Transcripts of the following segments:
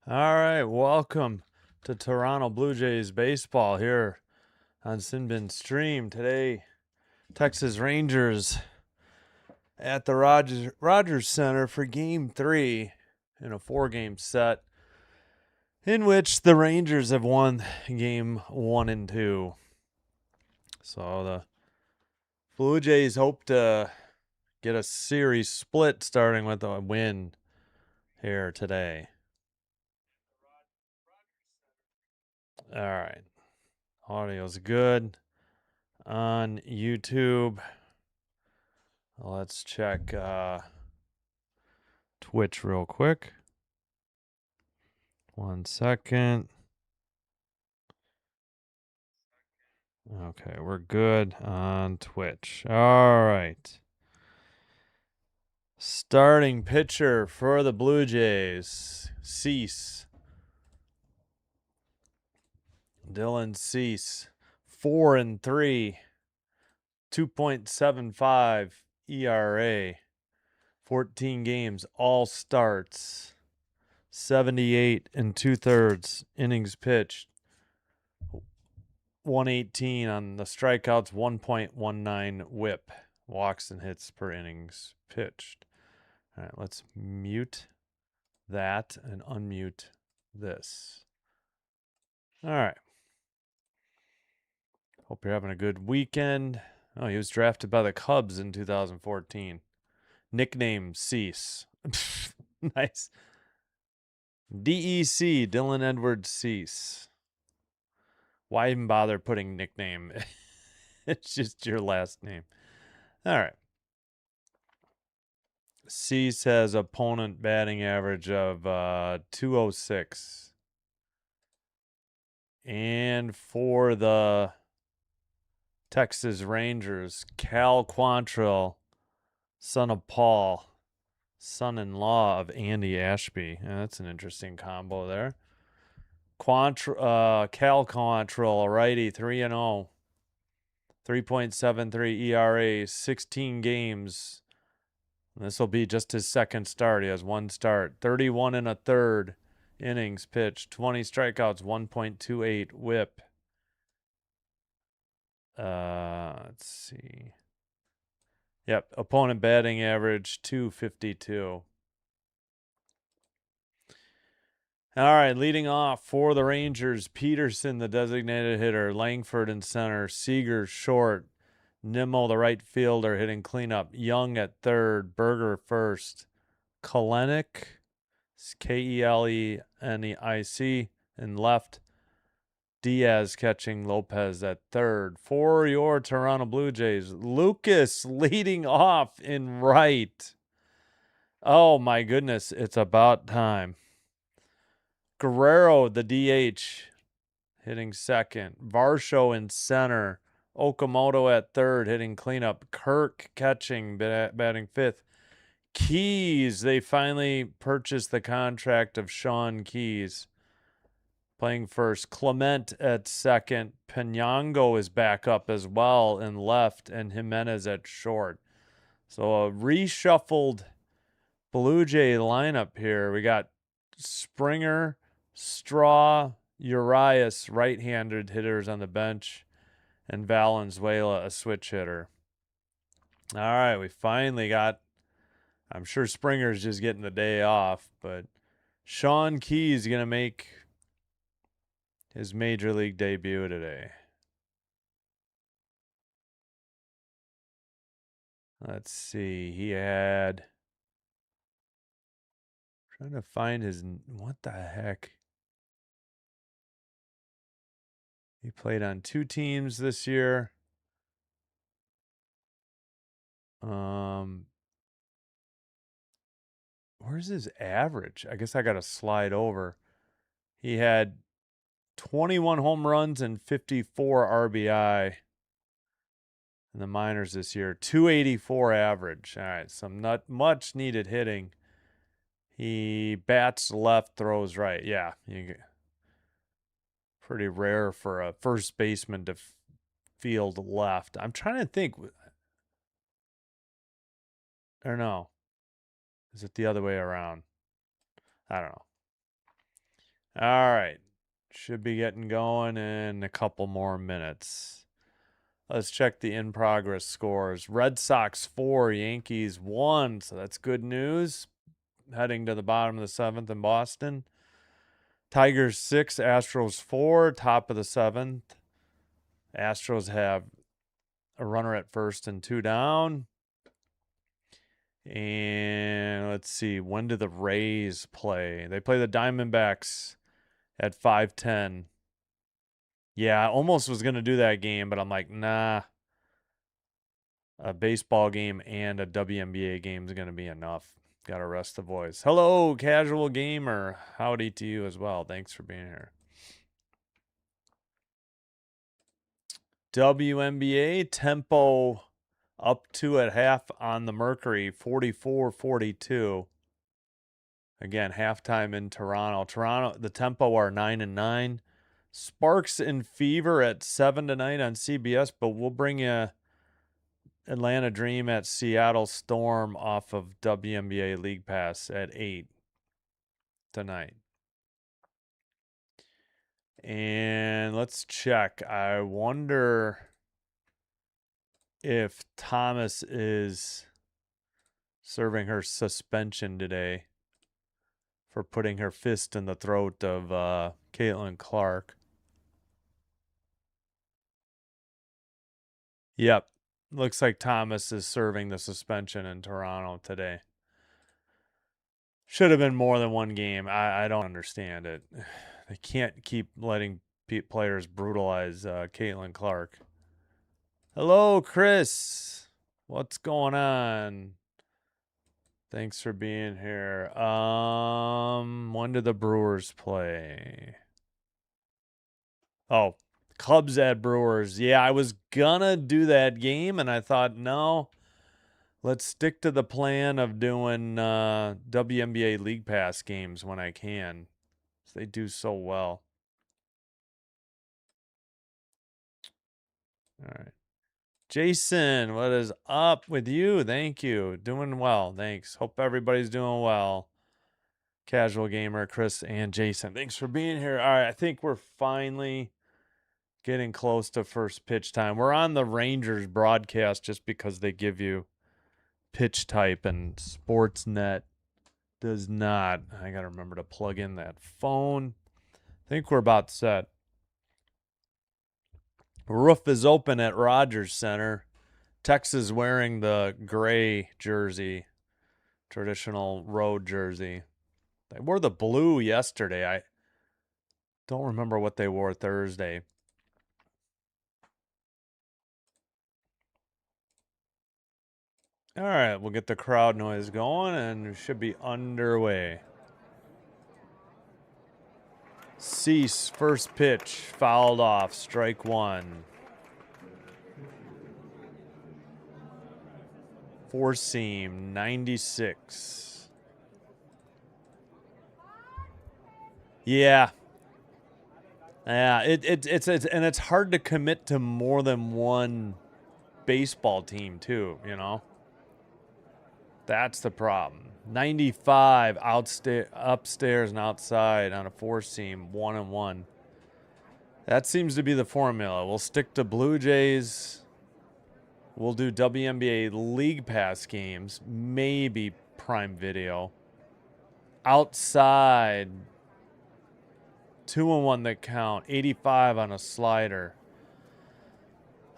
All right, welcome to Toronto Blue Jays baseball here on Sinbin Stream. Today, Texas Rangers at the Rogers Center for Game 3 in a 4-game set in which the Rangers have won Game 1 and 2. So the Blue Jays hope to get a series split starting with a win here today. All right. Audio's good on YouTube. Let's check Twitch real quick. 1 second. Okay, we're good on Twitch. All right. Starting pitcher for the Blue Jays, Cease. Dylan Cease, 4-3, 2.75 ERA, 14 games, all starts, 78 2/3 innings pitched, 118 on the strikeouts, 1.19 whip, walks and hits per innings pitched. All right, let's mute that and unmute this. All right. Hope you're having a good weekend. Oh, he was drafted by the Cubs in 2014. Nickname Cease. Nice. DEC, Dylan Edwards Cease. Why even bother putting nickname? It's just your last name. All right. Cease has opponent batting average of 206. And for the Texas Rangers, Cal Quantrill, son of Paul, son-in-law of Andy Ashby. That's an interesting combo there. Cal Quantrill, righty, 3-0. 3.73 ERA, 16 games. This will be just his second start. He has one start. 31 1/3 innings pitched, 20 strikeouts, 1.28 whip. Let's see. Yep, opponent batting average 252. All right, leading off for the Rangers, Peterson, the designated hitter, Langford in center, Seager short, Nimmo, the right fielder, hitting cleanup, Young at third, Berger first, Kelenic, Kelenic, in left, Diaz catching Lopez at third. For your Toronto Blue Jays, Lucas leading off in right. Oh my goodness, it's about time. Guerrero, the DH, hitting second. Varsho in center. Okamoto at third, hitting cleanup. Kirk catching, batting fifth. Keys, they finally purchased the contract of Sean Keys, playing first. Clement at second. Penyango is back up as well in left, and Jimenez at short. So a reshuffled Blue Jay lineup here. We got Springer, Straw, Urias, right-handed hitters on the bench, and Valenzuela, a switch hitter. All right, we finally got, I'm sure Springer's just getting the day off, but Sean Key's going to make his major league debut today. Let's see. He had, trying to find his, what the heck? He played on 2 teams this year. Where's his average? I guess I got to slide over. He had 21 home runs and 54 RBI in the minors this year. 284 average. All right, some not much needed hitting. He bats left, throws right. Yeah, pretty rare for a first baseman to field left. I'm trying to think. Or no. Is it the other way around? I don't know. All right. Should be getting going in a couple more minutes. Let's check the in-progress scores. Red Sox 4, Yankees 1. So that's good news. Heading to the bottom of the 7th in Boston. Tigers 6, Astros 4, top of the 7th. Astros have a runner at first and 2 down. And let's see, when do the Rays play? They play the Diamondbacks at 5:10. Yeah, I almost was going to do that game, but I'm like, nah. A baseball game and a WNBA game is going to be enough. Got to rest the voice. Hello, casual gamer. Howdy to you as well. Thanks for being here. WNBA tempo up 2 at half on the Mercury, 44-42. Again, halftime in Toronto. Toronto, the tempo are 9-9. Sparks and Fever at 7 tonight on CBS, but we'll bring you Atlanta Dream at Seattle Storm off of WNBA League Pass at 8 tonight. And let's check. I wonder if Thomas is serving her suspension today for putting her fist in the throat of Caitlin Clark. Yep. Looks like Thomas is serving the suspension in Toronto today. Should have been more than one game. I don't understand it. They can't keep letting players brutalize Caitlin Clark. Hello, Chris. What's going on? Thanks for being here. When do the Brewers play? Oh, Cubs at Brewers. Yeah, I was gonna do that game, and I thought, no, let's stick to the plan of doing WNBA League Pass games when I can. They do so well. All right. Jason, what is up with you? Thank you. Doing well. Thanks. Hope everybody's doing well. Casual Gamer, Chris, and Jason. Thanks for being here. All right. I think we're finally getting close to first pitch time. We're on the Rangers broadcast just because they give you pitch type, and Sportsnet does not. I got to remember to plug in that phone. I think we're about set. Roof is open at Rogers Center. Texas wearing the gray jersey, traditional road jersey. They wore the blue yesterday. I don't remember what they wore Thursday. All right, we'll get the crowd noise going and it should be underway. Cease, first pitch, fouled off, strike one. Four seam, 96. Yeah. Yeah, it's and it's hard to commit to more than one baseball team too, you know? That's the problem. 95 upstairs and outside on a four seam, 1-1. That seems to be the formula. We'll stick to Blue Jays. We'll do WNBA League Pass games, maybe Prime Video. Outside, 2-1 that count, 85 on a slider.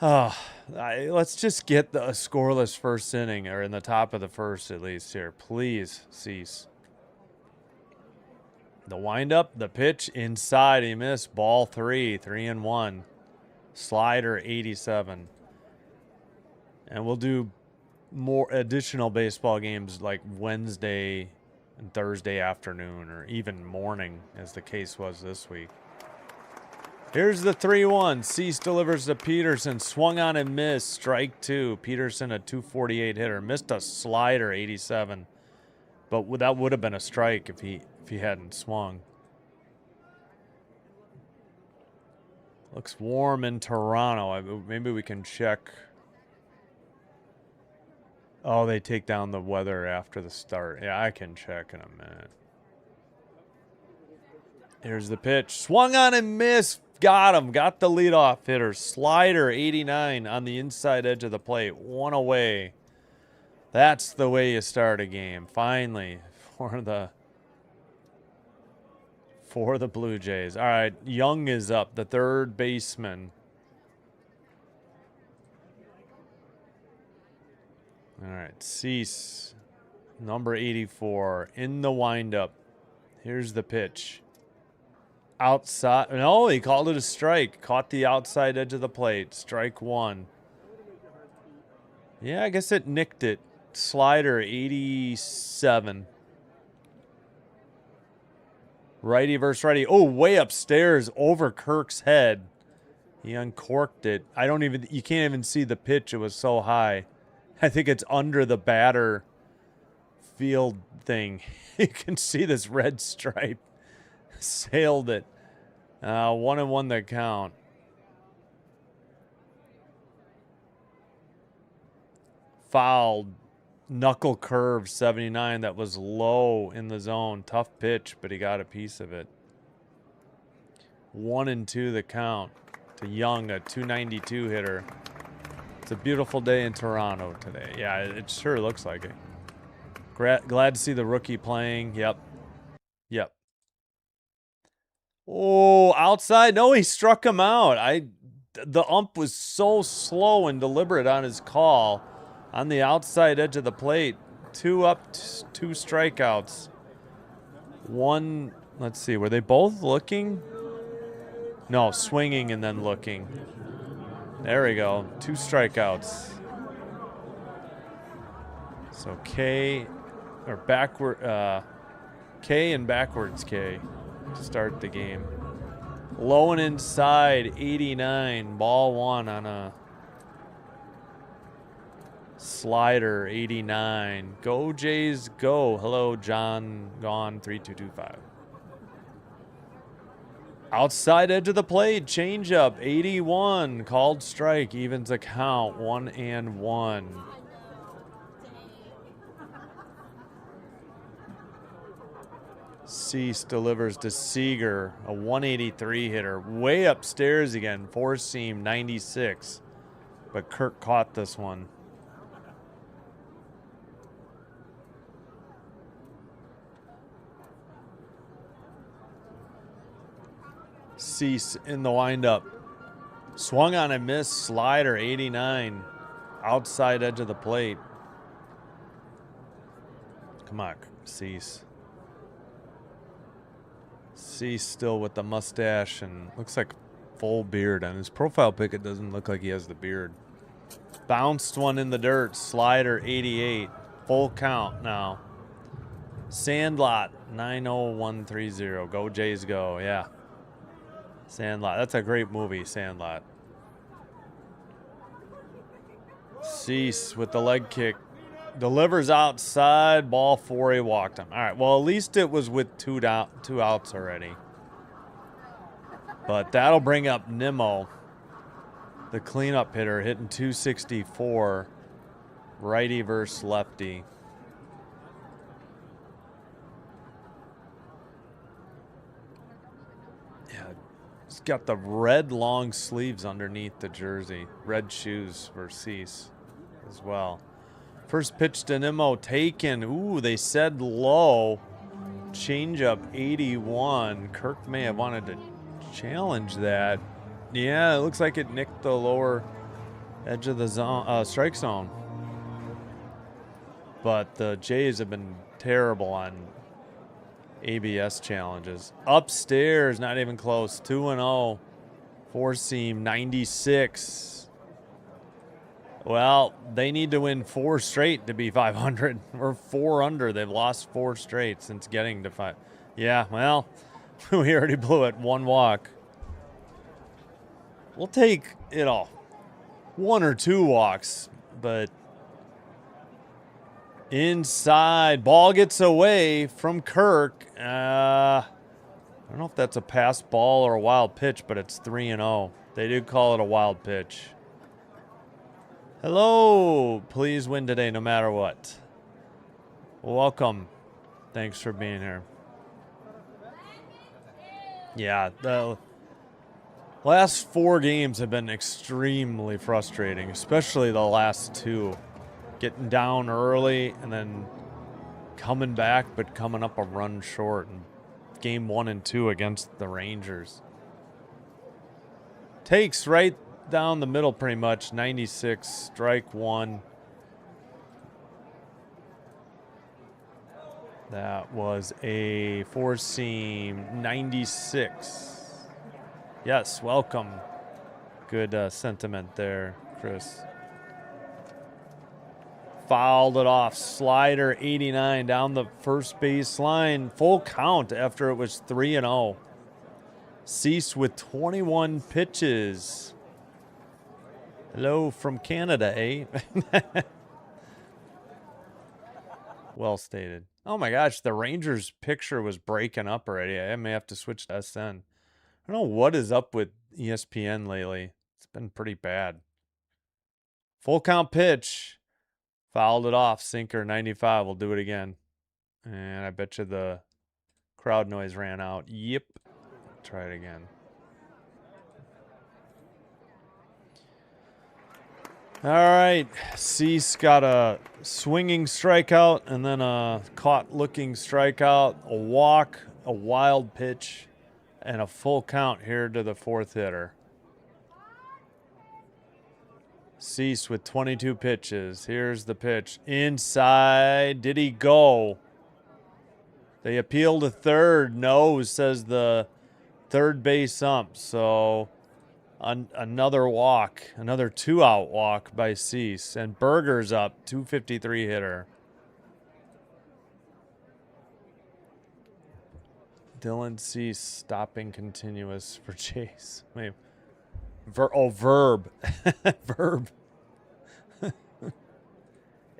Let's just get a scoreless first inning, or in the top of the first at least here. Please, Cease. The windup, the pitch, inside, he missed. Ball 3-1. Slider, 87. And we'll do more additional baseball games like Wednesday and Thursday afternoon, or even morning, as the case was this week. Here's the 3-1. Cease delivers to Peterson. Swung on and missed. Strike two. Peterson, a 248 hitter. Missed a slider, 87. But that would have been a strike if he hadn't swung. Looks warm in Toronto. Maybe we can check. Oh, they take down the weather after the start. Yeah, I can check in a minute. Here's the pitch. Swung on and missed. Got him. Got the leadoff hitter. Slider, 89 on the inside edge of the plate. One away. That's the way you start a game. Finally, for the Blue Jays. All right, Young is up, the third baseman. All right, Cease, number 84, in the windup. Here's the pitch. Outside. No, he called it a strike. Caught the outside edge of the plate. Strike one. Yeah, I guess it nicked it. Slider, 87. Righty versus righty. Oh, way upstairs over Kirk's head. He uncorked it. You can't even see the pitch. It was so high. I think it's under the batter field thing. You can see this red stripe. Sailed it. 1-1 the count. Fouled. Knuckle curve, 79. That was low in the zone. Tough pitch, but he got a piece of it. 1-2 the count to Young, a 292 hitter. It's a beautiful day in Toronto today. Yeah, it sure looks like it. Glad to see the rookie playing. Yep. Oh, outside. No, he struck him out. The ump was so slow and deliberate on his call. On the outside edge of the plate. 2 up, 2 strikeouts. One, let's see, were they both looking? No, swinging and then looking. There we go. 2 strikeouts. So K and backwards K to start the game. Low and inside, 89. Ball 1 on a slider, 89. Go Jays, go. Hello, John. Gone, 3225. Outside edge of the plate, changeup, 81. Called strike, evens the count, 1-1. Cease delivers to Seager, a 183 hitter. Way upstairs again, 4-seam, 96. But Kirk caught this one. Cease in the windup. Swung on and missed. Slider, 89. Outside edge of the plate. Come on, Cease. Cease still with the mustache and looks like full beard. On his profile pic, it doesn't look like he has the beard. Bounced one in the dirt. Slider, 88. Full count now. Sandlot, 90130. Go Jays, go. Yeah. Sandlot. That's a great movie, Sandlot. Cease with the leg kick. Delivers outside. Ball 4. He walked him. All right. Well, at least it was with two outs already. But that'll bring up Nimmo, the cleanup hitter, hitting 264. Righty versus lefty. He's got the red long sleeves underneath the jersey. Red shoes for Cease as well. First pitch to Nimmo taken. Ooh, they said low. Changeup, 81. Kirk may have wanted to challenge that. Yeah, it looks like it nicked the lower edge of the zone, strike zone. But the Jays have been terrible on ABS challenges. Upstairs, not even close. 2-0. 4-seam, 96. Well, they need to win 4 straight to be 500. Or 4 under. They've lost 4 straight since getting to 5. Yeah, well, we already blew it. 1 walk. We'll take, 1 or 2 walks, but inside, ball gets away from Kirk. I don't know if that's a pass ball or a wild pitch, but it's 3-0. They do call it a wild pitch. Hello, please win today no matter what. Welcome. Thanks for being here. Yeah, the last 4 games have been extremely frustrating, especially the last 2. Getting down early and then coming back, but coming up a run short in game 1 and 2 against the Rangers. Takes right down the middle pretty much, 96, strike 1. That was a 4-seam, 96. Yes, welcome. Good sentiment there, Chris. Fouled it off. Slider 89 down the first base line. Full count after it was 3-0. Cease with 21 pitches. Hello from Canada, eh? Well stated. Oh my gosh, the Rangers picture was breaking up already. I may have to switch to SN. I don't know what is up with ESPN lately. It's been pretty bad. Full count pitch. Fouled it off. Sinker 95. We'll do it again. And I bet you the crowd noise ran out. Yep. Try it again. All right. Cease got a swinging strikeout and then a caught looking strikeout, a walk, a wild pitch, and a full count here to the 4th hitter. Cease with 22 pitches. Here's the pitch. Inside. Did he go? They appeal to third. No, says the third base ump. So another walk. Another 2-out walk by Cease. And Berger's up. 253 hitter. Dylan Cease stopping continuous for Chase. Wait. Verb. Verb.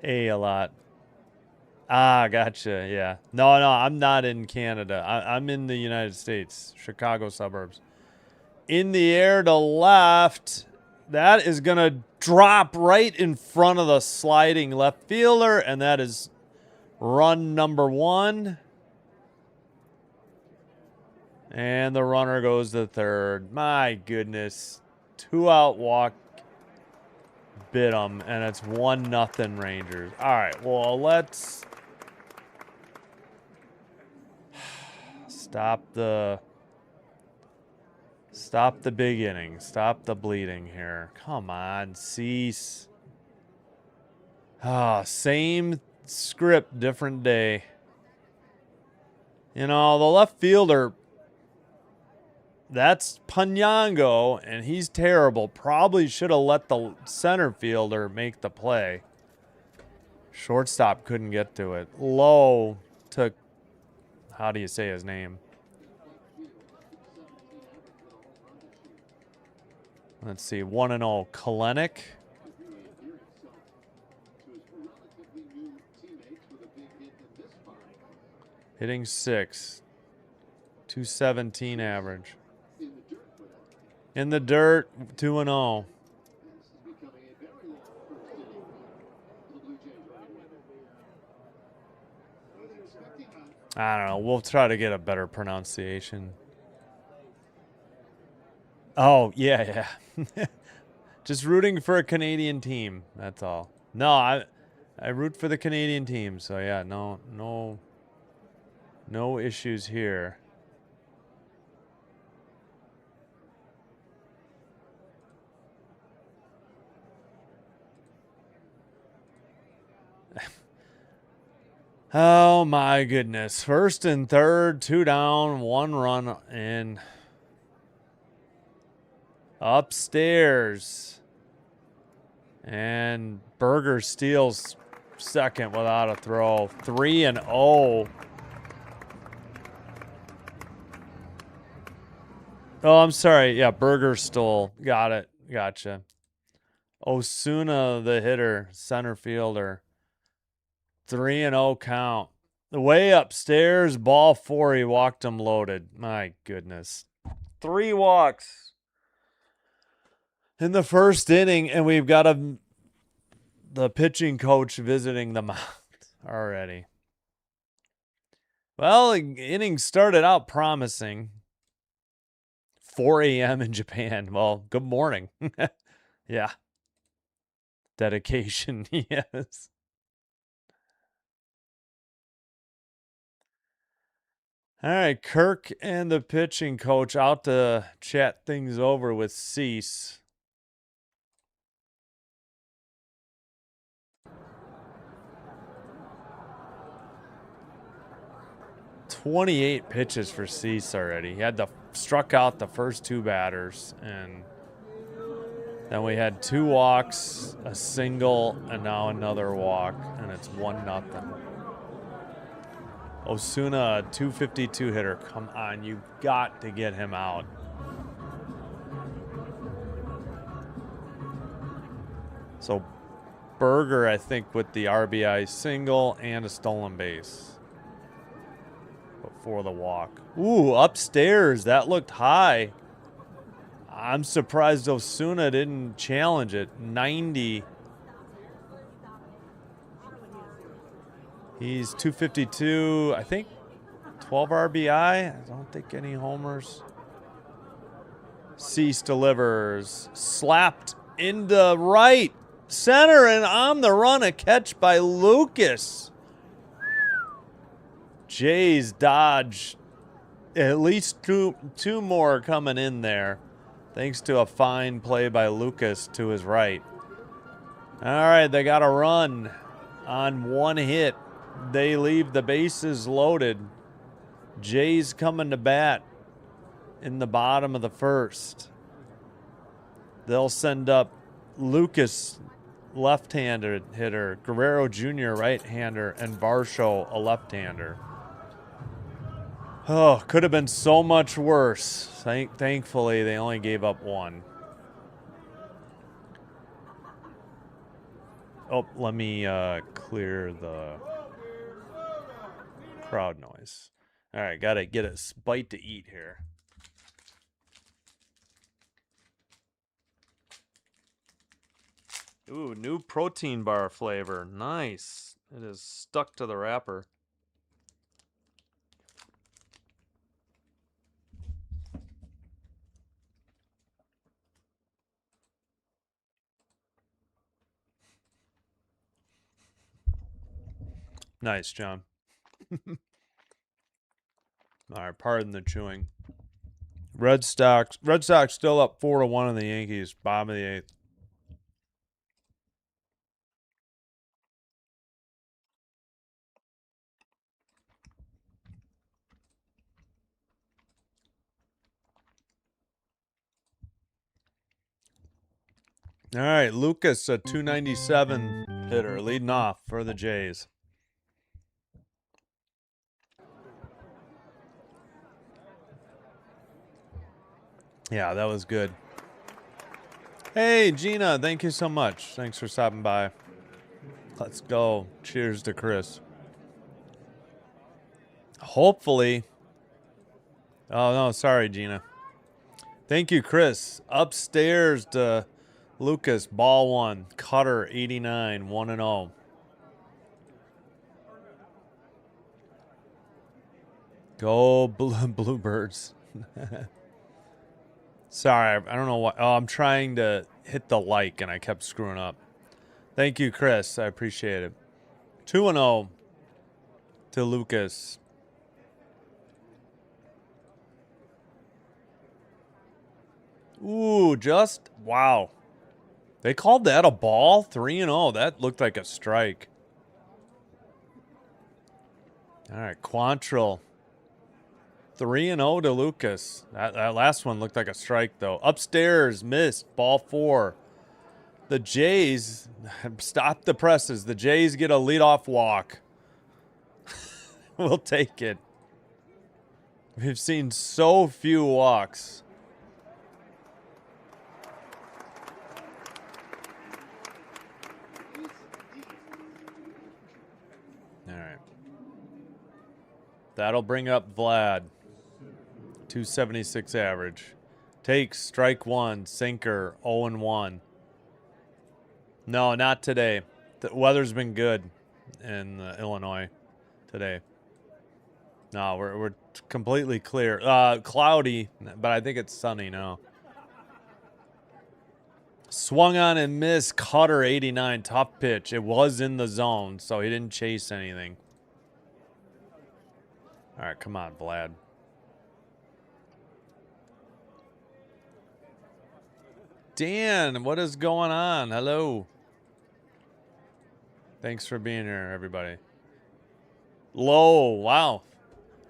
A lot. Ah, gotcha. Yeah. No, I'm not in Canada. I'm in the United States, Chicago suburbs. In the air to left. That is going to drop right in front of the sliding left fielder, and that is run number 1. And the runner goes to third. My goodness. 2-out walk. Bit them, and it's 1-0 Rangers. All right, well, let's stop the big inning. Stop the bleeding here. Come on, Cease. Same script, different day. You know, the left fielder, that's Panyango, and he's terrible. Probably should have let the center fielder make the play. Shortstop couldn't get to it. Lowe took, how do you say his name? Let's see, 1-0. Kalenic. Hitting 6. 217 average. In the dirt, 2-0. I don't know. We'll try to get a better pronunciation. Oh, yeah. Just rooting for a Canadian team. That's all. No, I root for the Canadian team. So, yeah, no issues here. Oh, my goodness. 1st and 3rd, 2 down, 1 run in. Upstairs. And Berger steals second without a throw. 3-0. Oh, I'm sorry. Yeah, Berger stole. Got it. Gotcha. Osuna, the hitter, center fielder. 3-0 count. The way upstairs, ball 4, he walked him loaded. My goodness. 3 walks in the 1st inning, and we've got the pitching coach visiting the mound already. Well, the inning started out promising. 4 a.m. in Japan. Well, good morning. Yeah. Dedication, yes. All right, Kirk and the pitching coach out to chat things over with Cease. "28 pitches for Cease already. He had struck out the first 2 batters, and then we had 2 walks, a single, and now another walk, and it's 1-0. Osuna, 252 hitter. Come on, you got to get him out. So Berger, I think, with the RBI single and a stolen base before the walk. Ooh, upstairs. That looked high. I'm surprised Osuna didn't challenge it. 90. He's 252, I think 12 RBI. I don't think any homers. Cease delivers. Slapped into right center and on the run, a catch by Lucas. Jays dodge. At least two more coming in there, thanks to a fine play by Lucas to his right. All right, they got a run on 1 hit. They leave the bases loaded. Jays coming to bat in the bottom of the first. They'll send up Lucas, left-handed hitter, Guerrero Jr., right-hander, and Varsho, a left-hander. Oh, could have been so much worse. Thankfully, they only gave up 1. Oh, let me clear the crowd noise. All right, got to get a bite to eat here. Ooh, new protein bar flavor. Nice. It is stuck to the wrapper. Nice, John. All right, pardon the chewing. Red Sox still up 4-1 on the Yankees. Bottom of the 8th. All right, Lucas, a 297 hitter, leading off for the Jays. Yeah, that was good. Hey, Gina, thank you so much. Thanks for stopping by. Let's go. Cheers to Chris. Hopefully. Oh, no, sorry, Gina. Thank you, Chris. Upstairs to Lucas, ball 1. Cutter, 89, 1-0. Go Bluebirds. Sorry, I don't know what. Oh, I'm trying to hit the like, and I kept screwing up. Thank you, Chris. I appreciate it. 2-0 to Lucas. Ooh, wow. They called that a ball? 3-0. That looked like a strike. All right, Quantrill. 3-0 to Lucas. That last one looked like a strike, though. Upstairs, missed. Ball 4. The Jays, stop the presses. The Jays get a leadoff walk. We'll take it. We've seen so few walks. All right. That'll bring up Vlad. 276 average. Takes strike 1, sinker, 0-1. No, not today. The weather's been good in Illinois today. No, we're completely clear. Cloudy, but I think it's sunny now. Swung on and missed. Cutter 89. Tough pitch. It was in the zone, so he didn't chase anything. All right, come on, Vlad. Dan, what is going on? Hello. Thanks for being here, everybody. Low. Wow.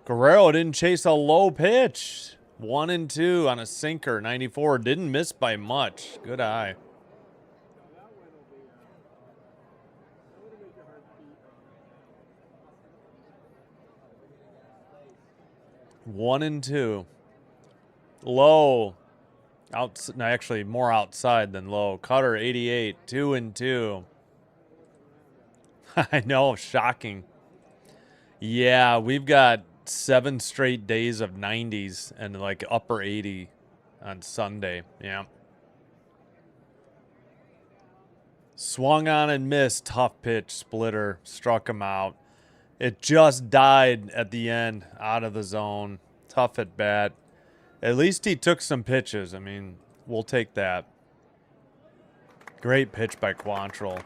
Guerrero didn't chase a low pitch. 1-2 on a sinker. 94. Didn't miss by much. Good eye. One and two. Low. No, actually, more outside than low. Cutter 88. 2-2. I know. Shocking. Yeah, we've got 7 straight days of 90s and like upper 80 on Sunday. Yeah. Swung on and missed. Tough pitch. Splitter. Struck him out. It just died at the end. Out of the zone. Tough at bat. At least he took some pitches. I mean, we'll take that. Great pitch by Quantrill.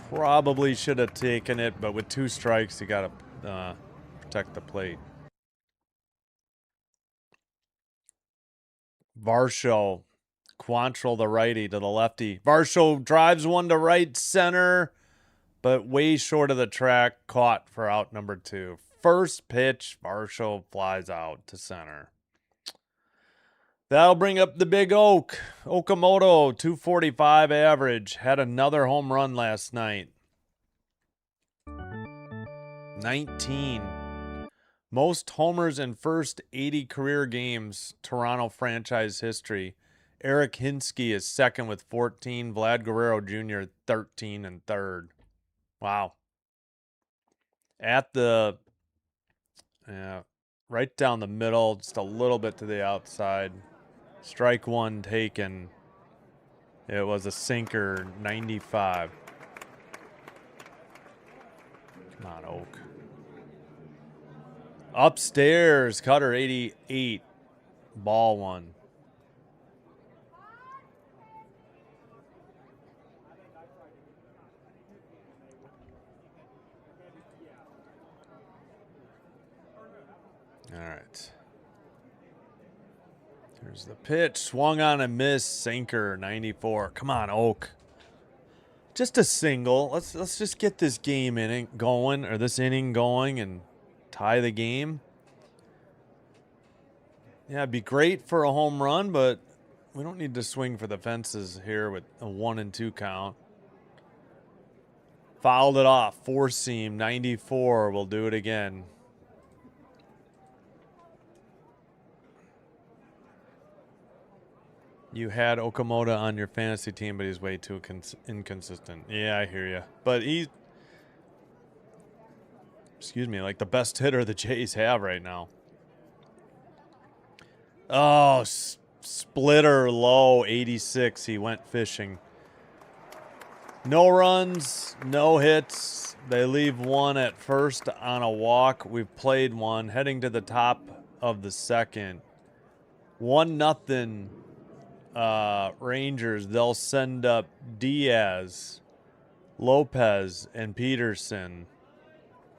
Probably should have taken it, but with 2 strikes, you got to protect the plate. Varsho. Quantrill, the righty, to the lefty. Varsho drives one to right center, but way short of the track. Caught for out number 2. First pitch, Varsho flies out to center. That'll bring up the big Oak. Okamoto, 245 average. Had another home run last night. 19. Most homers in first 80 career games, Toronto franchise history. Eric Hinsky is second with 14. Vlad Guerrero Jr. 13 and third. Wow. At the, right down the middle, just a little bit to the outside. Strike one taken. It was a sinker, 95. Come on, Oak. Upstairs, Cutter 88. Ball one. All right. Here's the pitch. Swung on and missed. Sinker, 94. Come on, Oak. Just a single. Let's just get this game inning going, or this inning going, and tie the game. Yeah, it'd be great for a home run, but we don't need to swing for the fences here with a 1-2 count. Fouled it off. 4-seam, 94. We'll do it again. You had Okamoto on your fantasy team, but he's way too inconsistent. Yeah, I hear you. But he's, excuse me, like the best hitter the Jays have right now. Oh, splitter low, 86. He went fishing. No runs, no hits. They leave one at first on a walk. We've played one. Heading to the top of the second. 1-0. Rangers. They'll send up Diaz, Lopez, and Peterson.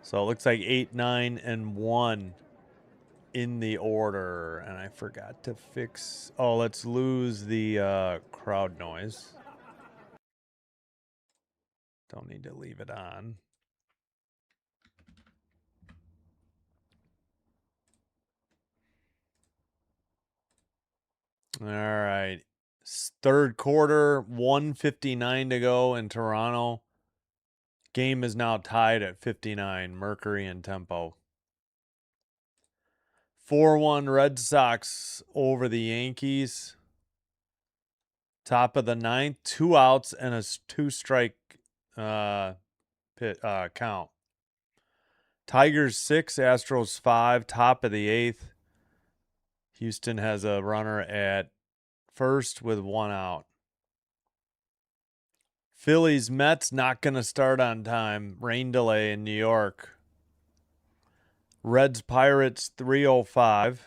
So it looks like 8, 9, and 1 in the order. And I forgot to fix. Oh, let's lose the crowd noise. Don't need to leave it on. All right. Third quarter, 1:59 to go in Toronto. Game is now tied at 59, Mercury and Tempo. 4-1 Red Sox over the Yankees. Top of the ninth, 2 outs and a 2-strike count. Tigers 6, Astros 5, top of the 8th. Houston has a runner at first with 1 out. Phillies Mets not going to start on time. Rain delay in New York. Reds Pirates 3:05.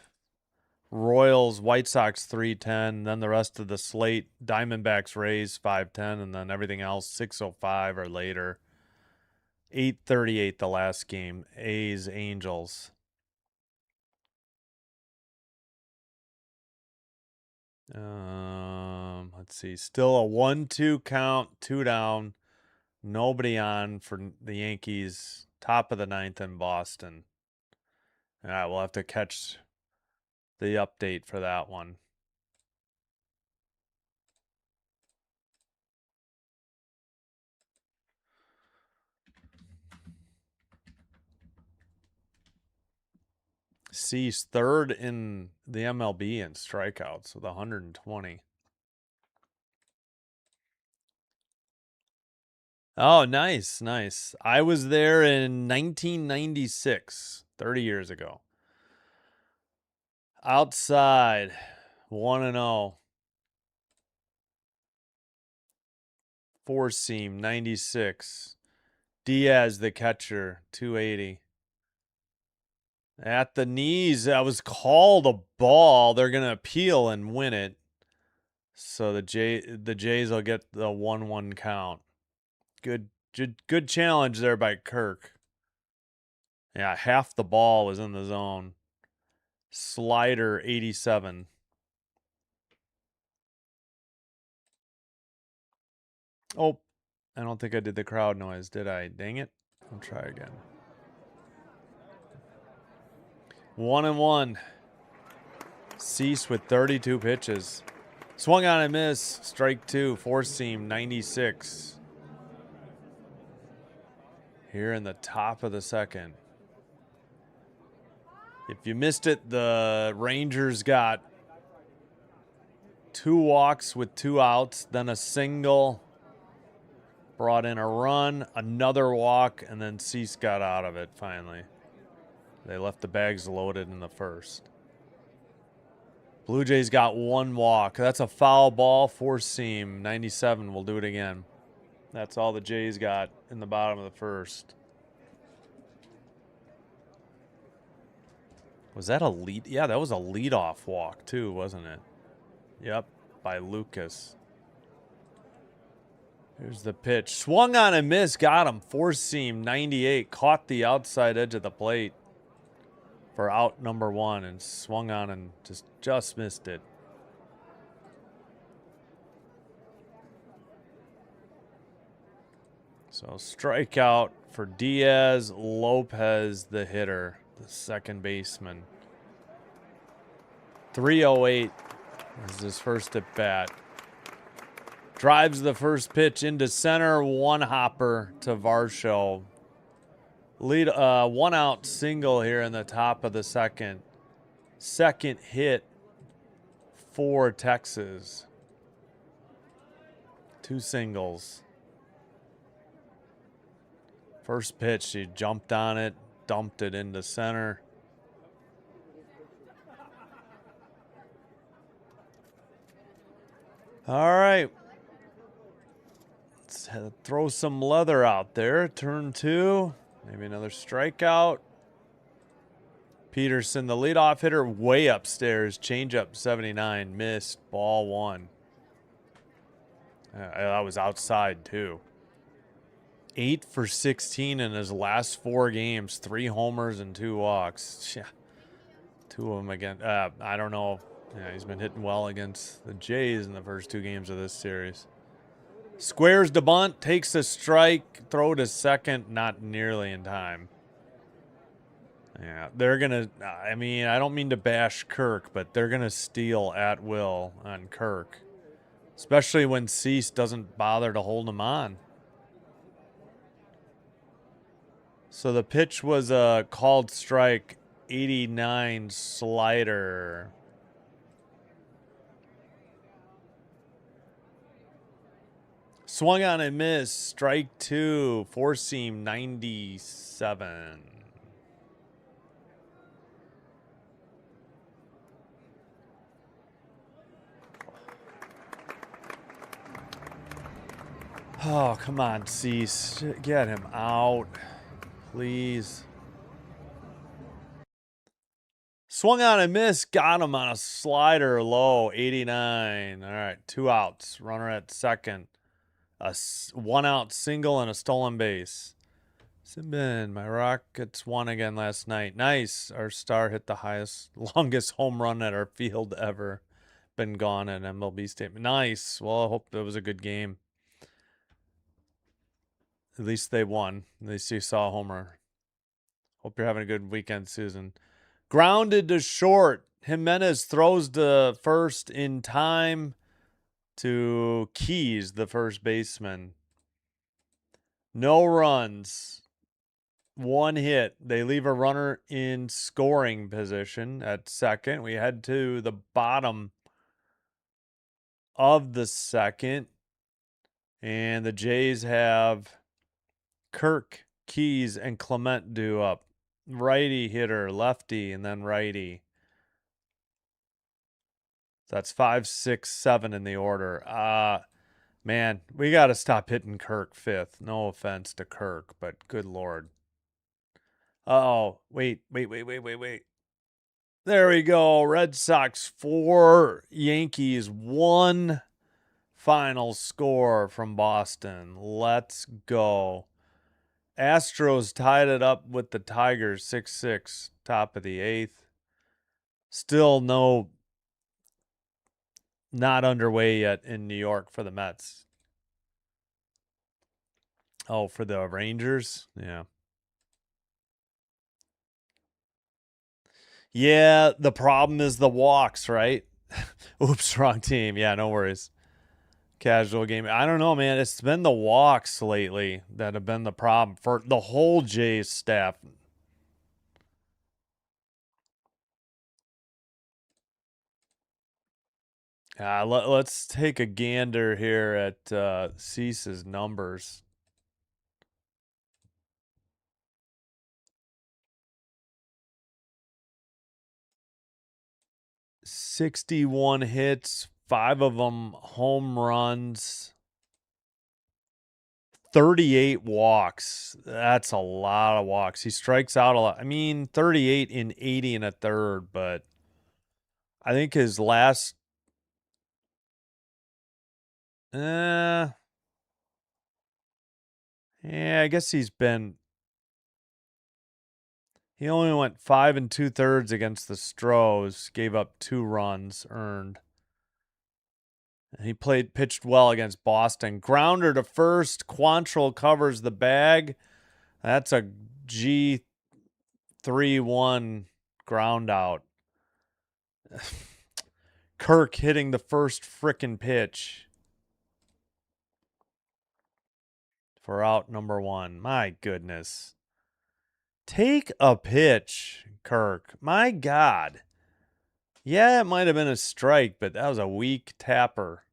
Royals White Sox 3:10. Then the rest of the slate: Diamondbacks Rays 5:10, and then everything else 6:05 or later. 8:38 the last game. A's Angels. Let's see. Still a 1-2 count, 2 down. Nobody on for the Yankees. Top of the ninth in Boston. All right, we'll have to catch the update for that one. Cease third in the MLB in strikeouts with 120. Oh, nice, nice. I was there in 1996, 30 years ago. Outside, 1-0. Four seam, 96. Diaz, the catcher, 280. At the knees, I was called a ball. They're going to appeal and win it. So the Jays will get the 1-1 count. Good challenge there by Kirk. Yeah, half the ball was in the zone. Slider, 87. Oh, I don't think I did the crowd noise, did I? Dang it. I'll try again. 1-1. Cease with 32 pitches. Swung on and missed. Strike 2. Four seam, 96. Here in the top of the second. If you missed it, the Rangers got 2 walks with 2 outs, then a single, brought in a run, another walk, and then Cease got out of it finally. They left the bags loaded in the first. Blue Jays got 1 walk. That's a foul ball, 4 seam, 97. We'll do it again. That's all the Jays got in the bottom of the first. Was that a lead? Yeah, that was a leadoff walk too, wasn't it? Yep, by Lucas. Here's the pitch. Swung on and missed. Got him. 4 seam, 98. Caught the outside edge of the plate for out number 1 and swung on and just missed it. So strikeout for Diaz. Lopez, the hitter, the second baseman. 3:08 is his first at bat. Drives the first pitch into center. 1 hopper to Varsho. Lead 1 out single here in the top of the second. Second hit for Texas. 2 singles. First pitch, he jumped on it, dumped it into center. All right. Let's throw some leather out there. Turn 2. Maybe another strikeout. Peterson, the leadoff hitter, way upstairs. Changeup 79. Missed. Ball 1. That was outside, too. 8 for 16 in his last 4 games. 3 homers and 2 walks. Yeah. 2 of them again. I don't know. Yeah, he's been hitting well against the Jays in the first 2 games of this series. Squares to bunt, takes a strike, throw to second, not nearly in time. Yeah, they're going to, I mean, I don't mean to bash Kirk, but they're going to steal at will on Kirk, especially when Cease doesn't bother to hold him on. So the pitch was a called strike, 89 slider. Swung on and missed. Strike 2. 4 seam, 97. Oh, come on, Cease. Get him out. Please. Swung on and missed. Got him on a slider low. 89. All right, 2 outs. Runner at second. A 1 out single and a stolen base. Simbin, my Rockets won again last night. Nice. Our star hit the longest home run at our field ever. Been gone at MLB statement. Nice. Well, I hope it was a good game. At least they won. At least you saw a homer. Hope you're having a good weekend, Susan. Grounded to short. Jimenez throws to first in time to Keys, the first baseman. No runs. 1 hit. They leave a runner in scoring position at second. We head to the bottom of the second. And the Jays have Kirk, Keys, and Clement due up. Righty hitter, lefty, and then righty. That's 5, 6, 7 in the order. Man, we got to stop hitting Kirk fifth. No offense to Kirk, but good Lord. Oh, wait. There we go. Red Sox 4, Yankees 1. Final score from Boston. Let's go. Astros tied it up with the Tigers 6-6, top of the 8th. Still not underway yet in New York for the Mets. Oh, for the Rangers? Yeah. Yeah, the problem is the walks, right? Oops, wrong team. Yeah, no worries. Casual game. I don't know, man. It's been the walks lately that have been the problem for the whole Jays staff. Let's take a gander here at Cease's numbers. "61 hits, 5 of them home runs, 38 walks." That's a lot of walks. He strikes out a lot. I mean, 38 in 80 and a third, but I think his last yeah, I guess he only went 5 2/3 against the Stros, gave up 2 runs earned. He pitched well against Boston. Grounder to first. Quantrill covers the bag. That's a G3-1 ground out. Kirk hitting the first frickin' pitch for out number 1. My goodness. Take a pitch, Kirk. My God. Yeah, it might have been a strike, but that was a weak tapper.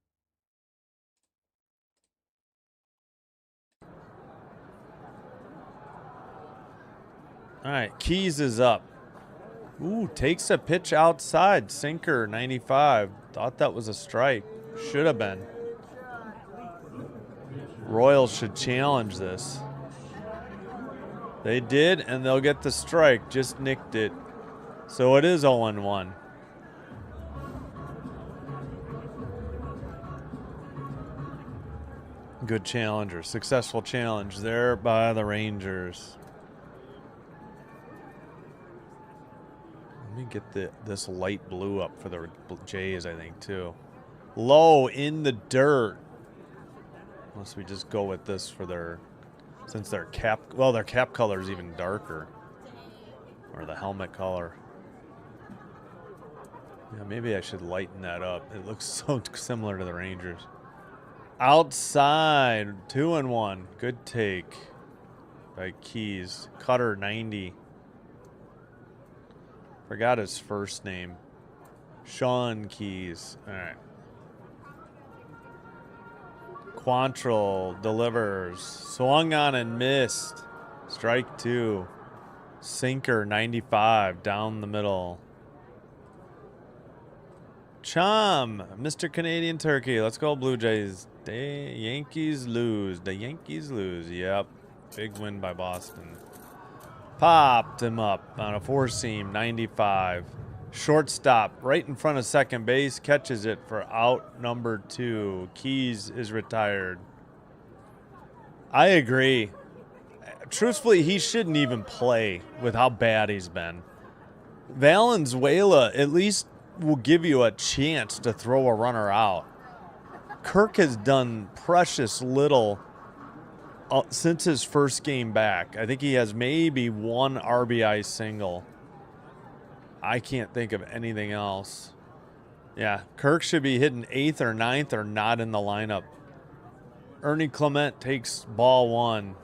All right, Keys is up. Ooh, takes a pitch outside. Sinker, 95. Thought that was a strike. Should have been. Royals should challenge this. They did, and they'll get the strike. Just nicked it. So it is 0-1. Good challenger. Successful challenge there by the Rangers. Let me get this light blue up for the Jays, I think, too. Low in the dirt. Unless we just go with this for since their cap color is even darker. Or the helmet color. Yeah, maybe I should lighten that up. It looks so similar to the Rangers. Outside, 2-1. Good take by Keys. Cutter, 90. Forgot his first name. Sean Keys. All right. Quantrill delivers. Swung on and missed. Strike 2. Sinker, 95. Down the middle. Chum, Mr. Canadian Turkey. Let's go, Blue Jays. The Yankees lose. The Yankees lose. Yep. Big win by Boston. Popped him up on a four-seam, 95. Shortstop, right in front of second base, catches it for out number 2. Keys is retired. I agree. Truthfully, he shouldn't even play with how bad he's been. Valenzuela at least will give you a chance to throw a runner out. Kirk has done precious little since his first game back. I think he has maybe one RBI single. I can't think of anything else. Yeah, Kirk should be hitting 8th or 9th or not in the lineup. Ernie Clement takes ball 1.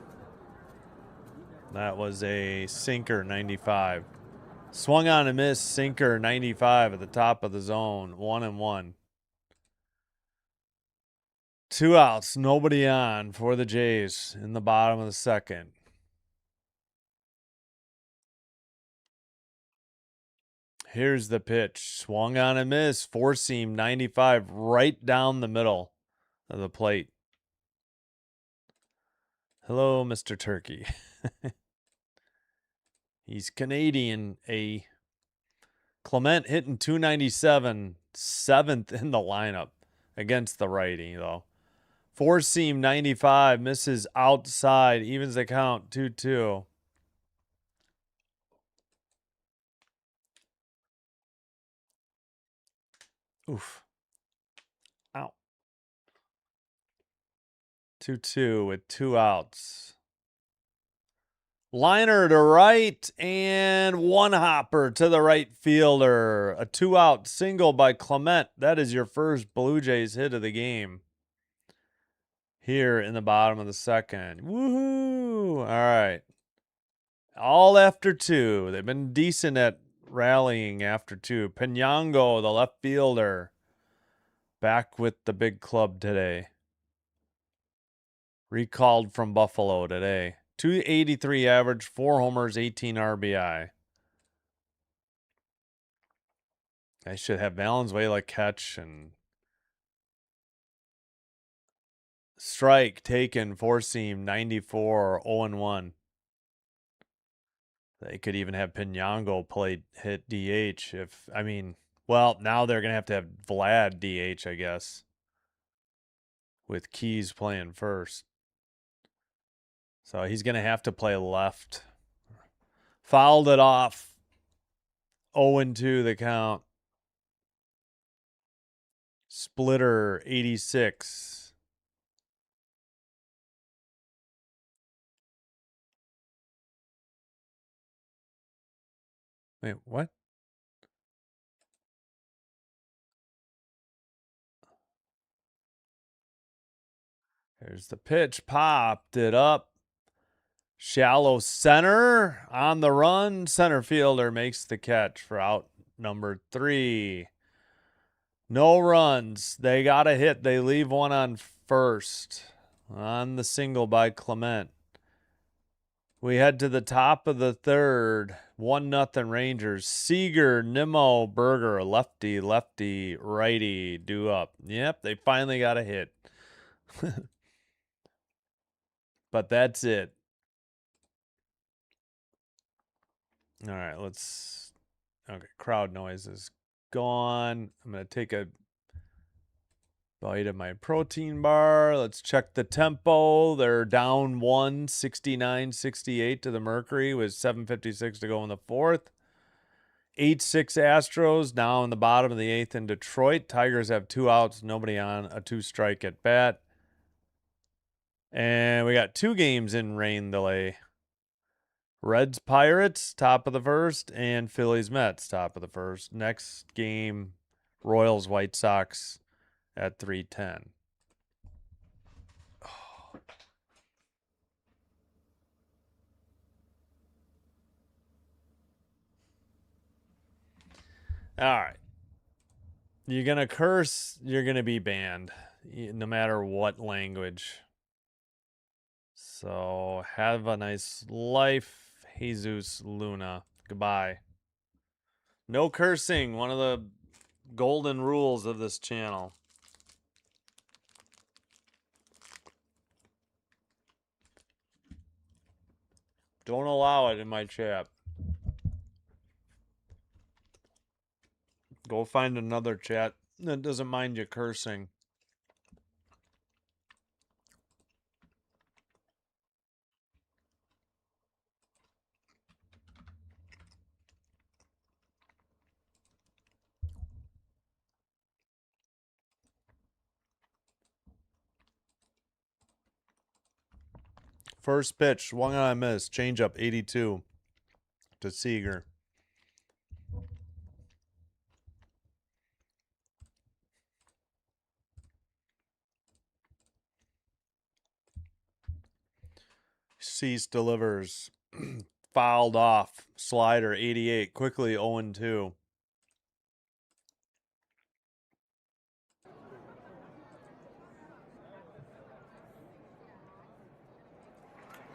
That was a sinker, 95. Swung on a miss, sinker, 95 at the top of the zone, 1-1. 2 outs, nobody on for the Jays in the bottom of the second. Here's the pitch. Swung on a miss, four-seam, 95, right down the middle of the plate. Hello, Mr. Turkey. He's Canadian, a Clement hitting 297, 7th in the lineup against the righty, though. Four-seam, 95, misses outside, evens the count, 2-2. Oof. Ow. 2-2 with 2 outs. Liner to right and one hopper to the right fielder. A 2-out single by Clement. That is your first Blue Jays hit of the game. Here in the bottom of the second. Woohoo! All right. All after 2. They've been decent at rallying after 2. Pinango, the left fielder, back with the big club today. Recalled from Buffalo today. 283 average, 4 homers, 18 RBI. I should have Valenzuela catch and strike taken, four-seam, 94, 0-1. They could even have Pinango hit DH if, I mean, well, now they're going to have Vlad DH, I guess, with Keys playing first. So he's going to have to play left. Fouled it off. 0-2 the count. Splitter, 86. Wait, what? There's the pitch. Popped it up. Shallow center on the run. Center fielder makes the catch for out number 3. No runs. They got a hit. They leave one on first on the single by Clement. We head to the top of the third. 1-0 Rangers. Seager, Nimmo, Berger, lefty, righty, do up. Yep, they finally got a hit. But that's it. All right, let's... Okay, crowd noise is gone. I'm going to take a bite of my protein bar. Let's check the tempo. They're down 1, 69-68 to the Mercury with 7:56 to go in the fourth. 8-6 Astros now in the bottom of the 8th in Detroit. Tigers have 2 outs, nobody on, a 2-strike at bat. And we got 2 games in rain delay. Reds Pirates, top of the first, and Phillies Mets, top of the first. Next game, Royals White Sox at 3:10. All right. You're going to curse, you're going to be banned, no matter what language. So have a nice life, Jesus Luna. Goodbye. No cursing, one of the golden rules of this channel. Don't allow it in my chat. Go find another chat that doesn't mind you cursing. First pitch, swung on a miss. Change up 82 to Seager. Cease delivers. Fouled off. Slider 88. Quickly 0-2.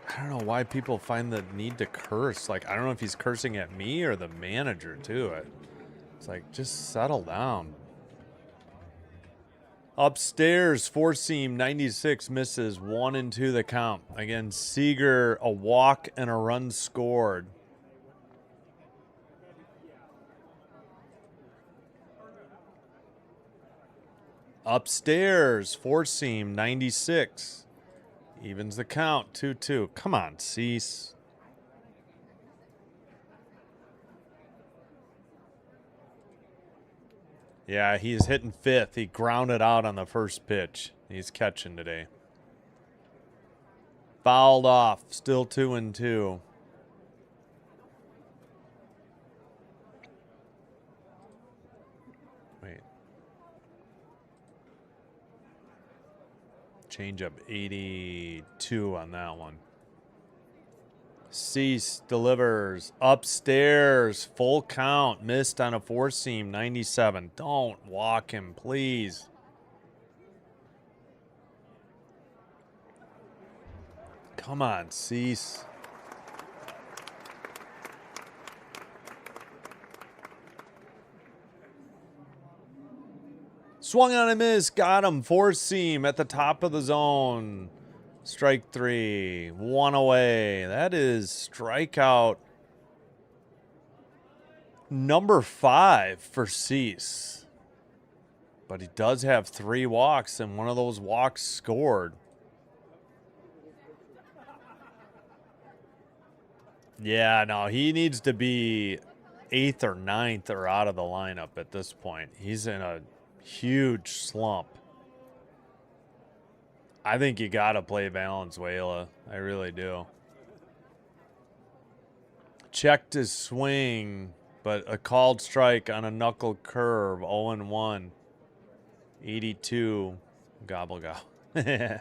I don't know why people find the need to curse. Like, I don't know if he's cursing at me or the manager, too. It's like, just settle down. Upstairs, four seam, 96 misses, 1-2 the count. Again, Seager, a walk and a run scored. Upstairs, four seam, 96. Evens the count, 2-2. Come on, Cease. Yeah, he's hitting fifth. He grounded out on the first pitch. He's catching today. Fouled off, still 2-2. Wait. Change up 82 on that one. Cease delivers upstairs, full count, missed on a four seam, 97. Don't walk him, please. Come on, Cease. Swung on a miss, got him, four seam at the top of the zone. Strike three, one away. That is strikeout number 5 for Cease. But he does have 3 walks, and one of those walks scored. Yeah, no, he needs to be 8th or 9th or out of the lineup at this point. He's in a huge slump. I think you got to play Valenzuela. I really do. Checked his swing, but a called strike on a knuckle curve, 0-1. 82. Gobble gobble.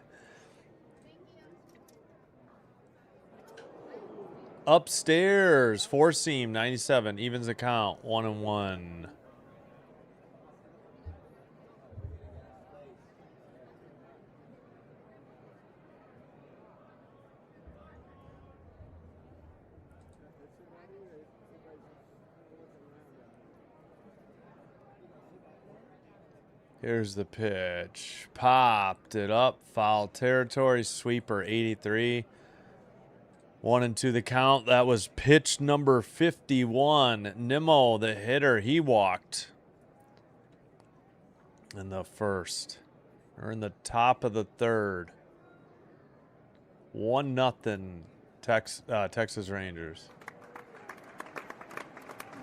Upstairs, four seam, 97. Evens the count, 1-1. Here's the pitch. Popped it up. Foul territory. Sweeper 83. 1-2 the count. That was pitch number 51. Nimmo, the hitter, he walked in the first. Or in the top of the third. 1-0 Texas Rangers.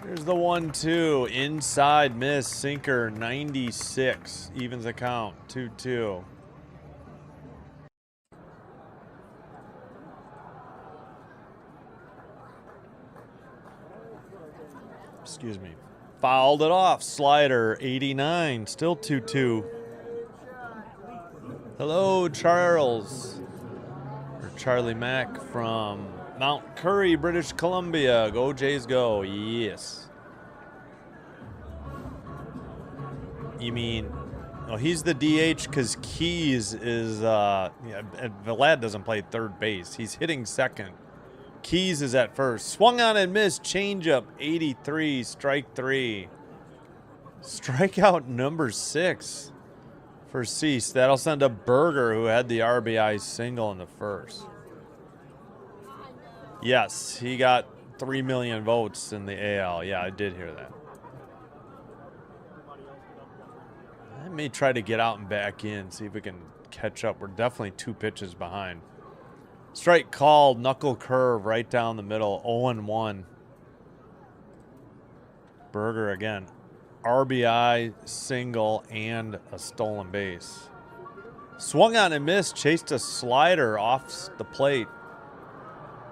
Here's the 1-2. Inside miss. Sinker 96. Evens the count. 2-2. Excuse me. Fouled it off. Slider 89. Still 2-2. Hello, Charles. Or Charlie Mack from Mount Currie, British Columbia. Go Jays go. Yes. You mean, oh, he's the DH because Keys is, Vlad doesn't play third base. He's hitting second. Keys is at first. Swung on and missed. Changeup, 83, strike 3. Strikeout number 6 for Cease. That'll send a Berger, who had the RBI single in the first. Yes, he got 3 million votes in the AL. Yeah, I did hear that. I may try to get out and back in, see if we can catch up. We're definitely 2 pitches behind. Strike called, knuckle curve right down the middle, 0-1. Berger again. RBI, single, and a stolen base. Swung on and missed, chased a slider off the plate.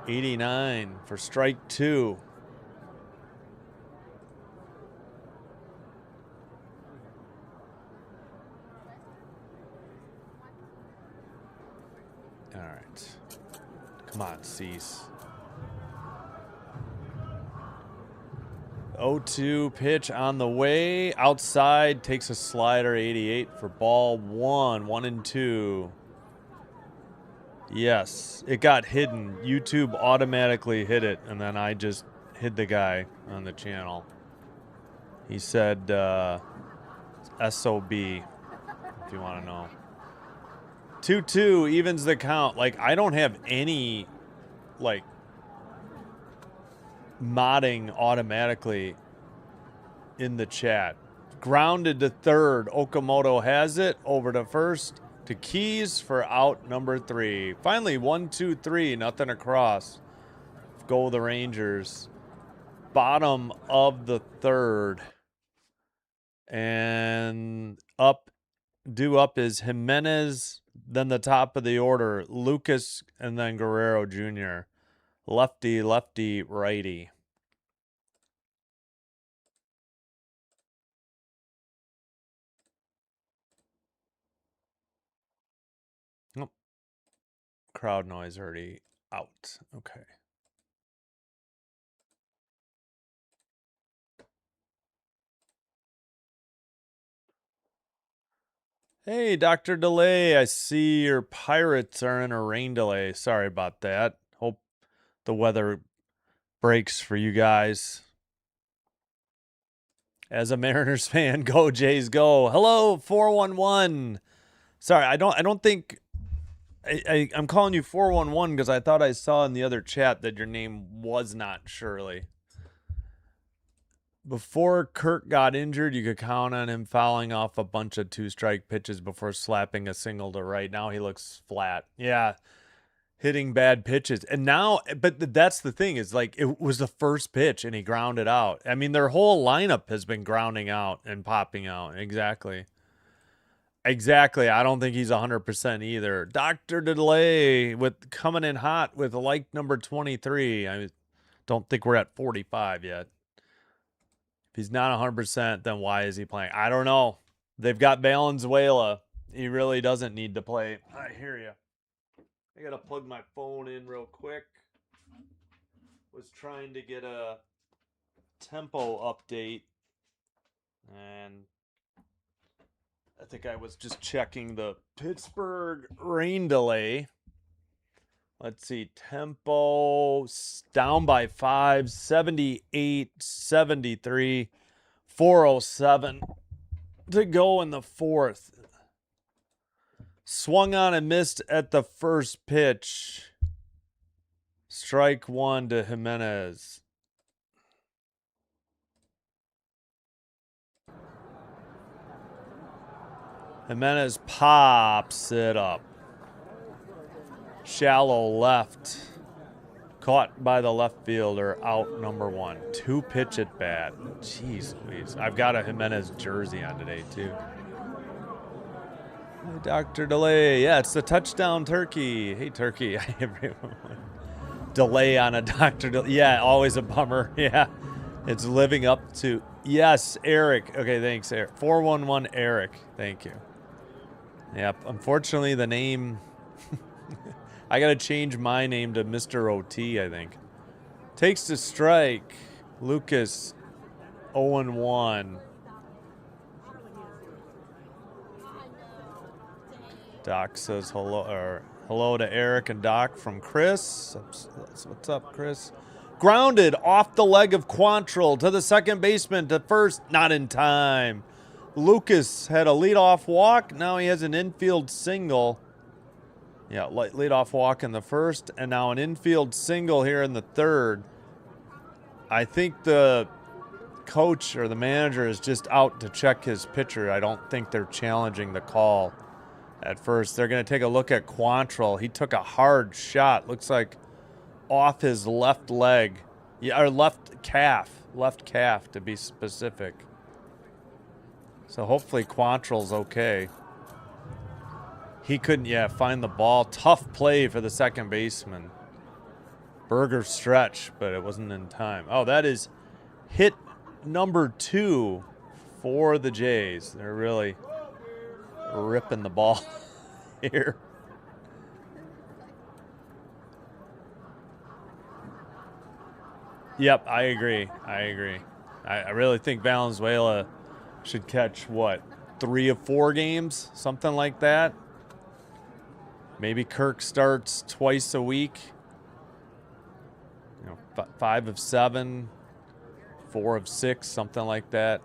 89 for strike 2. All right. Come on, Cease. 0-2 pitch on the way. Outside, takes a slider, 88 for ball 1. 1-2. Yes, it got hidden. YouTube automatically hid it, and then I just hid the guy on the channel. He said SOB, if you want to know. 2-2 evens the count. Like, I don't have any, like, modding automatically in the chat. Grounded to third. Okamoto has it. Over to first. To Keys for out number 3. Finally, 1-2-3. Nothing across. Go the Rangers. Bottom of the third. And up, due up is Jimenez. Then the top of the order, Lucas, and then Guerrero Jr. Lefty, lefty, righty. Oh, crowd noise already out. Okay. Hey, Dr. Delay, I see your Pirates are in a rain delay. Sorry about that. Hope the weather breaks for you guys. As a Mariners fan, go Jays, go. Hello, 411. Sorry, I don't think I'm calling you 411 because I thought I saw in the other chat that your name was not Shirley. Before Kirk got injured, you could count on him fouling off a bunch of 2-strike pitches before slapping a single to right. Now he looks flat. Yeah, hitting bad pitches. And now, but that's the thing is, like, it was the first pitch and he grounded out. I mean, their whole lineup has been grounding out and popping out. Exactly. Exactly. I don't think he's 100% either. Dr. Delay with coming in hot with like number 23. I don't think we're at 45 yet. If he's not 100%, then why is he playing? I don't know. They've got Valenzuela. He really doesn't need to play. I hear you. I got to plug my phone in real quick. Was trying to get a tempo update. And I think I was just checking the Pittsburgh rain delay. Let's see. Tempo down by 5, 78, 73, 407 to go in the fourth. Swung on and missed at the first pitch. Strike 1 to Jimenez. Jimenez pops it up. Shallow left. Caught by the left fielder. Out number 1. 2 pitch at bat. Jeez Louise. I've got a Jimenez jersey on today too. Hey, Dr. Delay. Yeah, it's the touchdown turkey. Hey, turkey. Everyone. Delay on a Dr. Delay. Yeah, always a bummer. Yeah. It's living up to. Yes, Eric. Okay, thanks, Eric. 411 Eric. Thank you. Yep. Unfortunately, the name. I got to change my name to Mr. OT, I think. Takes the strike. Lucas 0-1. Doc says hello to Eric and Doc from Chris. What's up, Chris? Grounded off the leg of Quantrill to the second baseman to first. Not in time. Lucas had a leadoff walk. Now he has an infield single. Yeah, leadoff walk in the first, and now an infield single here in the third. I think the coach or the manager is just out to check his pitcher. I don't think they're challenging the call at first. They're going to take a look at Quantrill. He took a hard shot. Looks like off his left leg. Yeah, or left calf. Left calf, to be specific. So hopefully Quantrill's okay. He couldn't, find the ball. Tough play for the second baseman. Berger stretch, but it wasn't in time. Oh, that is hit number 2 for the Jays. They're really ripping the ball here. Yep, I agree. I really think Valenzuela should catch, what, 3 of 4 games? Something like that. Maybe Kirk starts twice a week. 5 of 7, 4 of 6, something like that.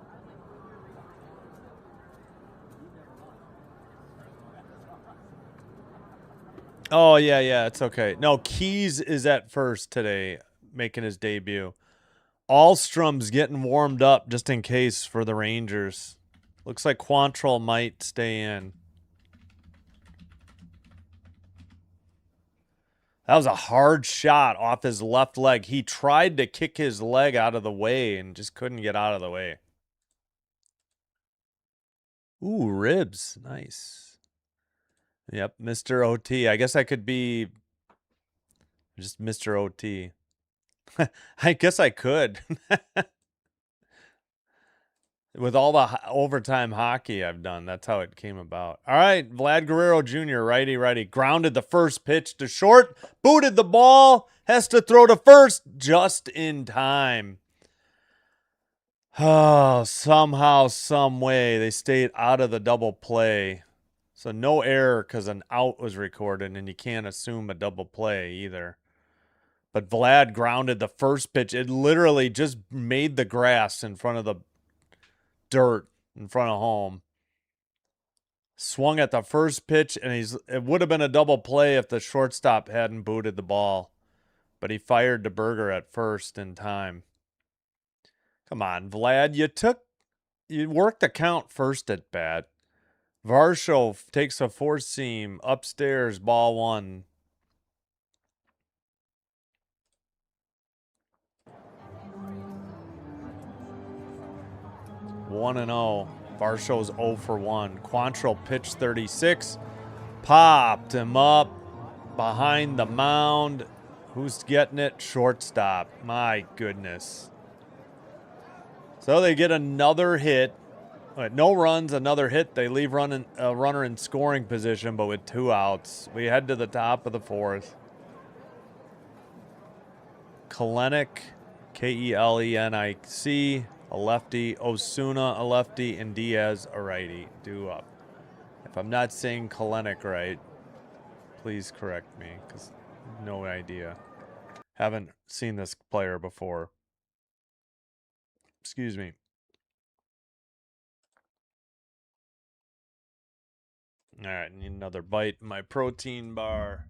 Oh, yeah, it's okay. No, Keys is at first today, making his debut. Alstrom's getting warmed up just in case for the Rangers. Looks like Quantrill might stay in. That was a hard shot off his left leg. He tried to kick his leg out of the way and just couldn't get out of the way. Ooh, ribs. Nice. Yep, Mr. OT. I guess I could be just Mr. OT. I guess I could. With all the overtime hockey I've done, that's how it came about. All right, Vlad Guerrero Jr., righty. Grounded the first pitch to short. Booted the ball. Has to throw to first just in time. Oh, somehow, some way, they stayed out of the double play. So no error because an out was recorded, and you can't assume a double play either. But Vlad grounded the first pitch. It literally just made the grass in front of the dirt in front of home. Swung at the first pitch, and it would have been a double play if the shortstop hadn't booted the ball. But he fired to Berger at first in time. Come on, Vlad. You worked the count first at bat. Varsho takes a four seam upstairs, ball 1. One and 0. Varsho's 0 for 1. Quantrill pitched 36. Popped him up behind the mound. Who's getting it? Shortstop. My goodness. So they get another hit. No runs, another hit. They leave a runner in scoring position, but with 2 outs. We head to the top of the 4th. Kelenic, Kelenic, a lefty. Osuna, a lefty. And Diaz, a righty. Due up. If I'm not saying Kelenic right, please correct me, because no idea. Haven't seen this player before. Excuse me. All right, need another bite in my protein bar.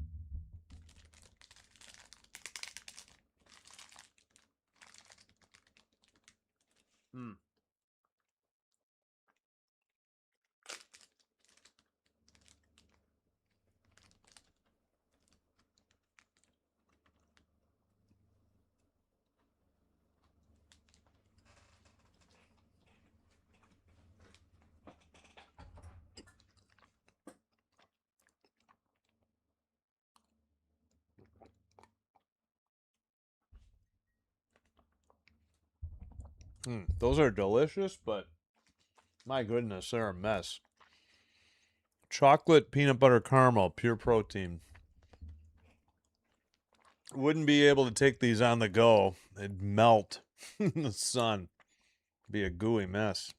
Those are delicious, but my goodness, they're a mess. Chocolate peanut butter caramel, pure protein. Wouldn't be able to take these on the go. They'd melt in the sun. Be a gooey mess.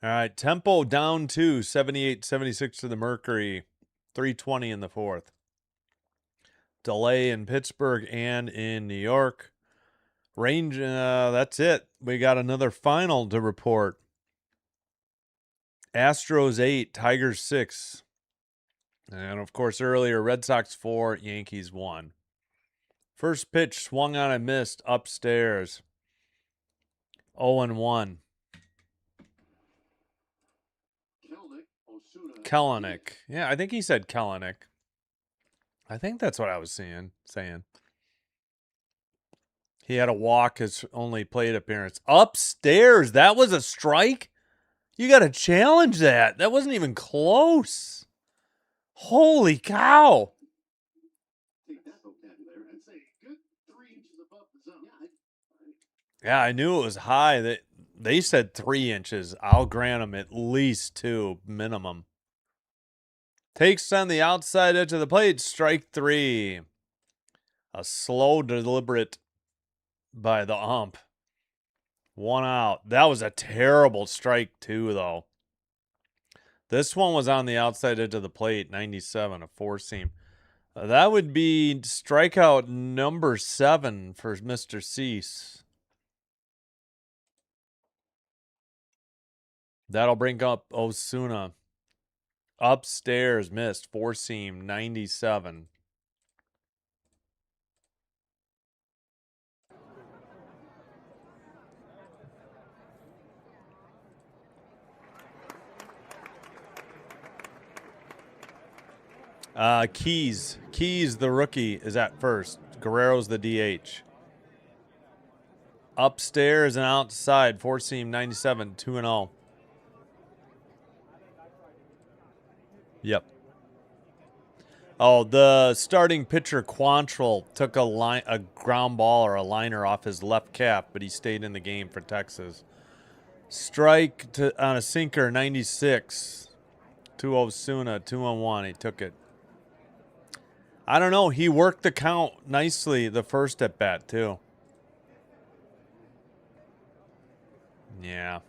All right, tempo down to 78-76 to the Mercury. 3:20 in the 4th. delay in Pittsburgh and in New York. Range, that's it. We got another final to report. Astros 8, Tigers 6. And of course, earlier, Red Sox 4, Yankees 1. First pitch swung on and missed upstairs. 0-1. Kellenic. Yeah, I think he said Kellenic. I think that's what I was saying. He had a walk his only plate appearance. Upstairs. That was a strike? You got to challenge that. That wasn't even close. Holy cow. Yeah, I knew it was high. They said 3 inches. I'll grant them at least 2 minimum. Takes on the outside edge of the plate. Strike 3. A slow, deliberate by the ump. 1 out. That was a terrible strike, too, though. This one was on the outside edge of the plate. 97, a 4-seam. That would be strikeout number 7 for Mr. Cease. That'll bring up Osuna. Upstairs, missed. 4-seam, 97. Keys, the rookie, is at first. Guerrero's the DH. Upstairs and outside, 4-seam, 97, 2-0. Yep. Oh, the starting pitcher Quantrill took a ground ball or a liner off his left cap, but he stayed in the game for Texas. Strike on a sinker, 96. 2 Osuna, 2-1. He took it. I don't know. He worked the count nicely the first at bat, too. Yeah.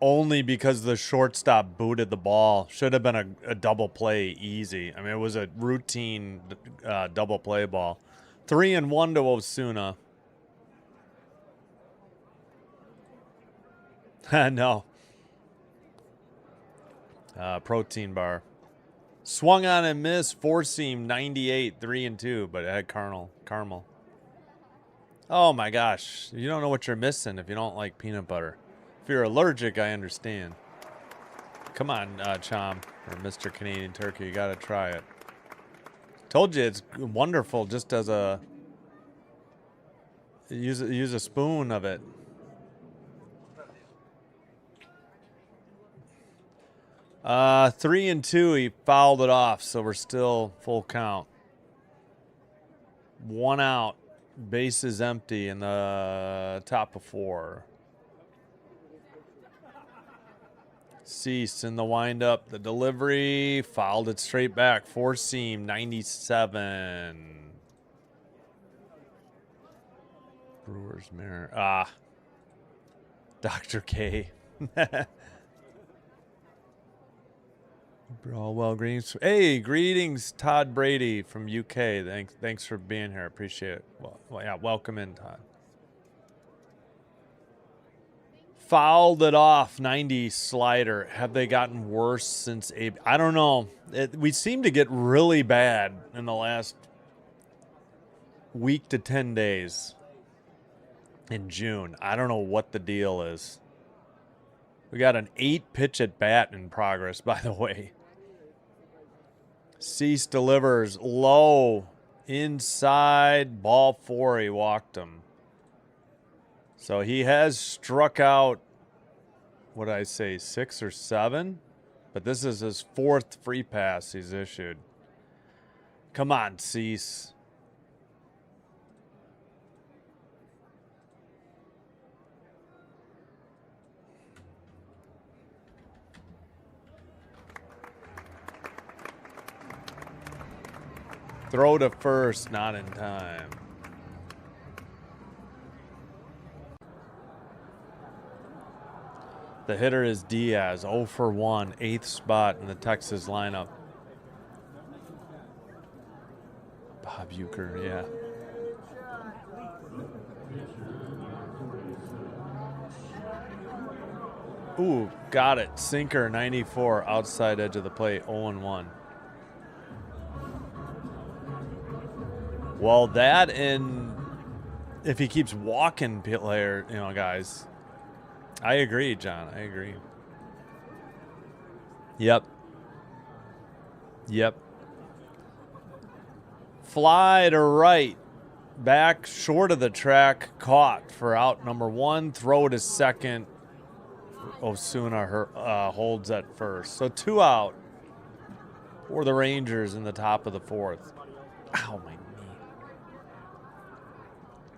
Only because the shortstop booted the ball. Should have been a double play easy. I mean, it was a routine double play ball. 3-1 to Osuna. No. Protein bar. Swung on and missed. 4-seam, 98, 3-2, but it had caramel. Oh my gosh. You don't know what you're missing if you don't like peanut butter. If you're allergic, I understand. Come on, Chom, or Mr. Canadian Turkey. You got to try it. Told you it's wonderful just as a... Use a spoon of it. Uh, 3-2, he fouled it off, so we're still full count. 1 out, bases empty in the top of 4. Cease in the windup, the delivery, fouled it straight back. 4-seam, 97. Brewers Mirror. Dr. K. Brawlwell greetings. Hey, greetings, Todd Brady from UK. Thanks for being here. Appreciate it. Well, yeah, welcome in, Todd. Fouled it off, 90 slider. Have they gotten worse since April? I don't know. We seem to get really bad in the last week to 10 days in June. I don't know what the deal is. We got an 8-pitch at bat in progress, by the way. Cease delivers low, inside, ball 4. He walked him. So he has struck out, what did I say, 6 or 7? But this is his 4th free pass he's issued. Come on, Cease. Throw to first, not in time. The hitter is Diaz, 0 for 1, 8th spot in the Texas lineup. Bucher, yeah. Ooh, got it. Sinker, 94, outside edge of the plate, 0-1. Well, that and if he keeps walking player, guys. I agree, John. I agree. Yep. Fly to right. Back short of the track. Caught for out number 1. Throw to second. Osuna holds at first. So 2 out for the Rangers in the top of the 4th. Ow, my knee.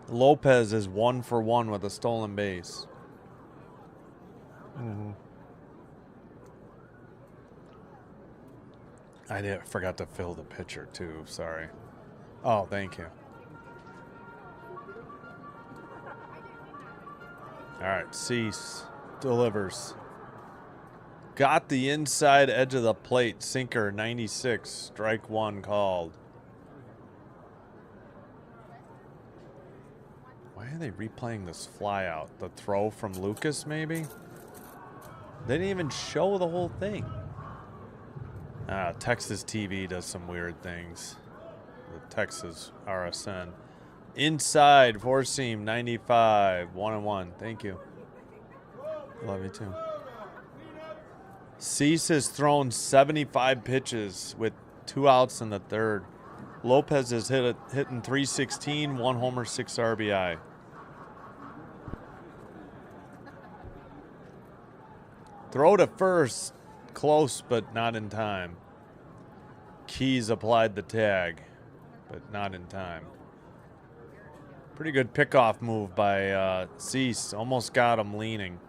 Lopez is 1 for 1 with a stolen base. I forgot to fill the pitcher too. Sorry. Oh, thank you. All right, Cease delivers. Got the inside edge of the plate. Sinker, 96. Strike 1 called. Why are they replaying this fly out? The throw from Lucas, maybe? They didn't even show the whole thing. Texas TV does some weird things. The Texas RSN. Inside, 4-seam, 95. 1-1. Thank you. Love you too. Cease has thrown 75 pitches with 2 outs in the 3rd. Lopez is hitting 316, 1 homer, 6 RBI. Throw to first. Close, but not in time. Keys applied the tag, but not in time. Pretty good pickoff move by Cease. Almost got him leaning.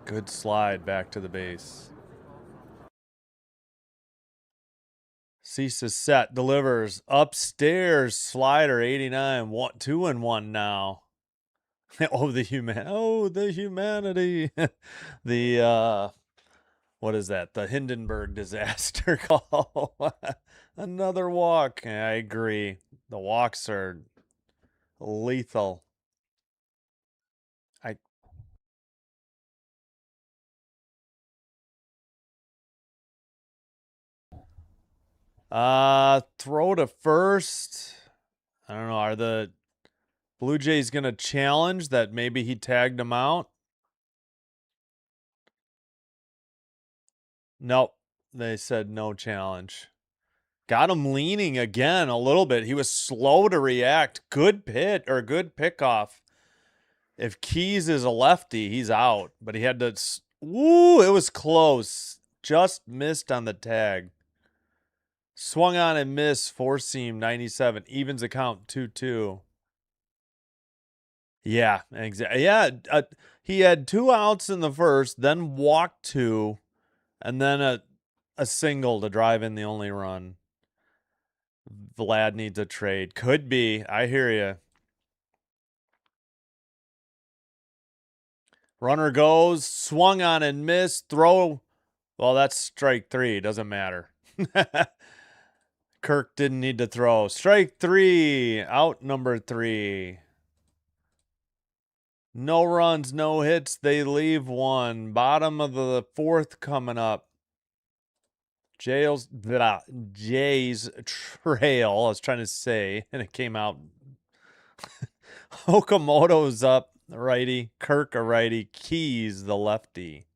Good slide back to the base. Cease is set. Delivers. Upstairs. Slider, 89. 2-1 now. Oh, the humanity. The, what is that? The Hindenburg disaster call. Another walk. Yeah, I agree. The walks are lethal. Throw to first. I don't know. Are the Blue Jays going to challenge that maybe he tagged him out? Nope. They said no challenge. Got him leaning again a little bit. He was slow to react. Good pitch or good pickoff. If Keys is a lefty, he's out. But he had to... Woo! It was close. Just missed on the tag. Swung on and missed. 4-seam, 97. Evens account 2-2. Yeah, exactly. Yeah, he had 2 outs in the first, then walked 2, and then a single to drive in the only run. Vlad needs a trade. Could be. I hear you. Runner goes, swung on and missed. Throw. Well, that's strike 3. Doesn't matter. Kirk didn't need to throw. Strike 3. Out number 3. No runs, no hits. They leave 1. Bottom of the 4th coming up. Jay's trail, I was trying to say, and it came out. Okamoto's up, righty. Kirk, a righty. Keys, the lefty.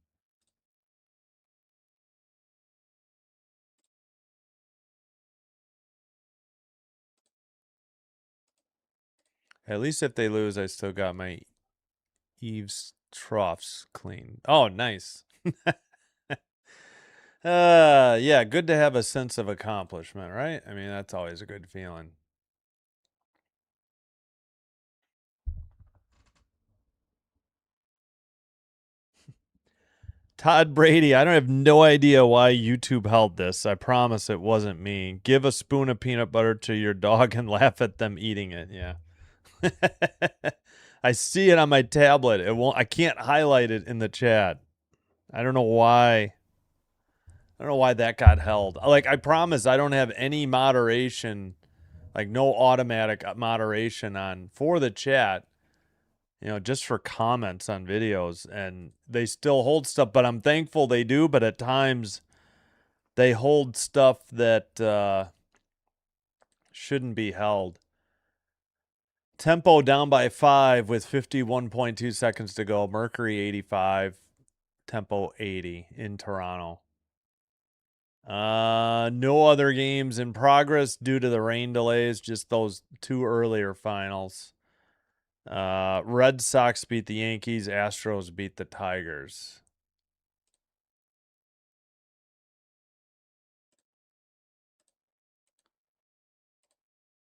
At least if they lose, I still got my Eve's troughs clean. Oh, nice. Yeah, good to have a sense of accomplishment, right? I mean, that's always a good feeling. Todd Brady, I don't have no idea why YouTube held this. I promise it wasn't me. Give a spoon of peanut butter to your dog and laugh at them eating it. Yeah. I see it on my tablet. I can't highlight it in the chat. I don't know why. I don't know why that got held. Like, I promise I don't have any moderation, like no automatic moderation on for the chat, just for comments on videos. And they still hold stuff, but I'm thankful they do. But at times they hold stuff that shouldn't be held. Tempo down by 5 with 51.2 seconds to go. Mercury 85, Tempo 80 in Toronto. No other games in progress due to the rain delays, just those two earlier finals. Red Sox beat the Yankees, Astros beat the Tigers.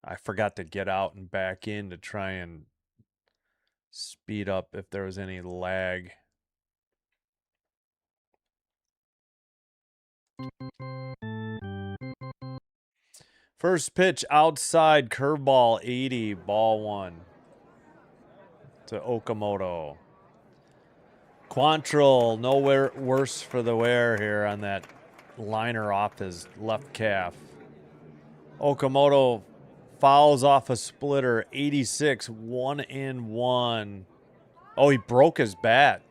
I forgot to get out and back in to try and speed up if there was any lag. First pitch outside, curveball 80, ball 1 to Okamoto. Quantrill, nowhere worse for the wear here on that liner off his left calf. Okamoto fouls off a splitter, 86, 1-1. Oh, he broke his bat.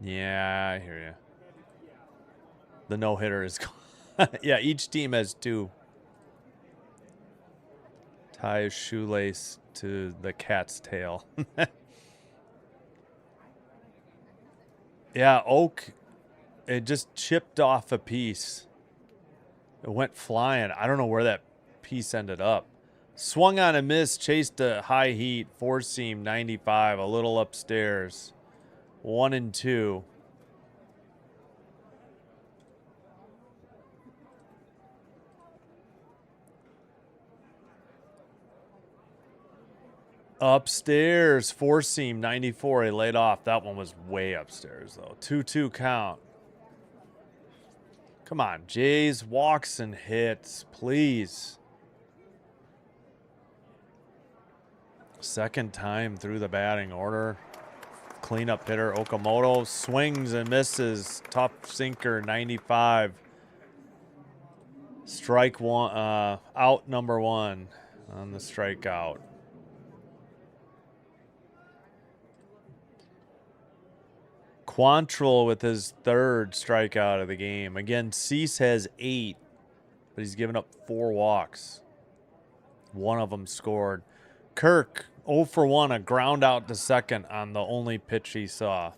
Yeah, I hear you. The no-hitter is yeah, each team has 2. Tie his shoelace to the cat's tail. Yeah, Oak, it just chipped off a piece. It went flying. I don't know where that piece ended up. Swung on a miss, chased a high heat, 4-seam, 95, a little upstairs. 1-2. Upstairs, 4-seam, 94. He laid off. That one was way upstairs, though. 2-2 count. Come on, Jays, walks and hits, please. Second time through the batting order. Cleanup hitter Okamoto swings and misses. Tough sinker, 95. Strike one, out number 1 on the strikeout. Quantrill with his 3rd strikeout of the game. Again, Cease has 8, but he's given up 4 walks. One of them scored. Kirk, 0 for 1, a ground out to second on the only pitch he saw.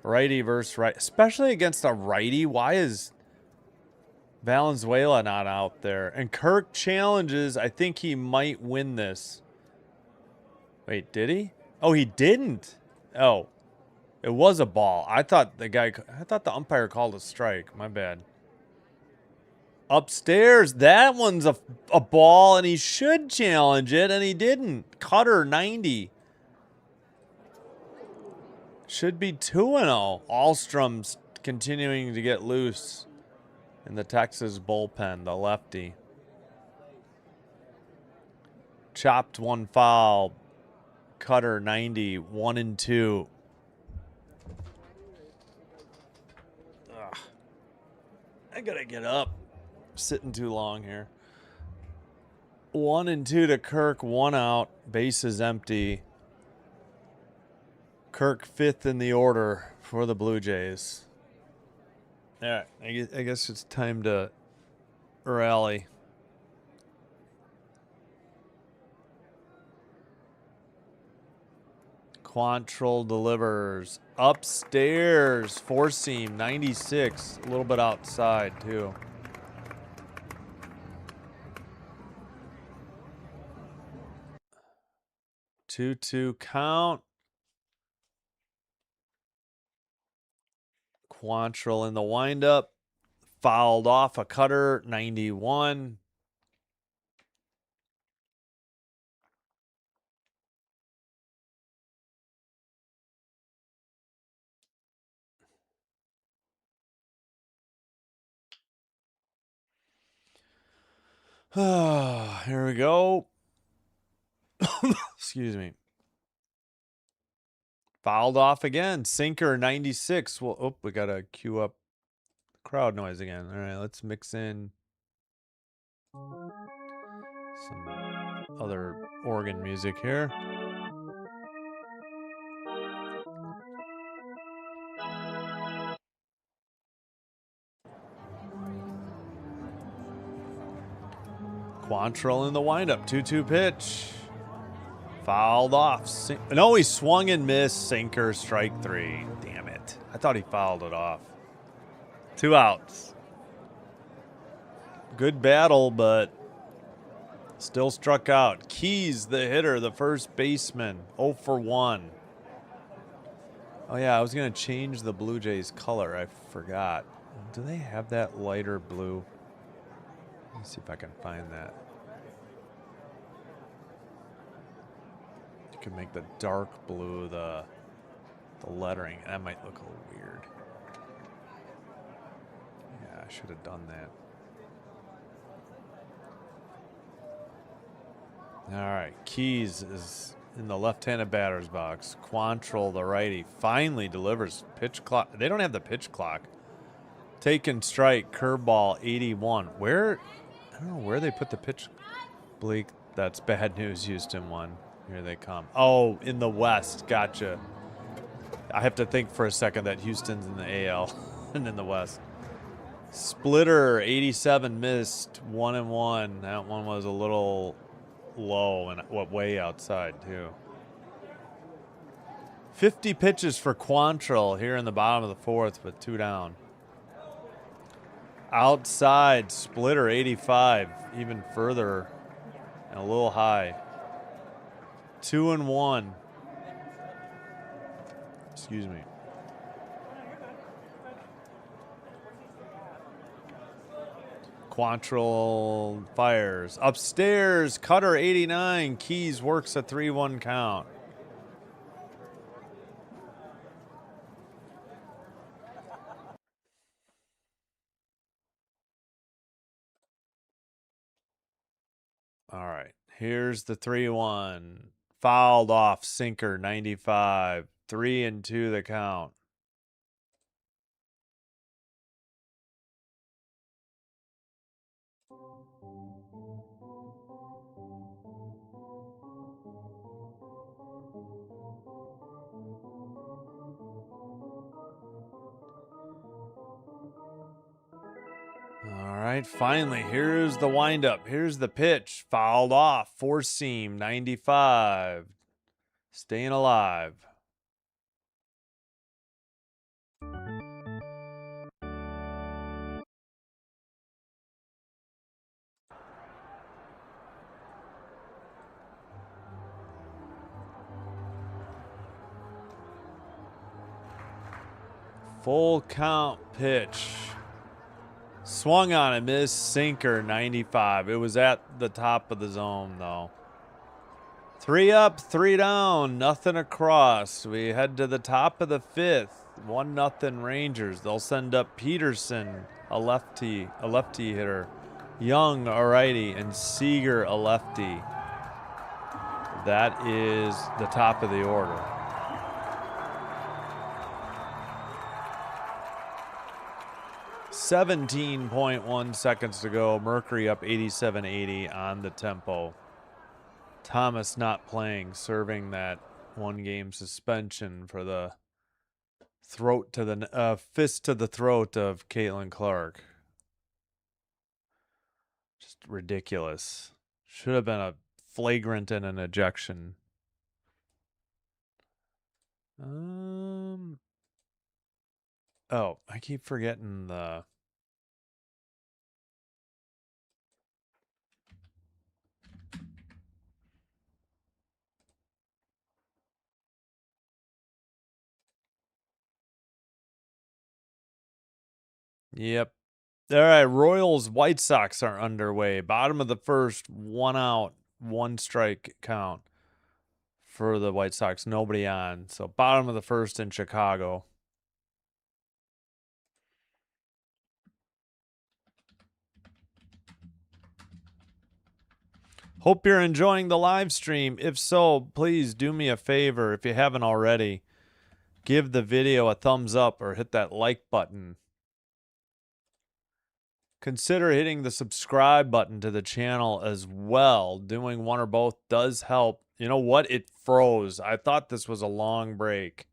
Righty versus right, especially against a righty. Why is Valenzuela not out there? And Kirk challenges. I think he might win this. Wait, did he? Oh, he didn't. Oh. It was a ball. I thought the umpire called a strike. My bad. Upstairs, that one's a ball, and he should challenge it, and he didn't. Cutter, 90. Should be 2-0. Alstrom's continuing to get loose in the Texas bullpen, the lefty. Chopped one foul. Cutter, 90. 1-2. I gotta get up. Sitting too long here. 1-2 to Kirk, 1 out. Bases empty. Kirk 5th in the order for the Blue Jays. All right, I guess it's time to rally. Quantrill delivers. Upstairs, 4-seam, 96. A little bit outside, too. Two count. Quantrill in the windup. Fouled off a cutter, 91. Here we go. Excuse me. Fouled off again. Sinker 96. Well, oh, we got to cue up crowd noise again. All right, let's mix in some other organ music here. Quantrill in the windup. 2-2 pitch. Fouled off. No, he swung and missed. Sinker, strike 3. Damn it. I thought he fouled it off. 2 outs. Good battle, but still struck out. Keys, the hitter, the first baseman. 0 for 1. Oh, yeah, I was going to change the Blue Jays color. I forgot. Do they have that lighter blue? Let me see if I can find that. You can make the dark blue the lettering. That might look a little weird. Yeah, I should have done that. All right, Keys is in the left-handed batter's box. Quantrill, the righty, finally delivers. Pitch clock. They don't have the pitch clock. Taken strike, curveball, 81. Where? I don't know where they put the pitch. Bleak, that's bad news. Houston won. Here they come. Oh, in the West. Gotcha. I have to think for a second that Houston's in the AL and in the West. Splitter, 87 missed, 1-1. That one was a little low and way outside too. 50 pitches for Quantrill here in the bottom of the 4th with 2 down. Outside, Splitter, 85, even further and a little high. 2-1. Excuse me. Quantrill fires. Upstairs, Cutter, 89. Keys works a 3-1 count. All right, here's the 3-1. Fouled off, sinker, 95. 3-2 the count. All right, finally, here's the windup. Here's the pitch. Fouled off, four seam, 95. Staying alive. Full count pitch. Swung on it, missed, sinker, 95. It was at the top of the zone, though. 3 up, 3 down, nothing across. We head to the top of the 5th. 1-0 Rangers. They'll send up Peterson, a lefty hitter. Young, a righty, and Seager, a lefty. That is the top of the order. .1 seconds to go. Mercury up 87-80 on the tempo. Thomas not playing, serving that 1-game suspension for the fist to the throat of Caitlin Clark. Just ridiculous. Should have been a flagrant and an ejection. Oh, I keep forgetting the. Yep. All right, Royals White Sox are underway. Bottom of the 1st, 1 out, 1 strike count for the White Sox. Nobody on. So bottom of the 1st in Chicago. Hope you're enjoying the live stream. If so, please do me a favor if you haven't already. give the video a thumbs up or hit that like button. Consider hitting the subscribe button to the channel as well. Doing one or both does help. You know what? It froze. I thought this was a long break.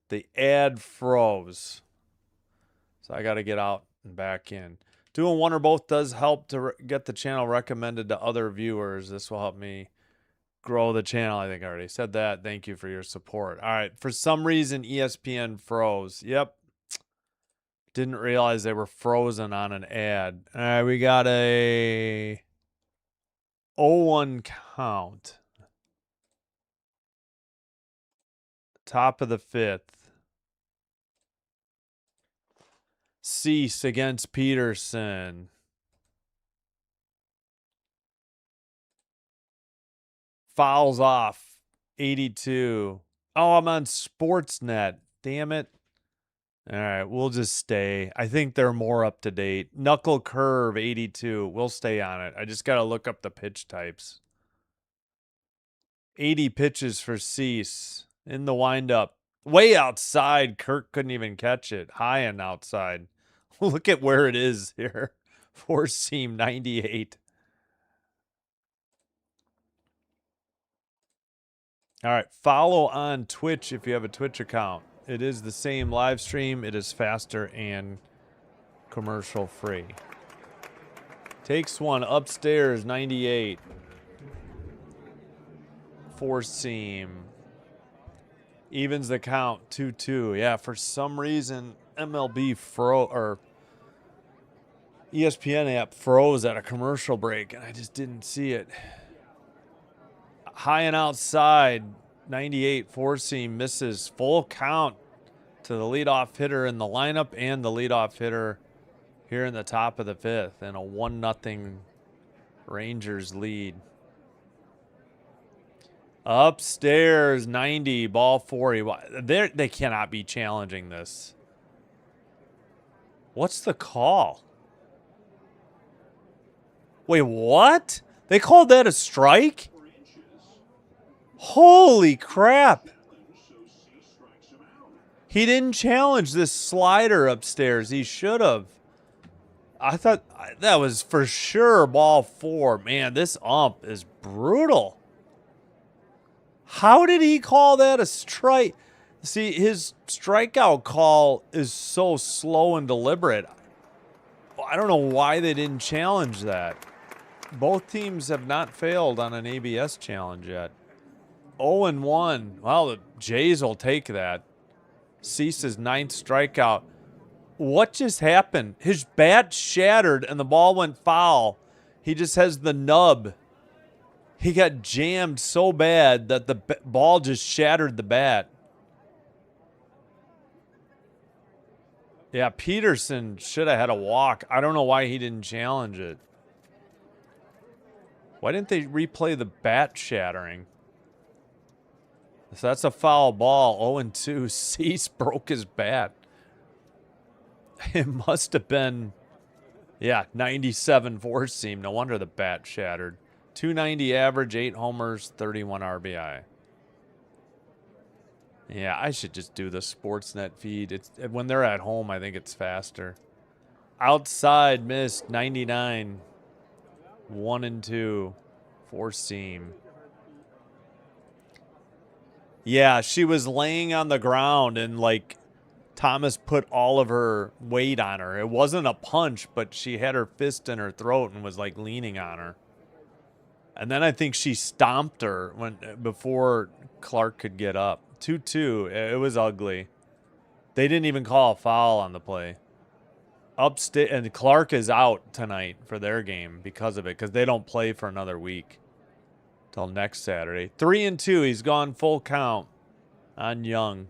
The ad froze. So I got to get out and back in. Doing one or both does help to get the channel recommended to other viewers. This will help me grow the channel. I think I already said that. Thank you for your support. All right. For some reason, ESPN froze. Yep. Didn't realize they were frozen on an ad. All right. We got a 0-1 count. Top of the fifth. Cease against Peterson. Fouls off. 82. Oh, I'm on Sportsnet. Damn it. All right, we'll just stay. I think they're more up to date. Knuckle curve 82. We'll stay on it. I just got to look up the pitch types. 80 pitches for Cease in the windup. Way outside. Kirk couldn't even catch it. High and outside. Look at where it is here. Four seam 98. All right, follow on Twitch if you have a Twitch account. It is the same live stream. It is faster and commercial free. Takes one upstairs, 98. Four seam. Evens the count, 2-2. Yeah, for some reason, MLB or ESPN app froze at a commercial break, and I just didn't see it. High and outside, 98, four seam, misses. Full count to the leadoff hitter in the lineup and the leadoff hitter here in the top of the fifth, and a 1-0 Rangers lead. Upstairs, 90, ball 40. They cannot be challenging this. What's the call? Wait, what? They called that a strike? Holy crap. He didn't challenge this slider upstairs. He should have. I thought that was for sure ball 4. Man, this ump is brutal. How did he call that a strike? See, his strikeout call is so slow and deliberate. I don't know why they didn't challenge that. Both teams have not failed on an ABS challenge yet. 0-1. Well, the Jays will take that. Cease's 9th strikeout. What just happened? His bat shattered and the ball went foul. He just has the nub. He got jammed so bad that the ball just shattered the bat. Yeah, Peterson should have had a walk. I don't know why he didn't challenge it. Why didn't they replay the bat shattering? So that's a foul ball. 0-2. Cease broke his bat. It must have been, yeah, 97 four seam. No wonder the bat shattered. 290 average, 8 homers, 31 RBI. Yeah, I should just do the Sportsnet feed. It's when they're at home, I think it's faster. Outside missed, 99. 1-2. Four seam. Yeah, she was laying on the ground and like Thomas put all of her weight on her. It wasn't a punch, but she had her fist in her throat and was like leaning on her. And then I think she stomped her before Clark could get up. 2-2. It was ugly. They didn't even call a foul on the play. Upstate, and Clark is out tonight for their game because of it, because they don't play for another week till next Saturday. 3-2. He's gone full count on Young.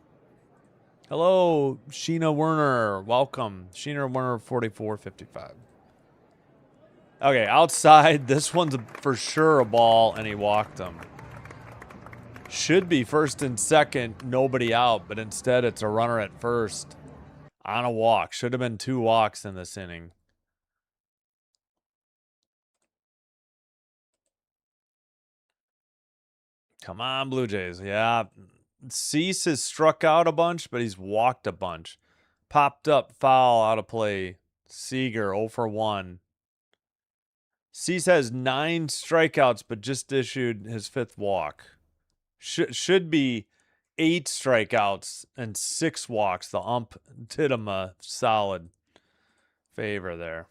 Hello, Sheena Werner. Welcome. Sheena Werner, 4455. Okay, outside. This one's for sure a ball, and he walked him. Should be first and second, nobody out, but instead it's a runner at first on a walk. Should have been 2 walks in this inning. Come on, Blue Jays. Yeah, Cease has struck out a bunch, but he's walked a bunch. Popped up, foul, out of play. Seager, 0 for 1. Cease has 9 strikeouts, but just issued his 5th walk. Should be 8 strikeouts and 6 walks. The ump did him a solid favor there.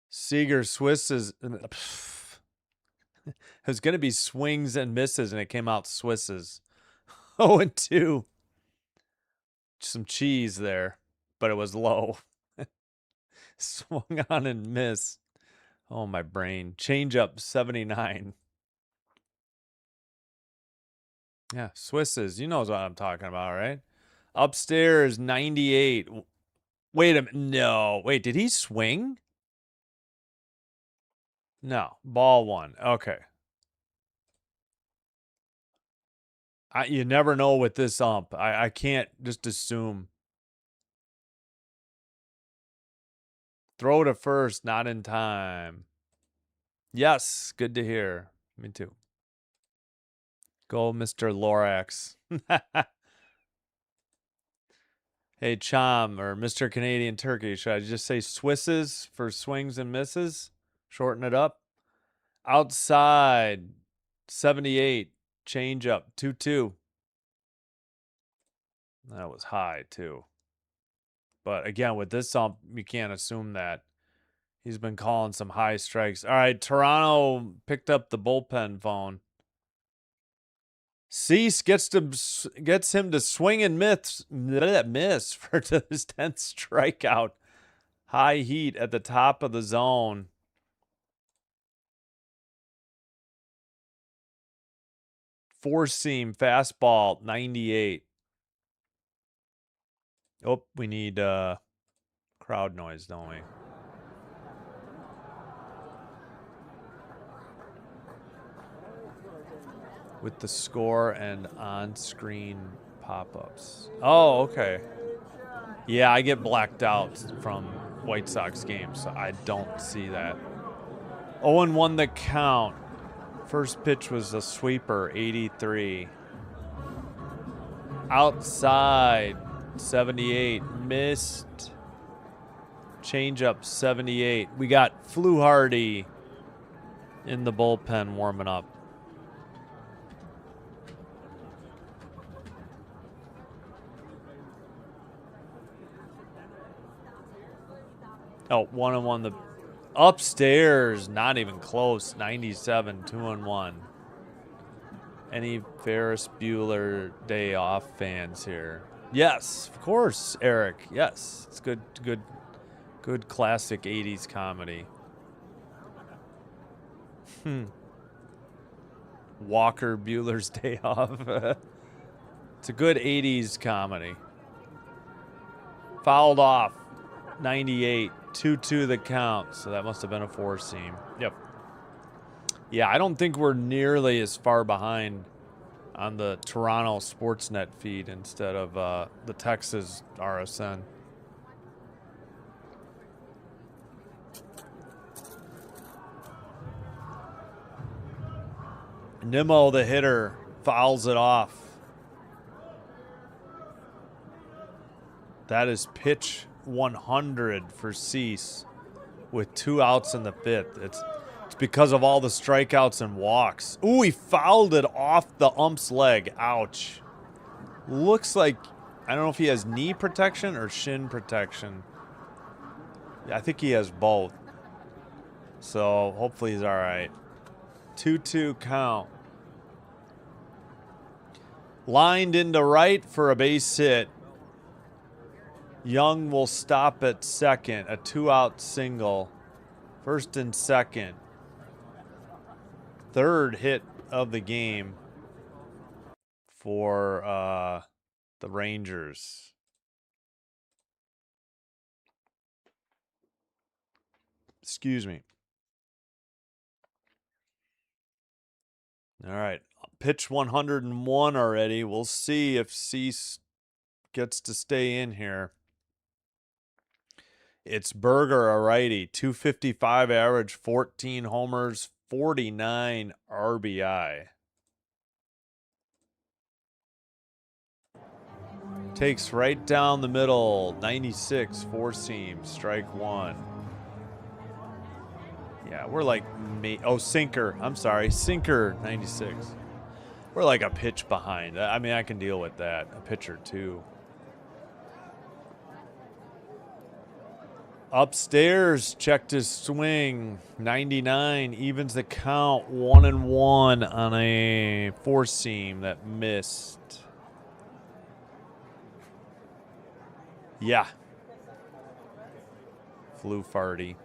Seager Swiss is... It was going to be swings and misses, and it came out Swisses. 0-2. Some cheese there, but it was low. Swung on and miss. Oh, my brain. Change up 79. Yeah, Swisses. You know what I'm talking about, right? Upstairs, 98. Wait a minute. No. Wait, did he swing? No. Ball 1. Okay. You never know with this ump. I can't just assume. Throw to first, not in time. Yes, good to hear. Me too. Go, Mr. Lorax. Hey, Chom, or Mr. Canadian Turkey, should I just say Swisses for swings and misses? Shorten it up. Outside, 78. Change up, 2-2. That was high, too. But again, with this ump, you can't assume that. He's been calling some high strikes. All right, Toronto picked up the bullpen phone. Cease gets him to swing and miss for his 10th strikeout. High heat at the top of the zone. Four-seam fastball, 98. Oh, we need crowd noise, don't we? With the score and on-screen pop-ups. Oh, okay. Yeah, I get blacked out from White Sox games, so I don't see that. 0-1 the count. First pitch was a sweeper, 83. Outside, 78. Missed. Changeup, 78. We got Fluharty in the bullpen warming up. Oh, 1-1 the upstairs, not even close. 97, 2-1. Any Ferris Bueller Day Off fans here? Yes, of course, Eric. Yes, it's good classic 80s comedy. Walker Bueller's Day Off. It's a good 80s comedy. Fouled off. 98. 2-2 the count, so that must have been a four-seam. Yep. Yeah, I don't think we're nearly as far behind on the Toronto Sportsnet feed instead of the Texas RSN. Nimmo, the hitter, fouls it off. That is pitch 100 for Cease with 2 outs in the 5th. It's because of all the strikeouts and walks. Ooh, he fouled it off the ump's leg. Ouch. Looks like, I don't know if he has knee protection or shin protection. Yeah, I think he has both. So hopefully he's all right. 2-2 count. Lined into right for a base hit. Young will stop at second. A 2-out single. First and second. Third hit of the game for the Rangers. Excuse me. All right. Pitch 101 already. We'll see if Cease gets to stay in here. It's Berger, a righty. 255 average, 14 homers, 49 RBI. Takes right down the middle. 96, four seam, strike one. Yeah, we're like, sinker. I'm sorry, sinker 96. We're like a pitch behind. I mean, I can deal with that. A pitch or two. Upstairs, checked his swing. 99, evens the count. 1-1 on a four seam that missed. Yeah. Flew farty.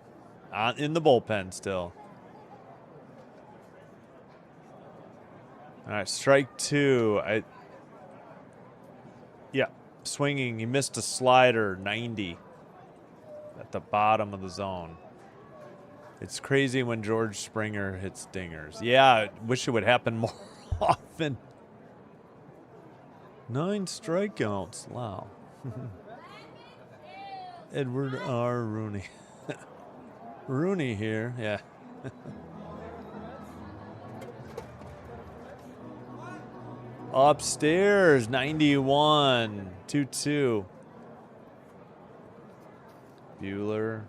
In the bullpen still. All right, strike two. Yeah, swinging. He missed a slider, 90 at the bottom of the zone. It's crazy when George Springer hits dingers. Yeah, I wish it would happen more often. 9 strikeouts. Wow. Edward R. Rooney. Rooney here, yeah. Upstairs, 91, 2-2. Bueller.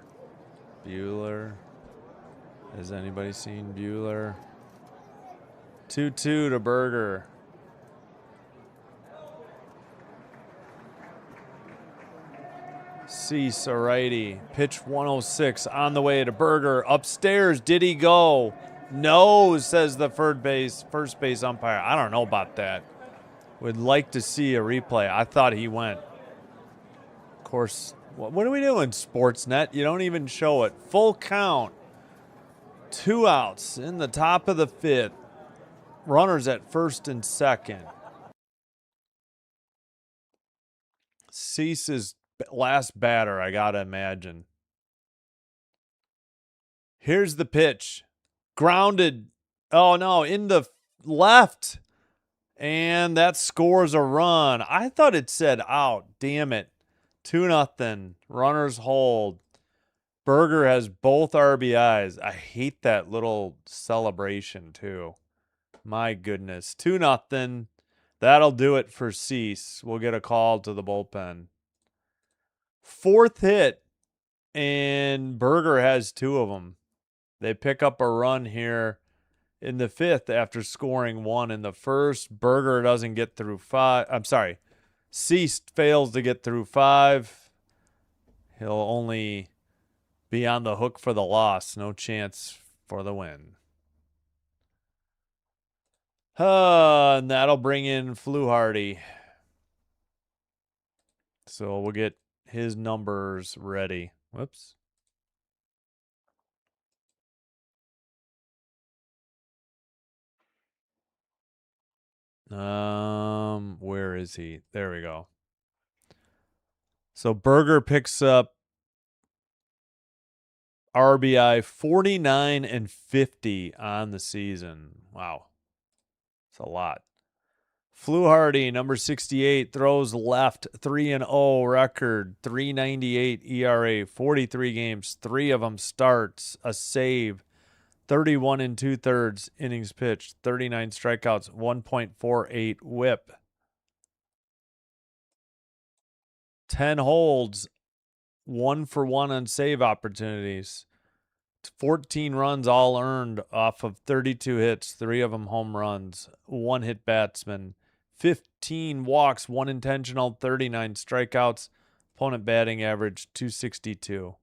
Has anybody seen Bueller? 2-2 to Berger. Cease, a righty. Pitch 106 on the way to Berger. Upstairs, did he go? No, says the first base umpire. I don't know about that. Would like to see a replay. I thought he went. Of course, what are we doing, Sportsnet? You don't even show it. Full count. 2 outs in the top of the fifth. Runners at first and second. Cease's last batter, I gotta imagine. Here's the pitch. Grounded. Oh, no, in the left. And that scores a run. I thought it said out. Damn it. 2-0. Runners hold. Berger has both RBIs. I hate that little celebration, too. My goodness. 2-0. That'll do it for Cease. We'll get a call to the bullpen. Fourth hit, and Berger has 2 of them. They pick up a run here in the fifth after scoring 1 in the first. Berger doesn't get through 5. I'm sorry. Cease fails to get through 5. He'll only be on the hook for the loss. No chance for the win. And that'll bring in Fluharty. So we'll get his numbers ready. Whoops. Where is he? There we go. So Berger picks up RBI 49 and 50 on the season. Wow. It's a lot. Fluharty, number 68, throws left, 3-0 record, 3.98 ERA, 43 games, 3 of them starts, a save, 31 and 2/3 innings pitched, 39 strikeouts, 1.48 whip. 10 holds, 1 for 1 on save opportunities. 14 runs all earned off of 32 hits, 3 of them home runs, 1 hit batsman, 15 walks, 1 intentional, 39 strikeouts, opponent batting average 262.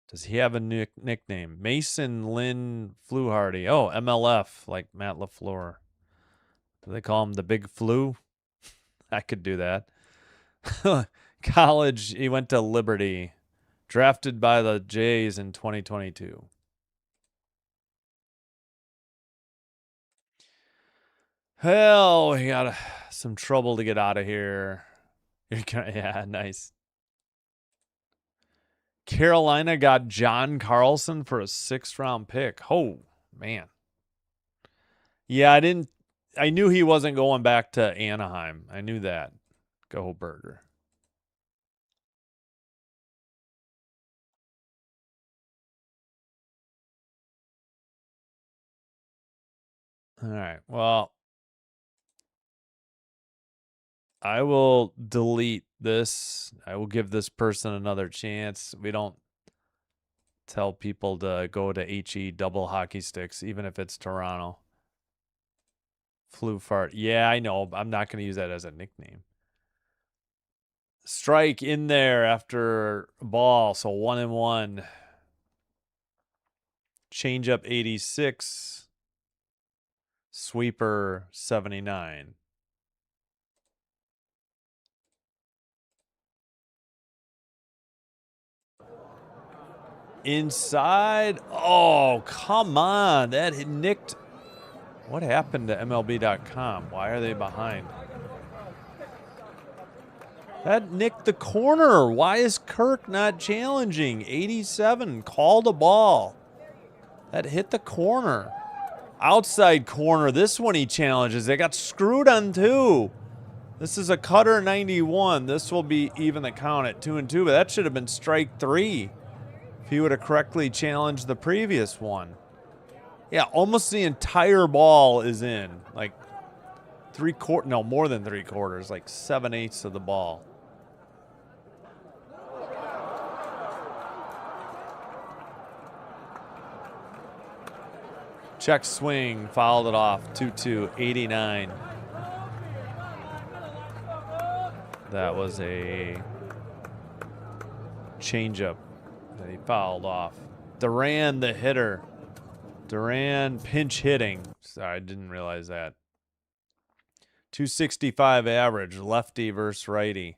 Does he have a nickname? Mason Lynn Fluharty. Oh, MLF, like Matt LaFleur. Do they call him the Big Flu? I could do that. College, he went to Liberty. Drafted by the Jays in 2022. Hell, we got some trouble to get out of here. Yeah, nice. Carolina got John Carlson for a 6th-round pick. Oh, man. Yeah, I knew he wasn't going back to Anaheim. I knew that. Go Berger. All right. Well, I will delete this. I will give this person another chance. We don't tell people to go to HE double hockey sticks, even if it's Toronto. Flu fart. Yeah, I know. I'm not going to use that as a nickname. Strike in there after ball. So 1-1. Change up 86. Sweeper 79. Inside. Oh, come on. That nicked. What happened to MLB.com? Why are they behind? That nicked the corner. Why is Kirk not challenging? 87. Call the ball. That hit the corner. Outside corner. This one he challenges. They got screwed on 2. This is a cutter 91. This will be even the count at 2-2, but that should have been strike 3 if he would have correctly challenged the previous one. Yeah, almost the entire ball is in. Like no, more than 3/4, like 7/8 of the ball. Check swing, fouled it off. 2-2, 89. That was a changeup that he fouled off. Duran, the hitter. Duran pinch hitting. Sorry, I didn't realize that. 265 average, lefty versus righty.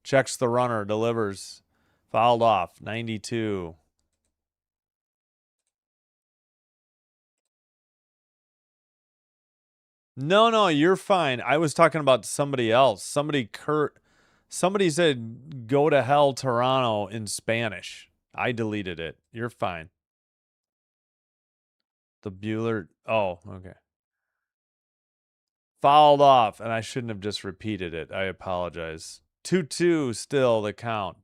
Checks the runner, delivers. Fouled off, 92. No, you're fine. I was talking about somebody else. Somebody said go to hell Toronto in Spanish. I deleted it. You're fine. The Bueller. Oh, okay. Fouled off, and I shouldn't have just repeated it. I apologize. 2-2 still the count.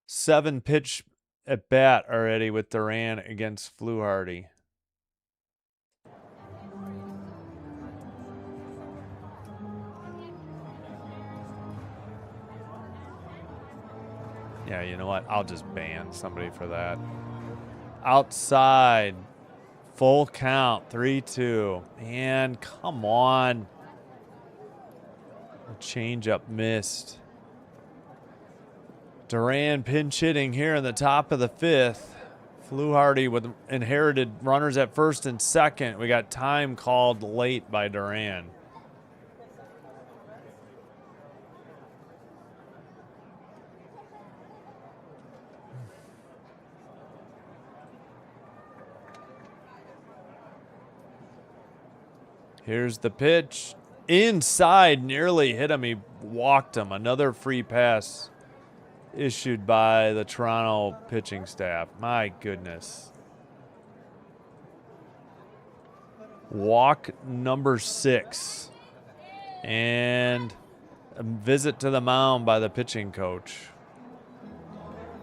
7 pitch at bat already with Duran against Fluharty. Yeah, you know what? I'll just ban somebody for that. Outside. Full count. 3-2. Man, come on. The changeup missed. Duran pinch hitting here in the top of the 5th. Fluharty with inherited runners at first and second. We got time called late by Duran. Here's the pitch. Inside, nearly hit him. He walked him. Another free pass issued by the Toronto pitching staff. My goodness. Walk number 6. And a visit to the mound by the pitching coach.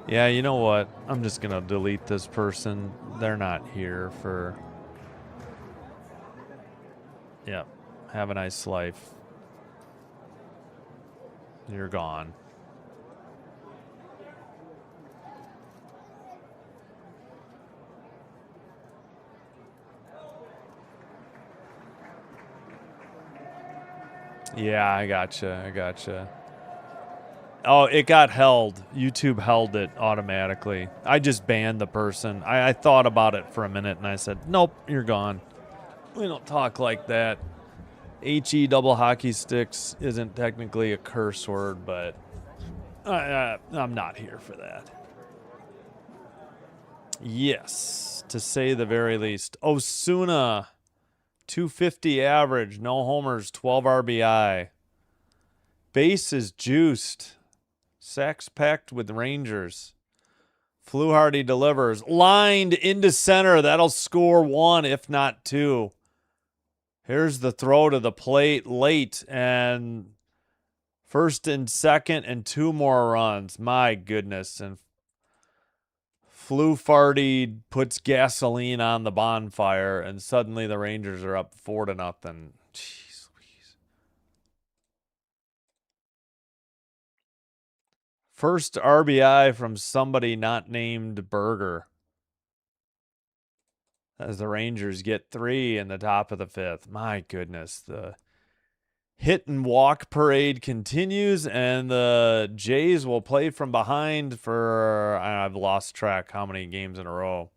Yeah, you know what? I'm just going to delete this person. They're not here for... Yeah. Have a nice life. You're gone. Yeah, I gotcha. Oh, it got held. YouTube held it automatically. I just banned the person. I thought about it for a minute and I said, nope, you're gone. We don't talk like that. HE double hockey sticks isn't technically a curse word, but I'm not here for that. Yes, to say the very least. Osuna, 250 average, no homers, 12 RBI. Base is juiced. Sacks packed with Rangers. Fluharty delivers. Lined into center. That'll score 1, if not 2. Here's the throw to the plate late, and first and second and 2 more runs. My goodness. And Fluharty puts gasoline on the bonfire, and suddenly the Rangers are up 4-0. Jeez Louise. First RBI from somebody not named Berger, as the Rangers get 3 in the top of the 5th. My goodness, the hit and walk parade continues, and the Jays will play from behind for, I've lost track how many games in a row.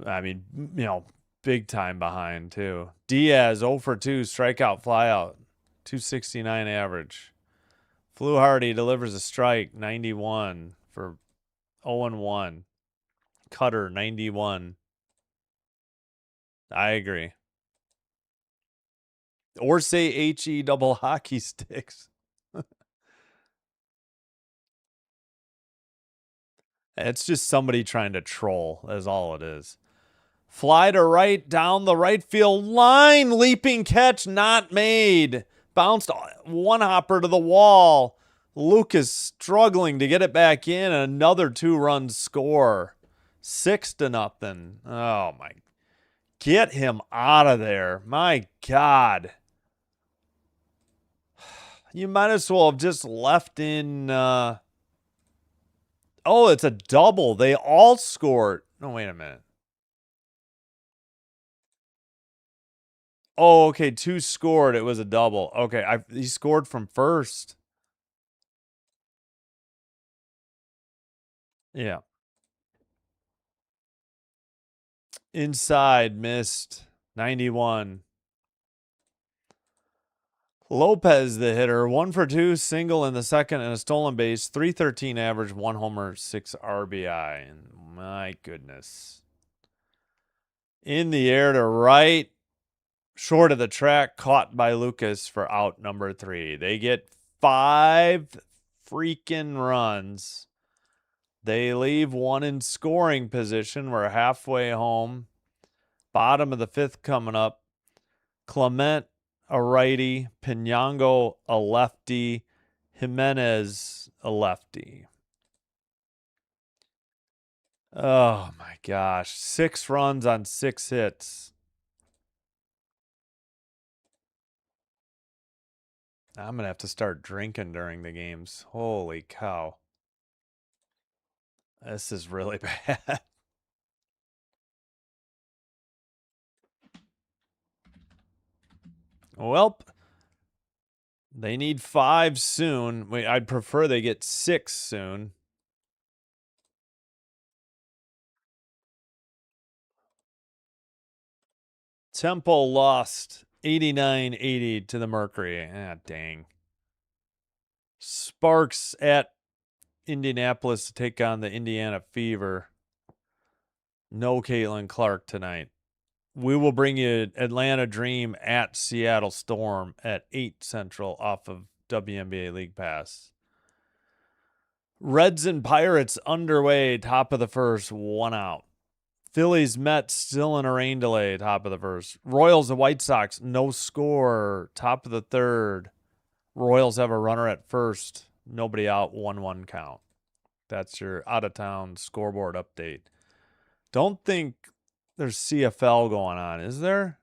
I mean, big time behind too. Diaz 0 for 2, strikeout, flyout, 269 average. Fluharty delivers a strike, 91 for 0-1. Cutter, 91. I agree. Or say HE double hockey sticks. It's just somebody trying to troll, is all it is. Fly to right, down the right field line. Leaping catch, not made. Bounced one hopper to the wall. Lucas struggling to get it back in. Another 2-run score. 6-0. Oh, my. Get him out of there. My God. You might as well have just left in... Oh, it's a double. They all scored. No, wait a minute. Oh, okay. 2 scored. It was a double. Okay, he scored from first. Yeah. Inside, missed. 91. Lopez, the hitter, 1 for 2, single in the second and a stolen base, 313 average, 1 homer, 6 RBI. And my goodness. In the air to right, short of the track, caught by Lucas for out number 3. They get 5 freaking runs. They leave 1 in scoring position. We're halfway home. Bottom of the 5th coming up. Clement, a righty. Pinango, a lefty. Jimenez, a lefty. Oh, my gosh. 6 runs on 6 hits. I'm going to have to start drinking during the games. Holy cow. This is really bad. Welp. They need 5 soon. Wait, I'd prefer they get 6 soon. Temple lost 89-80 to the Mercury. Ah, dang. Sparks at Indianapolis to take on the Indiana Fever. No Caitlin Clark tonight. We will bring you Atlanta Dream at Seattle Storm at 8 Central off of WNBA League Pass. Reds and Pirates underway, top of the first, 1 out. Phillies Mets still in a rain delay, top of the first. Royals and White Sox, no score, top of the 3rd. Royals have a runner at first, nobody out, 1-1 count. That's your out-of-town scoreboard update. Don't think there's CFL going on, is there?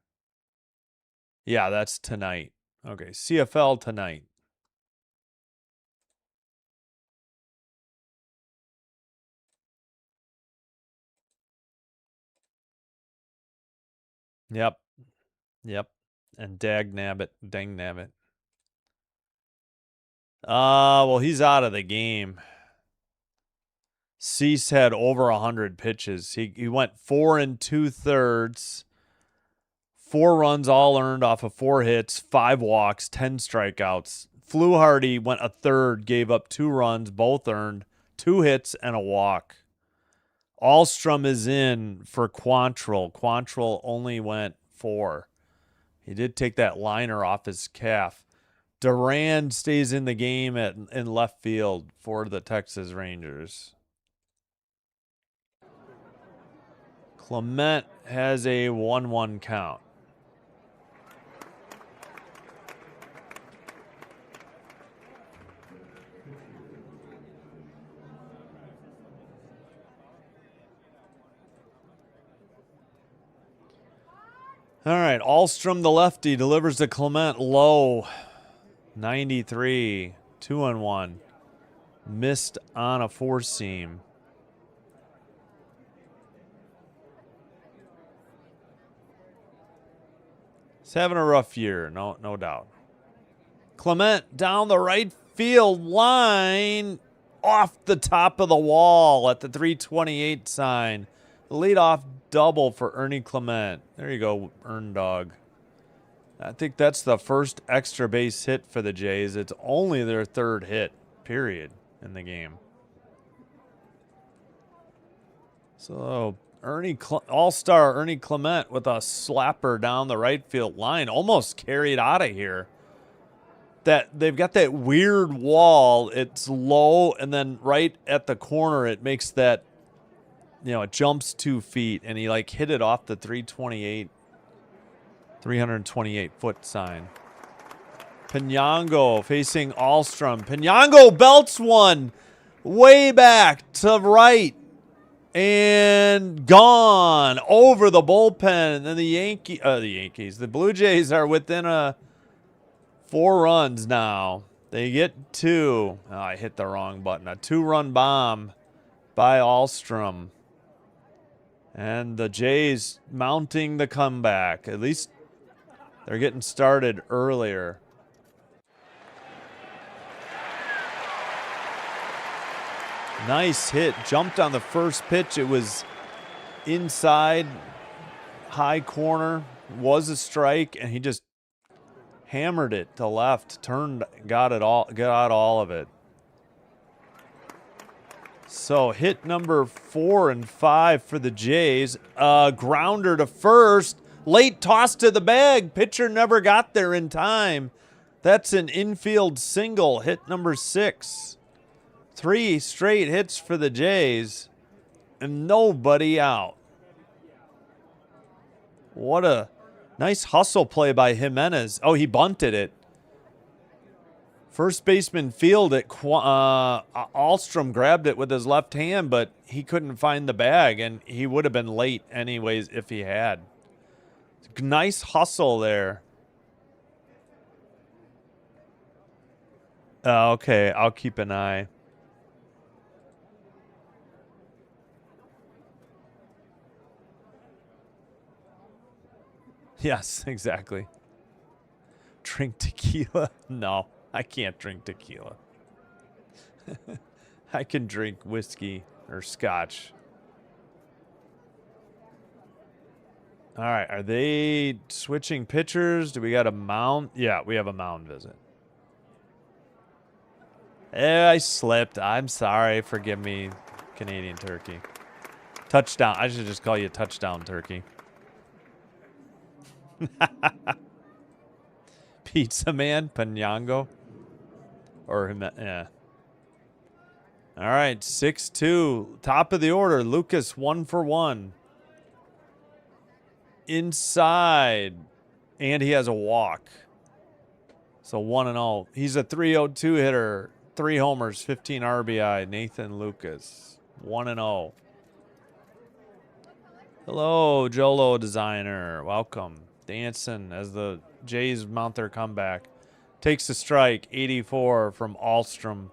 Yeah, that's tonight. Okay, CFL tonight. Yep. And dang nabbit. Well, he's out of the game. Cease had over 100 pitches. He went 4 2/3. 4 runs all earned off of 4 hits, 5 walks, 10 strikeouts. Fluharty went a third, gave up 2 runs, both earned, 2 hits and a walk. Alstrom is in for Quantrill. Quantrill only went 4. He did take that liner off his calf. Duran stays in the game in left field for the Texas Rangers. Clement has a 1-1 count. All right, Alstrom, the lefty, delivers to Clement low. 93, 2-1. Missed on a four-seam. He's having a rough year, no doubt. Clement down the right field line, off the top of the wall at the 328 sign. Leadoff double for Ernie Clement. There you go, Ern Dog. I think that's the first extra base hit for the Jays. It's only their third hit, period, in the game. So All-Star Ernie Clement with a slapper down the right field line, almost carried out of here. That they've got that weird wall. It's low, and then right at the corner, it makes that, you know, it jumps 2 feet, and he like hit it off the 328 foot sign. Pinango facing Alstrom. Pinango belts one way back to right. And gone over the bullpen. And the Blue Jays are within 4 runs now. They get 2. Oh, I hit the wrong button. A 2-run bomb by Alstrom. And the Jays mounting the comeback. At least they're getting started earlier. Nice hit. Jumped on the first pitch. It was inside, high corner. Was a strike, and he just hammered it to left. Turned, got all of it. So hit number 4 and 5 for the Jays. Grounder to first. Late toss to the bag. Pitcher never got there in time. That's an infield single. Hit number 6. 3 straight hits for the Jays and nobody out. What a nice hustle play by Jimenez. Oh, he bunted it. First baseman fielded it. Alstrom grabbed it with his left hand, but he couldn't find the bag, and he would have been late anyways if he had. Nice hustle there. Okay, I'll keep an eye. Yes, exactly. Drink tequila? No, I can't drink tequila. I can drink whiskey or scotch. All right, are they switching pitchers? Do we got a mound? Yeah, we have a mound visit. I slipped. I'm sorry. Forgive me, Canadian Turkey. Touchdown. I should just call you Touchdown Turkey. Pizza Man, Pinango. Or, yeah. All right, 6-2. Top of the order. Lucas, 1 for 1. Inside. And he has a walk. So 1-0. He's a 302 hitter. 3 homers, 15 RBI. Nathan Lucas, 1-0. Hello, Jolo Designer. Welcome. Dancing as the Jays mount their comeback. Takes a strike, 84 from Alstrom.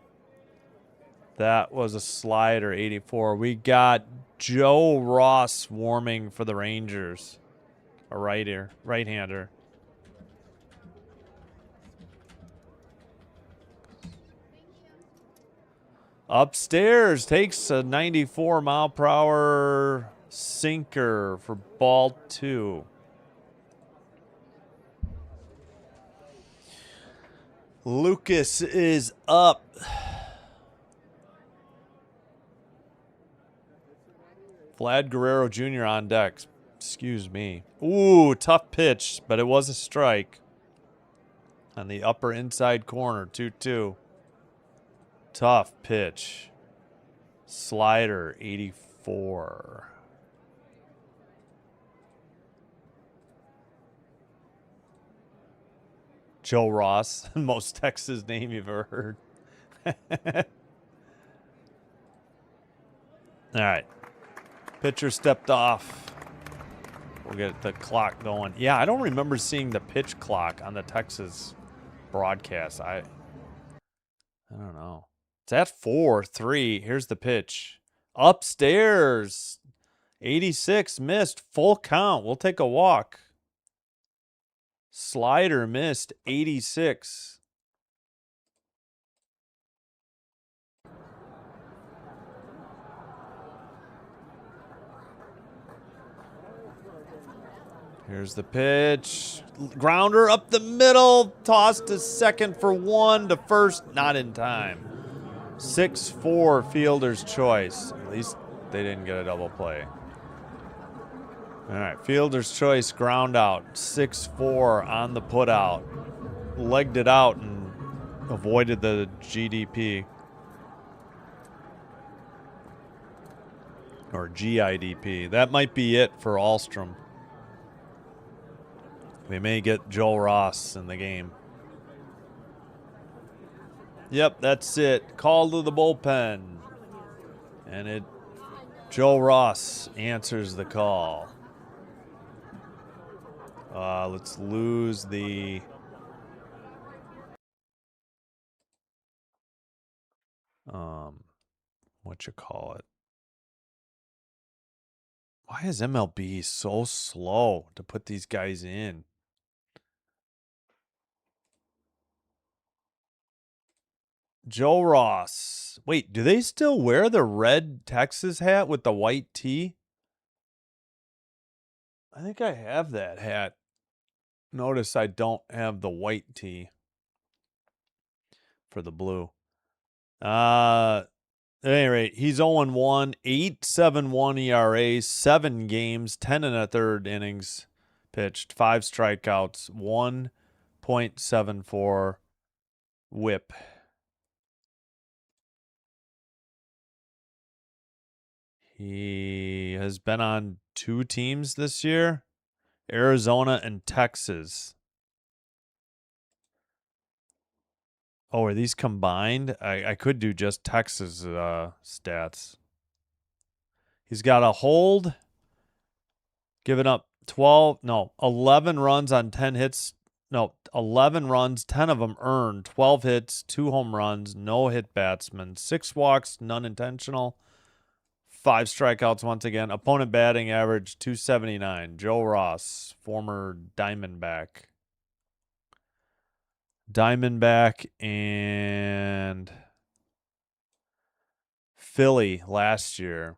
That was a slider, 84. We got Joe Ross warming for the Rangers. A right-hander. Upstairs takes a 94-mile-per-hour sinker for ball 2. Lucas is up. Vlad Guerrero Jr. on deck. Excuse me. Ooh, tough pitch, but it was a strike. On the upper inside corner, 2-2. Tough pitch. Slider, 84. Joe Ross, most Texas name you've ever heard. All right. Pitcher stepped off. We'll get the clock going. Yeah, I don't remember seeing the pitch clock on the Texas broadcast. I don't know. It's at 4-3. Here's the pitch. Upstairs. 86 missed. Full count. We'll take a walk. Slider missed. 86. Here's the pitch. Grounder up the middle. Tossed to second for 1. To first, not in time. 6-4 fielder's choice. At least they didn't get a double play. All right, fielder's choice, ground out. 6-4 on the put out. Legged it out and avoided the GDP. Or GIDP. That might be it for Alstrom. We may get Joe Ross in the game. Yep, that's it. Call to the bullpen. And Joe Ross answers the call. Let's lose the what you call it? Why is MLB so slow to put these guys in? Joe Ross. Wait, do they still wear the red Texas hat with the white tee? I think I have that hat. Notice I don't have the white tee for the blue. At any rate, he's 0-1, 8.71 ERA, 7 games, 10 1/3 innings pitched, 5 strikeouts, 1.74 whip. He has been on 2 teams this year, Arizona and Texas. Oh, are these combined? I could do just Texas stats. He's got a hold, giving up 11 runs on 10 hits. No, 11 runs, 10 of them earned, 12 hits, 2 home runs, no hit batsman, 6 walks, none intentional, 5 strikeouts once again. Opponent batting average 279. Joe Ross, former Diamondback. And Philly last year.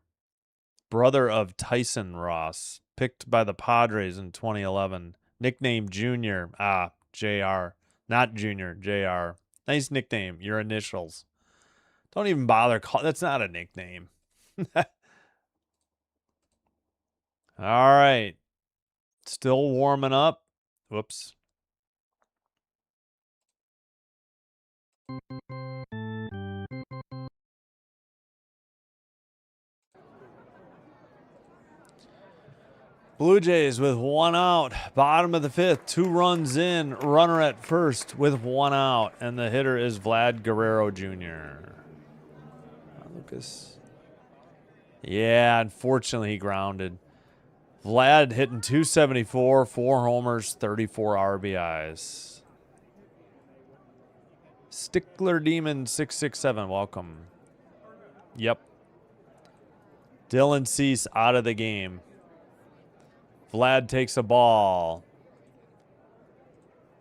Brother of Tyson Ross, picked by the Padres in 2011. Nickname Junior. JR. Not Junior, JR. Nice nickname, your initials. Don't even bother that's not a nickname. All right. Still warming up. Whoops. Blue Jays with 1 out. Bottom of the 5th. 2 runs in. Runner at first with 1 out. And the hitter is Vlad Guerrero Jr. Lucas. Yeah, unfortunately he grounded. Vlad hitting 274, 4 homers, 34 RBIs. Stickler Demon 667, welcome. Yep. Dylan Cease out of the game. Vlad takes a ball.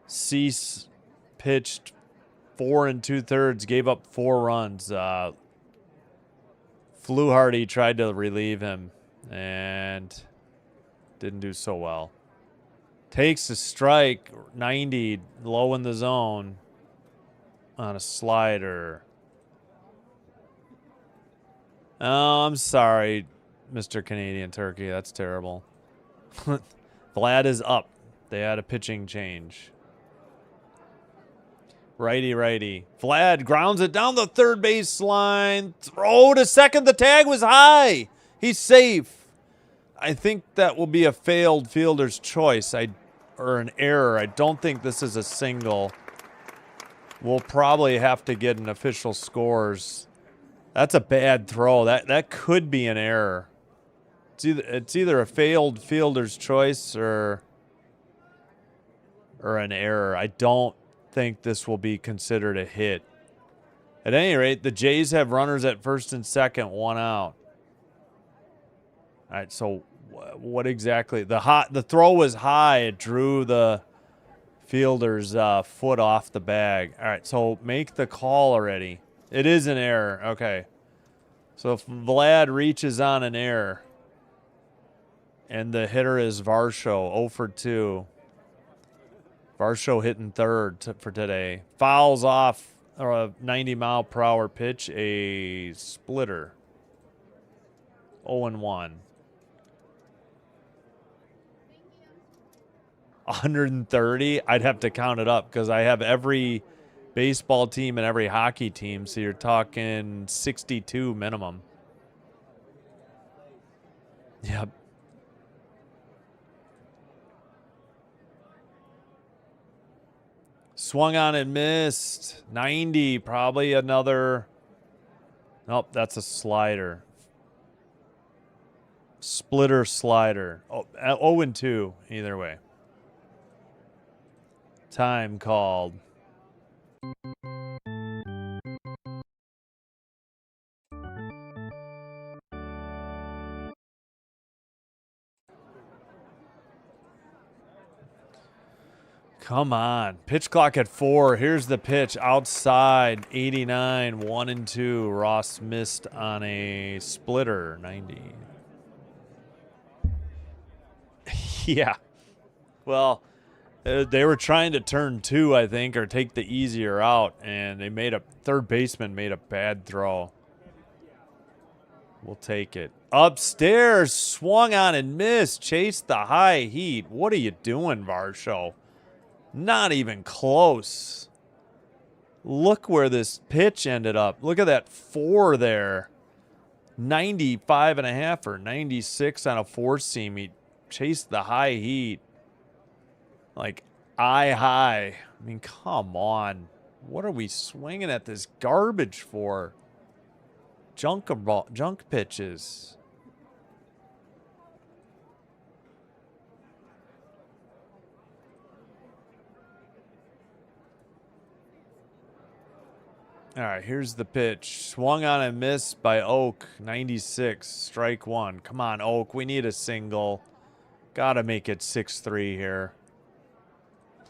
Cease pitched 4 2/3, gave up 4 runs. Fluharty tried to relieve him and didn't do so well. Takes a strike, 90, low in the zone on a slider. Oh, I'm sorry, Mr. Canadian Turkey. That's terrible. Vlad is up. They had a pitching change. Righty. Vlad grounds it down the third base line. Throw to second. The tag was high. He's safe. I think that will be a failed fielder's choice or an error. I don't think this is a single. We'll probably have to get an official scores. That's a bad throw. That could be an error. It's either a failed fielder's choice or an error. I don't think this will be considered a hit. At any rate, the Jays have runners at first and second, 1 out. All right, so what exactly? The throw was high. It drew the fielder's foot off the bag. All right, so make the call already. It is an error. Okay. So if Vlad reaches on an error and the hitter is Varsho, 0 for 2. Varsho hitting third for today. Fouls off a 90-mile-per-hour pitch, a splitter. 0 and 1. 130? I'd have to count it up because I have every baseball team and every hockey team, so you're talking 62 minimum. Yep. Swung on and missed. 90, probably another. Nope, that's a slider. Splitter slider. Oh, 0 and 2, either way. Time called. Come on. Pitch clock at 4. Here's the pitch. Outside. 89. 1 and 2. Ross missed on a splitter. 90. Yeah. Well, they were trying to turn 2, I think, or take the easier out, and they made a third baseman made a bad throw. We'll take it. Upstairs. Swung on and missed. Chased the high heat. What are you doing, Varsho? Not even close. Look where this pitch ended up. Look at that 4 there. 95.5 or 96 on a 4-seam. He chased the high heat. Like, eye high. I mean, come on. What are we swinging at this garbage for? Junk pitches. All right, here's the pitch. Swung on and missed by Oak, 96, strike 1. Come on, Oak, we need a single. Gotta make it 6-3 here.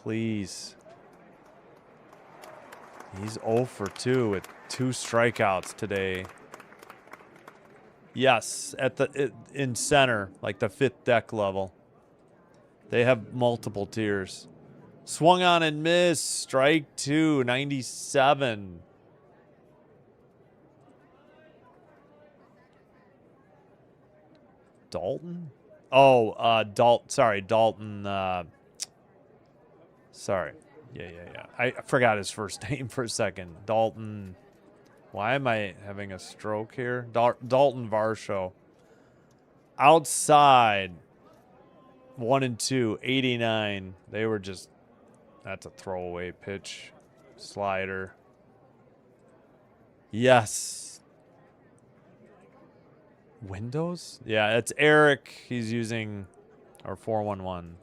Please. He's 0 for 2 with 2 strikeouts today. Yes, in center, like the 5th deck level. They have multiple tiers. Swung on and missed, strike 2, 97. Dalton? Oh, Dalton. Sorry, Dalton. Sorry. Yeah. I forgot his first name for a second. Dalton. Why am I having a stroke here? Dalton Varsho. Outside. 1 and 2. 89. They were just. That's a throwaway pitch. Slider. Yes. Windows? Yeah, it's Eric. He's using our 411.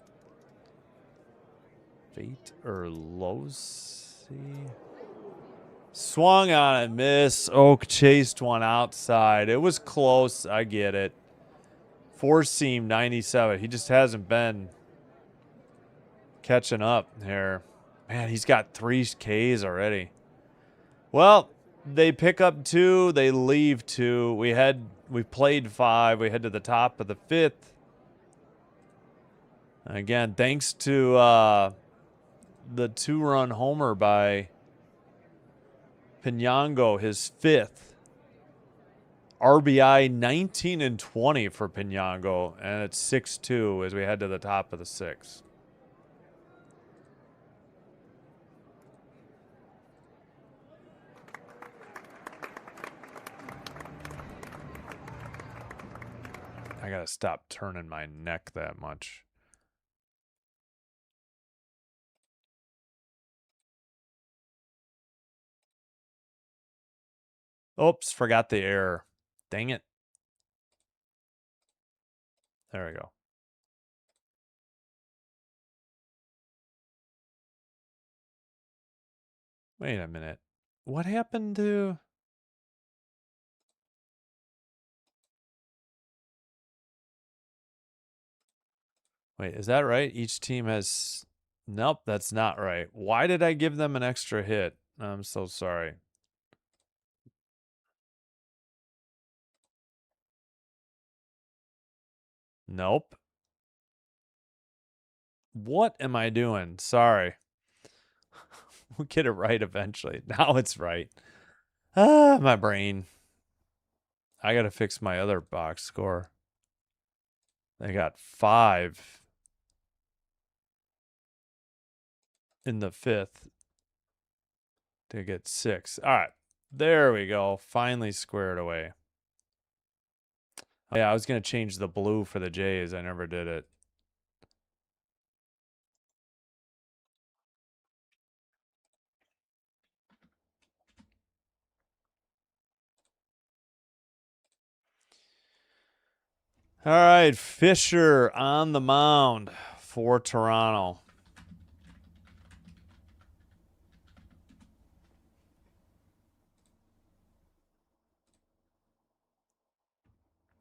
Fate or Losi? Swung on and missed. Oak chased one outside. It was close. I get it. 4-seam 97. He just hasn't been catching up here. Man, he's got 3 Ks already. Well, they pick up 2. They leave 2. We played 5. We head to the top of the 5th. Again, thanks to the 2-run homer by Pinyango, his 5th. RBI 19 and 20 for Pinyango, and it's 6-2 as we head to the top of the 6th. I gotta stop turning my neck that much. Oops, forgot the error. Dang it. There we go. Wait a minute. What happened to... Wait, is that right? Each team has... Nope, that's not right. Why did I give them an extra hit? I'm so sorry. Nope. What am I doing? Sorry. We'll get it right eventually. Now it's right. Ah, my brain. I got to fix my other box score. They got 5 in the 5th to get 6. All right. There we go. Finally squared away. Oh, yeah, I was going to change the blue for the Jays. I never did it. All right, Fisher on the mound for Toronto.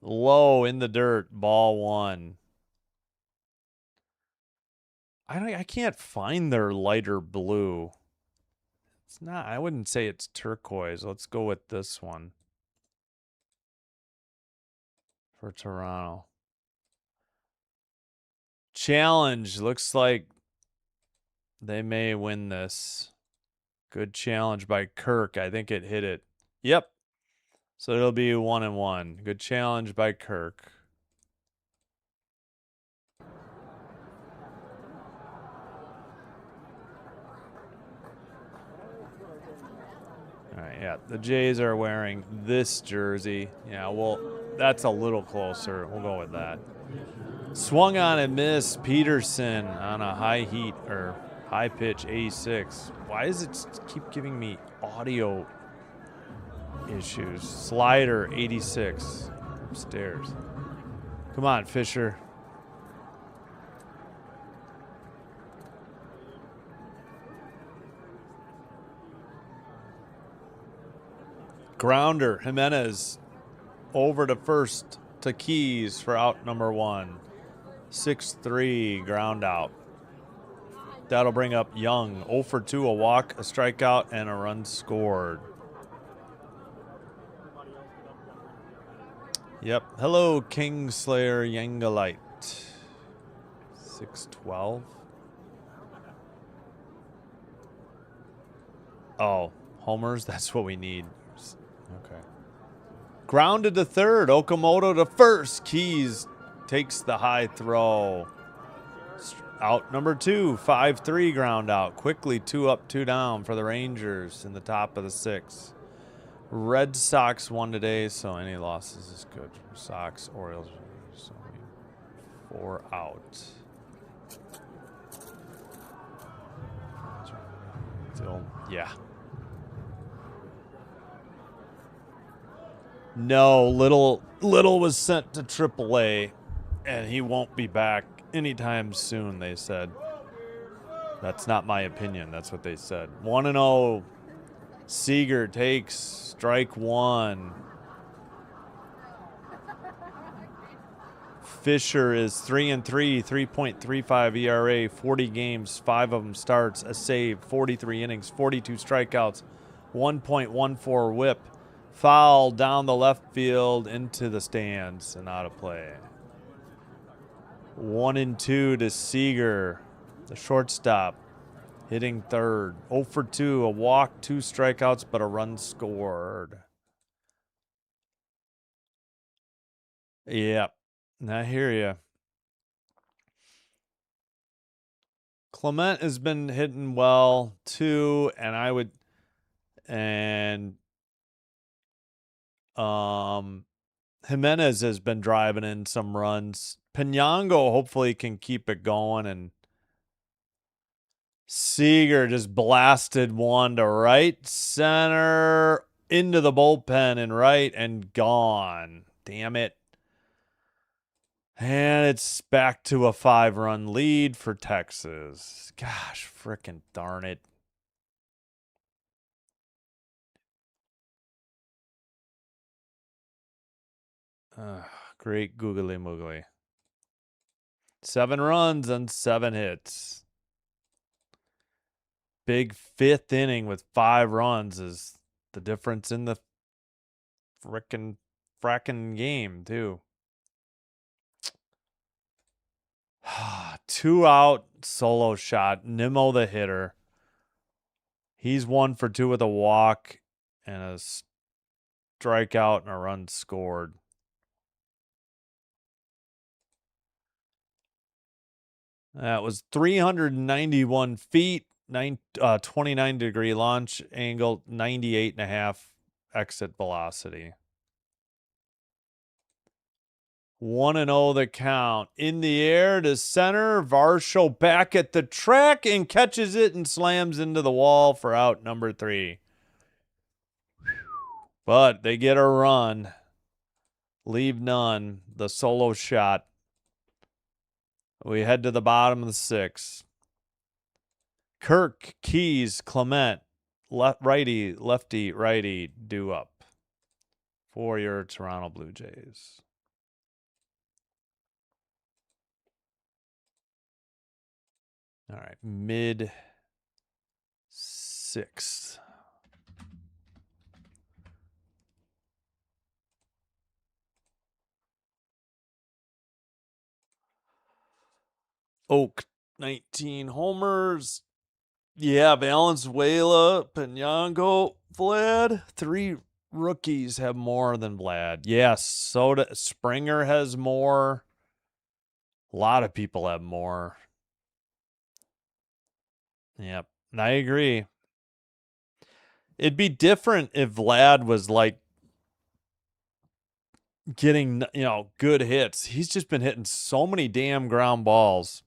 Low in the dirt, ball 1. I can't find their lighter blue. It's not, I wouldn't say it's turquoise. Let's go with this one for Toronto. Challenge. Looks like they may win this. Good challenge by Kirk. I think it hit it. Yep. So it'll be 1-1. Good challenge by Kirk. All right, yeah. The Jays are wearing this jersey. Yeah, well, that's a little closer. We'll go with that. Swung on and missed. Peterson on a high heat or high pitch 86. Why does it keep giving me audio issues? Slider 86 upstairs. Come on, Fisher. Grounder, Jimenez over to first to Keys for out number 1. 6-3 ground out. That'll bring up Young. 0 for 2, a walk, a strikeout, and a run scored. Yep. Hello, Kingslayer Yangalite. 6-12. Oh, homers? That's what we need. Okay. Grounded to third. Okamoto to first. Keys takes the high throw. Out number 2. 5-3 ground out. Quickly 2 up, 2 down for the Rangers in the top of the 6th. Red Sox won today, so any losses is good. Sox, Orioles, so 4 out. Still, yeah. No, Little was sent to AAA, and he won't be back anytime soon, they said. That's not my opinion. That's what they said. 1-0. Seager takes strike 1. Fisher is 3-3, 3.35 ERA, 40 games, 5 of them starts, a save, 43 innings, 42 strikeouts, 1.14 whip. Foul down the left field into the stands and out of play. 1-2 to Seager, the shortstop, hitting third. 0 for 2, a walk, 2 strikeouts, but a run scored. Yep, I hear you. Clement has been hitting well too, and Jimenez has been driving in some runs. Pinango hopefully can keep it going, and Seager just blasted one to right center into the bullpen and right and gone. Damn it. And it's back to a 5-run lead for Texas. Gosh, frickin' darn it. Great googly moogly. 7 runs and 7 hits. Big 5th inning with 5 runs is the difference in the frackin' game, too. 2 out solo shot. Nimmo the hitter. He's 1 for 2 with a walk and a strikeout and a run scored. That was 391 feet, 29-degree launch angle, 98.5 exit velocity. 1-0 the count. In the air to center. Varsho back at the track and catches it and slams into the wall for out number 3. But they get a run. Leave none. The solo shot. We head to the bottom of the 6th. Kirk, Keys, Clement, righty, lefty, righty, due up for your Toronto Blue Jays. All right, mid 6th. Oak, 19 homers. Yeah, Valenzuela, Penyango, Vlad. 3 rookies have more than Vlad. Yes, Springer has more. A lot of people have more. Yep, I agree. It'd be different if Vlad was like getting, good hits. He's just been hitting so many damn ground balls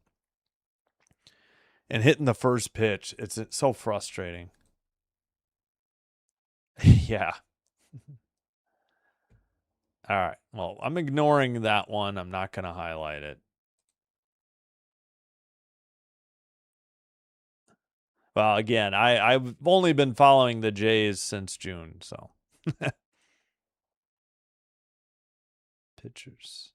and hitting the first pitch. It's so frustrating. Yeah. All right. Well, I'm ignoring that one. I'm not going to highlight it. Well, again, I've only been following the Jays since June, so. Pitchers.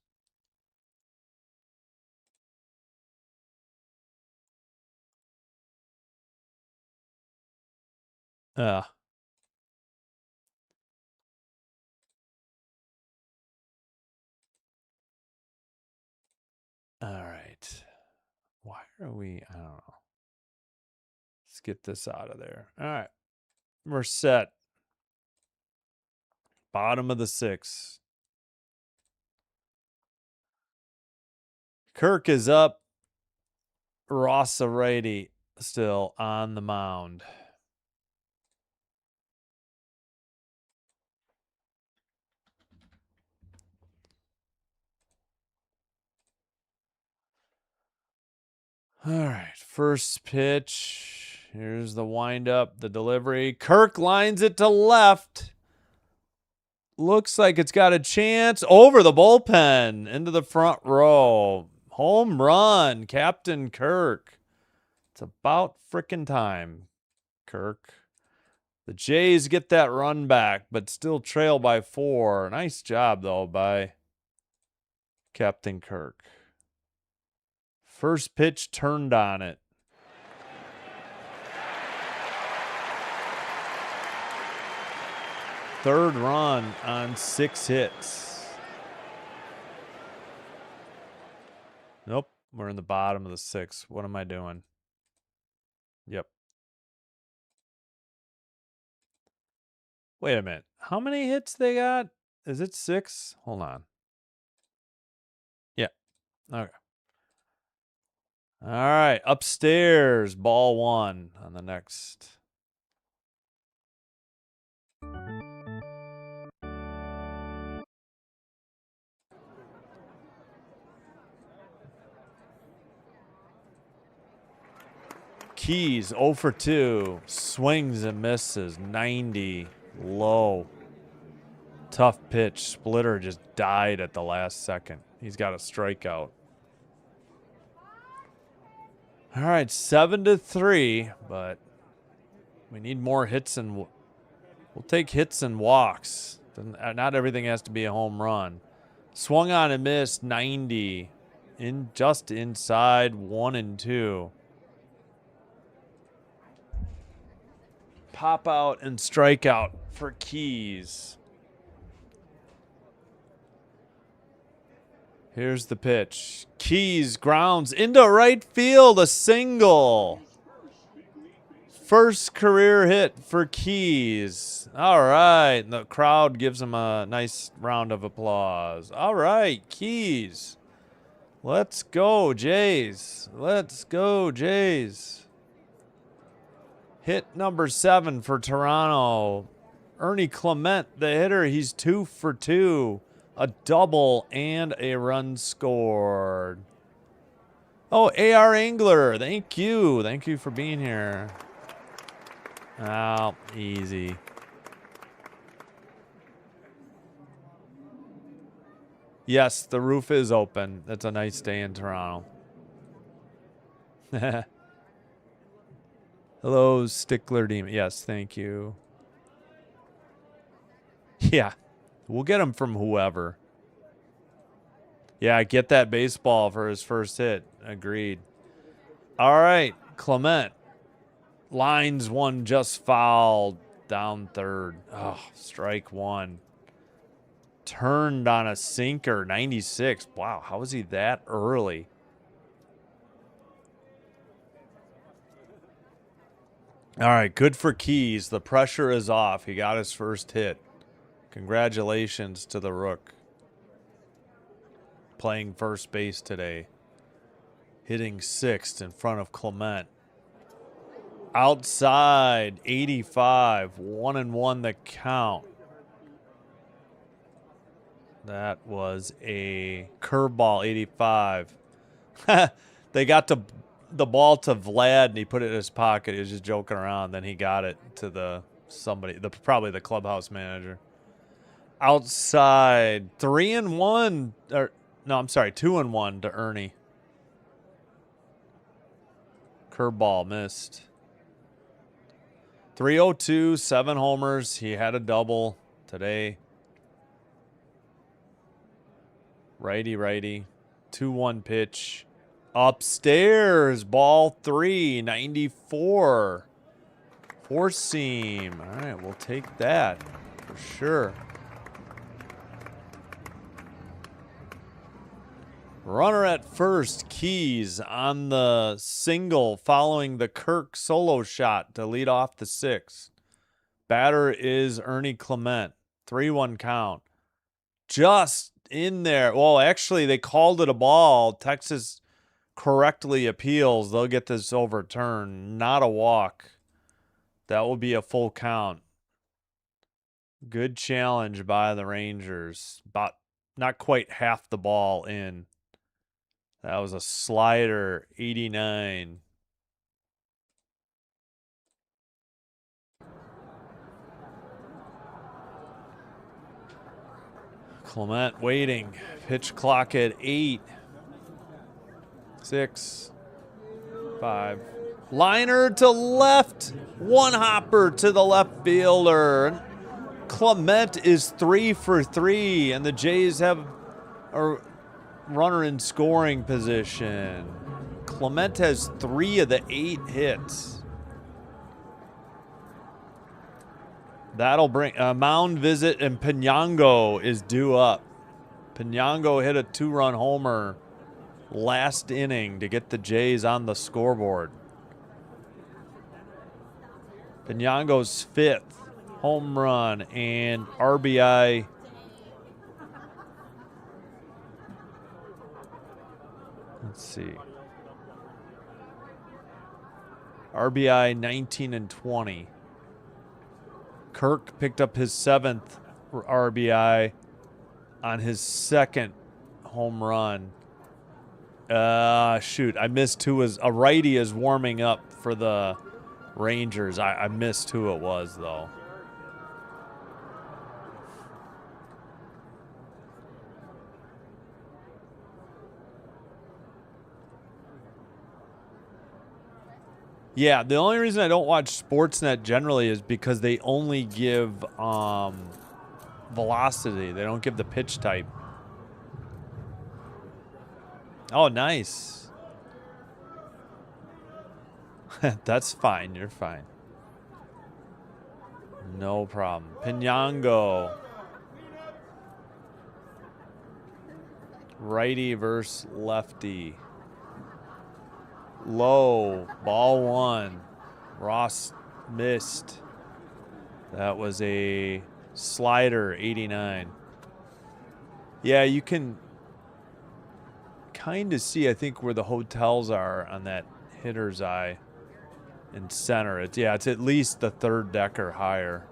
All right. Why are we? I don't know. Let's get this out of there. All right. We're set. Bottom of the 6th. Kirk is up. Ross righty still on the mound. All right, first pitch. Here's the windup, the delivery. Kirk lines it to left. Looks like it's got a chance. Over the bullpen, into the front row. Home run, Captain Kirk. It's about frickin' time, Kirk. The Jays get that run back, but still trail by 4. Nice job, though, by Captain Kirk. First pitch turned on it. Third run on 6 hits. Nope, we're in the bottom of the 6th. What am I doing? Yep. Wait a minute. How many hits they got? Is it 6? Hold on. Yeah. Okay. All right. Upstairs. Ball 1 on the next. Keys 0 for 2. Swings and misses. 90. Low. Tough pitch. Splitter just died at the last second. He's got a strikeout. All right, 7-3, but we need more hits and we'll take hits and walks. Not everything has to be a home run. Swung on and missed, 90. Just inside 1 and 2. Pop out and strikeout for Keys. Here's the pitch. Keys grounds into right field, a single. First career hit for Keys. All right. The crowd gives him a nice round of applause. All right, Keys. Let's go, Jays. Let's go, Jays. Hit number 7 for Toronto. Ernie Clement, the hitter, he's 2 for 2. A double and a run scored. Oh, AR Angler, thank you. Thank you for being here. Oh, easy. Yes, the roof is open. It's a nice day in Toronto. Hello, Stickler Demon. Yes, thank you. Yeah, we'll get him from whoever. Yeah, get that baseball for his first hit. Agreed. All right, Clement. Lines one just fouled. Down third. Oh, strike one. Turned on a sinker. 96. Wow, how was he that early? All right, good for Keys. The pressure is off. He got his first hit. Congratulations to the Rook. Playing first base today. Hitting 6th in front of Clement. Outside, 85. 1-1 the count. That was a curveball, 85. They got the ball to Vlad, and he put it in his pocket. He was just joking around. Then he got it to probably the clubhouse manager. Outside, 3-1. Or no, I'm sorry, 2-1 to Ernie. Curveball missed. 302, 7 homers. He had a double today. Righty. 2-1 pitch. Upstairs, ball 3, 94. Four seam. All right, we'll take that for sure. Runner at first, Keys on the single following the Kirk solo shot to lead off the 6th. Batter is Ernie Clement. 3-1 count. Just in there. Well, actually, they called it a ball. Texas correctly appeals. They'll get this overturned. Not a walk. That will be a full count. Good challenge by the Rangers. About not quite half the ball in. That was a slider, 89. Clement waiting. Pitch clock at 8. 6. 5. Liner to left. One hopper to the left fielder. Clement is 3 for 3, and the Jays have a runner in scoring position. Clement has 3 of the 8 hits. That'll bring a mound visit, and Pinango is due up. Pinango hit a 2-run homer last inning to get the Jays on the scoreboard. Pinango's 5th home run and RBI. Let's see. RBI 19 and 20. Kirk picked up his 7th RBI on his 2nd home run. Shoot, I missed who was a righty is warming up for the Rangers. I missed who it was though. Yeah, the only reason I don't watch Sportsnet generally is because they only give velocity. They don't give the pitch type. Oh, nice. That's fine. You're fine. No problem. Pinyango. Righty versus lefty. Low. Ball one. Ross missed. That was a slider, 89. Yeah, you can kind of see, I think, where the hotels are on that hitter's eye in center. It's at least the third deck or higher.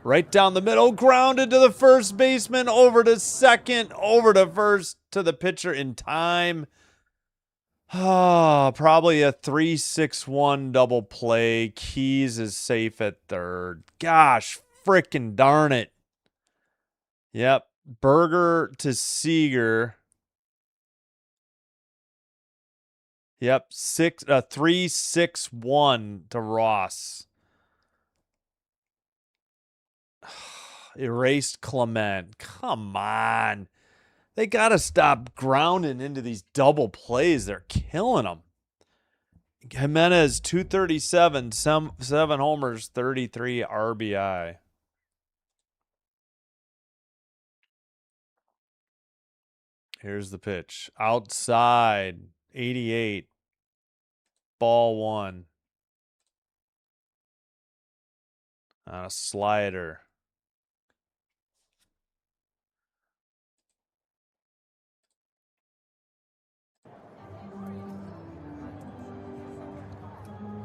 Right down the middle, grounded to the first baseman, over to second, over to first, to the pitcher in time. Probably a 3-6-1 double play. Keys is safe at third. Gosh, frickin' darn it. Yep. Berger to Seager. Yep. 3-6-1 to Ross. Erased Clement. Come on. They got to stop grounding into these double plays. They're killing them. Jimenez, 237, 7 homers, 33 RBI. Here's the pitch. Outside, 88. Ball one. On a slider.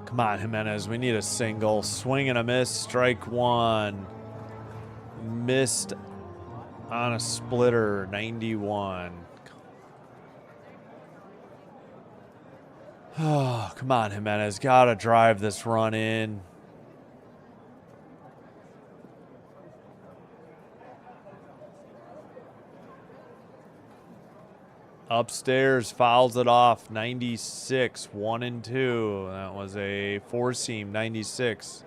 Come on, Jimenez. We need a single. Swing and a miss. Strike one. Missed on a splitter. 91. Oh, come on, Jimenez. Gotta drive this run in. Upstairs fouls it off. 96, 1-2. That was a four-seam. 96.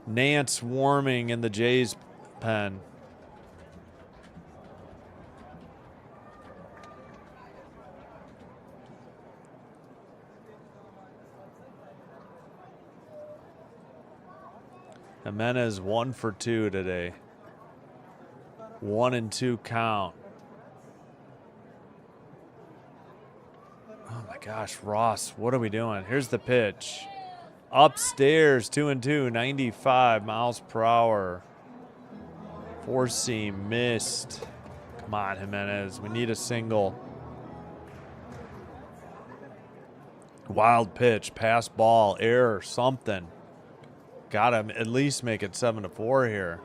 Nance warming in the Jays pen. Jimenez 1 for 2 today. 1-2 count. Oh my gosh, Ross, what are we doing? Here's the pitch. Upstairs, 2-2, 95 miles per hour. Four seam missed. Come on, Jimenez. We need a single. Wild pitch, pass ball, error, something. Gotta at least make it 7-4 here.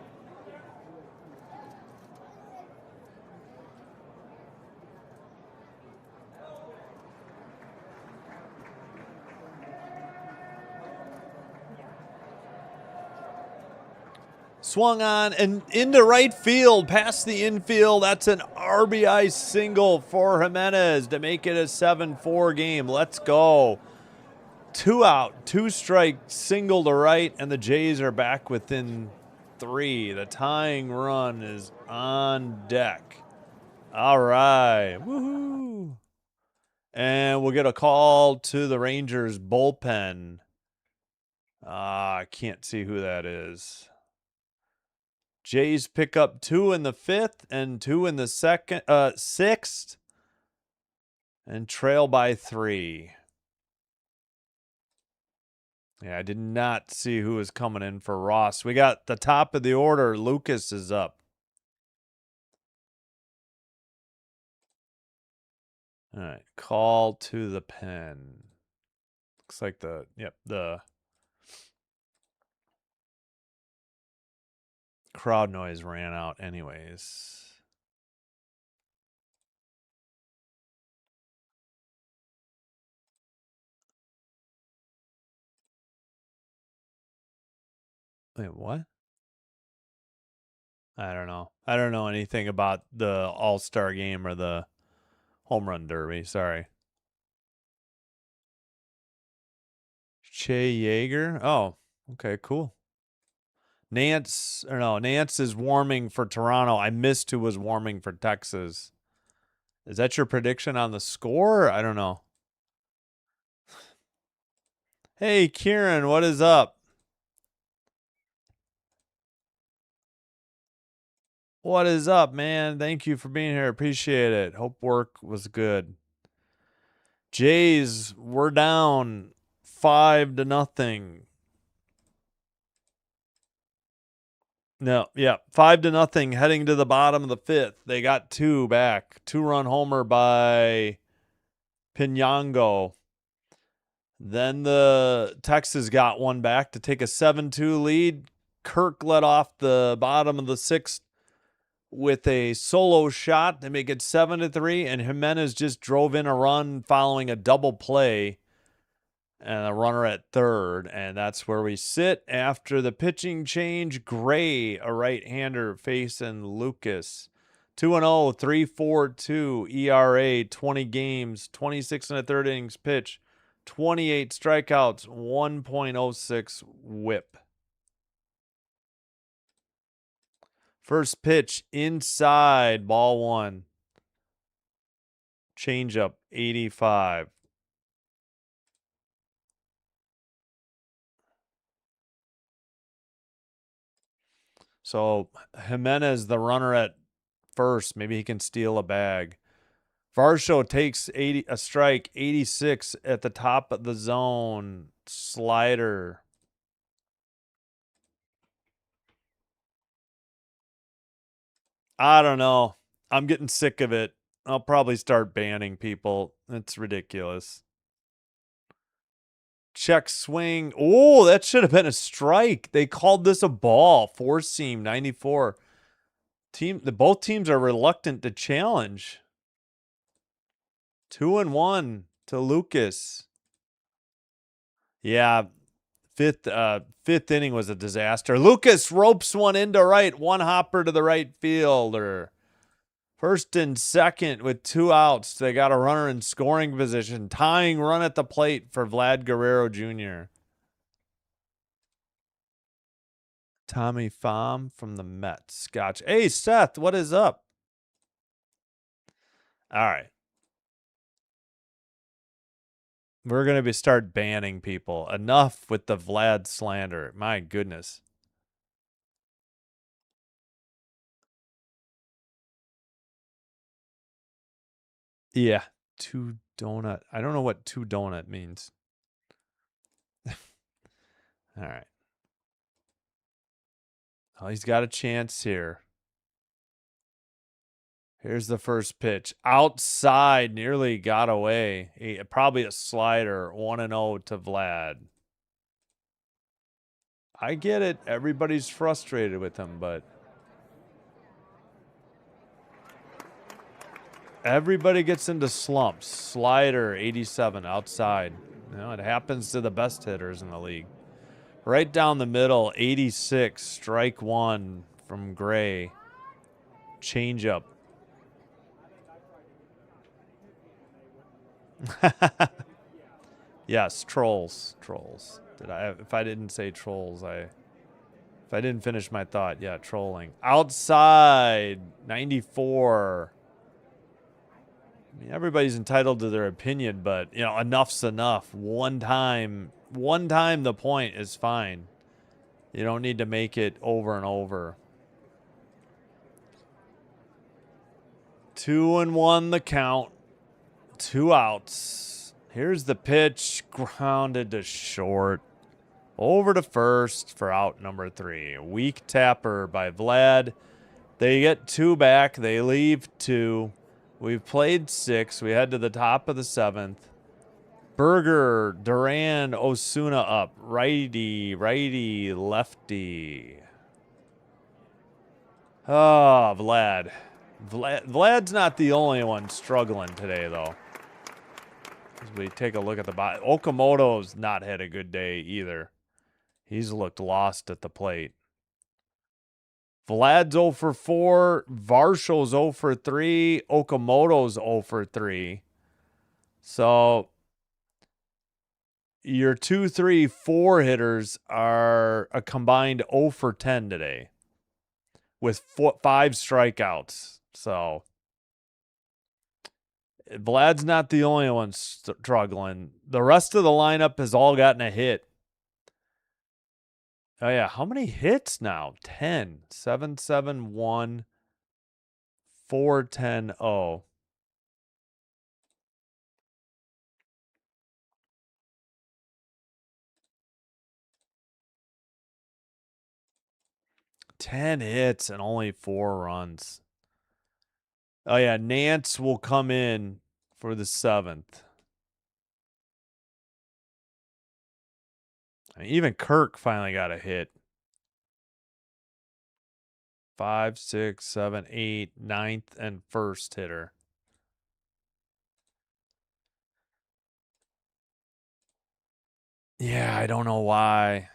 Swung on and into right field, past the infield. That's an RBI single for Jimenez to make it a 7-4 game. Let's go. 2 out, 2 strike, single to right, and the Jays are back within 3. The tying run is on deck. All right. Woohoo. And we'll get a call to the Rangers bullpen. I can't see who that is. Jays pick up 2 in the 5th and 2 in the 6th, and trail by 3. Yeah, I did not see who was coming in for Ross. We got the top of the order. Lucas is up. All right, call to the pen. Looks like the crowd noise ran out anyways. Wait, what? I don't know. I don't know anything about the All-Star game or the home run derby. Sorry. Che Yeager? Oh, okay, cool. Nance is warming for Toronto. I missed who was warming for Texas. Is that your prediction on the score? I don't know. Hey, Kieran, what is up? What is up, man? Thank you for being here. Appreciate it. Hope work was good. Jays, we're down 5-0. No, yeah, 5-0 heading to the bottom of the fifth. They got two back. 2-run homer by Pinango. Then the Texas got one back to take a 7-2 lead. Kirk led off the bottom of the sixth with a solo shot to make it 7-3, and Jimenez just drove in a run following a double play and a runner at third, and that's where we sit after the pitching change. Gray, a right-hander, facing Lucas. 2-0, 3.42 ERA, 20 games, 26 and a third innings pitch, 28 strikeouts, 1.06 whip. First pitch inside, ball one. Changeup, 85. So Jimenez, the runner at first, maybe he can steal a bag. Varsho takes a strike, 86 at the top of the zone. Slider. I don't know. I'm getting sick of it. I'll probably start banning people. It's ridiculous. Check swing. Oh, that should have been a strike. They called this a ball. Four seam, 94. Both teams are reluctant to challenge. 2-1 to Lucas. Yeah, fifth inning was a disaster. Lucas ropes one into right, one hopper to the right fielder. First and second with 2 outs. They got a runner in scoring position. Tying run at the plate for Vlad Guerrero Jr. Tommy Pham from the Mets. Gotcha. Hey, Seth, what is up? All right. We're going to start banning people. Enough with the Vlad slander. My goodness. Yeah. Two donut. I don't know what two donut means. All right. Oh, he's got a chance here. Here's the first pitch. Outside, nearly got away. Probably a slider. 1-0 to Vlad. I get it. Everybody's frustrated with him, but everybody gets into slumps. Slider, 87, outside. You know, it happens to the best hitters in the league. Right down the middle, 86, strike one from Gray. Changeup. Yes, trolls. If I didn't say trolls, if I didn't finish my thought, yeah, trolling. Outside, 94. I mean, everybody's entitled to their opinion, but enough's enough. One time the point is fine. You don't need to make it over and over. 2-1 the count. 2 outs. Here's the pitch. Grounded to short. Over to first for out number 3. Weak tapper by Vlad. They get 2 back. They leave 2. We've played 6. We head to the top of the 7th. Berger, Duran, Osuna up. Righty, lefty. Oh, Vlad. Vlad's not the only one struggling today, though. As we take a look at the bottom, Okamoto's not had a good day either. He's looked lost at the plate. Vlad's 0 for 4. Varsho's 0 for 3. Okamoto's 0 for 3. So your 2, 3, 4 hitters are a combined 0 for 10 today with 5 strikeouts. So Vlad's not the only one struggling. The rest of the lineup has all gotten a hit. Oh, yeah. How many hits now? 10. 7, 7, 1, 4, 10, 0. Ten hits and only 4 runs. Oh, yeah. Nance will come in for the 7th. Even Kirk finally got a hit. 5, 6, 7, 8, 9th, and 1st hitter. Yeah, I don't know why.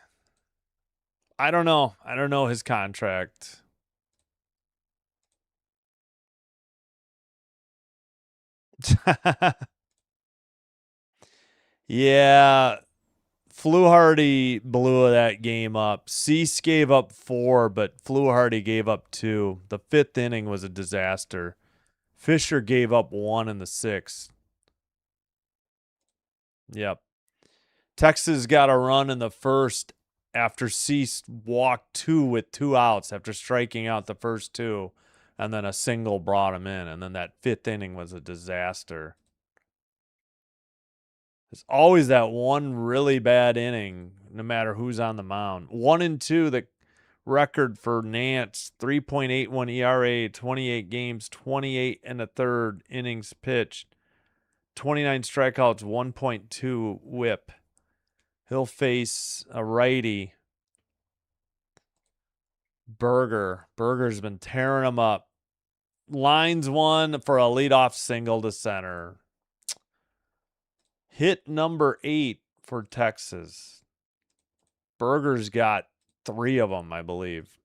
I don't know. I don't know his contract. Yeah. Fluharty blew that game up. Cease gave up 4, but Fluharty gave up 2. The 5th inning was a disaster. Fisher gave up 1 in the 6th. Yep. Texas got a run in the 1st after Cease walked 2 with 2 outs after striking out the first 2, and then a single brought him in, and then that 5th inning was a disaster. There's always that one really bad inning, no matter who's on the mound. 1 and 2, the record for Nance, 3.81 ERA, 28 games, 28 and a third innings pitched, 29 strikeouts, 1.2 whip. He'll face a righty, Berger. Berger's been tearing him up. Lines 1 for a leadoff single to center. Hit number 8 for Texas. Berger's got 3 of them, I believe.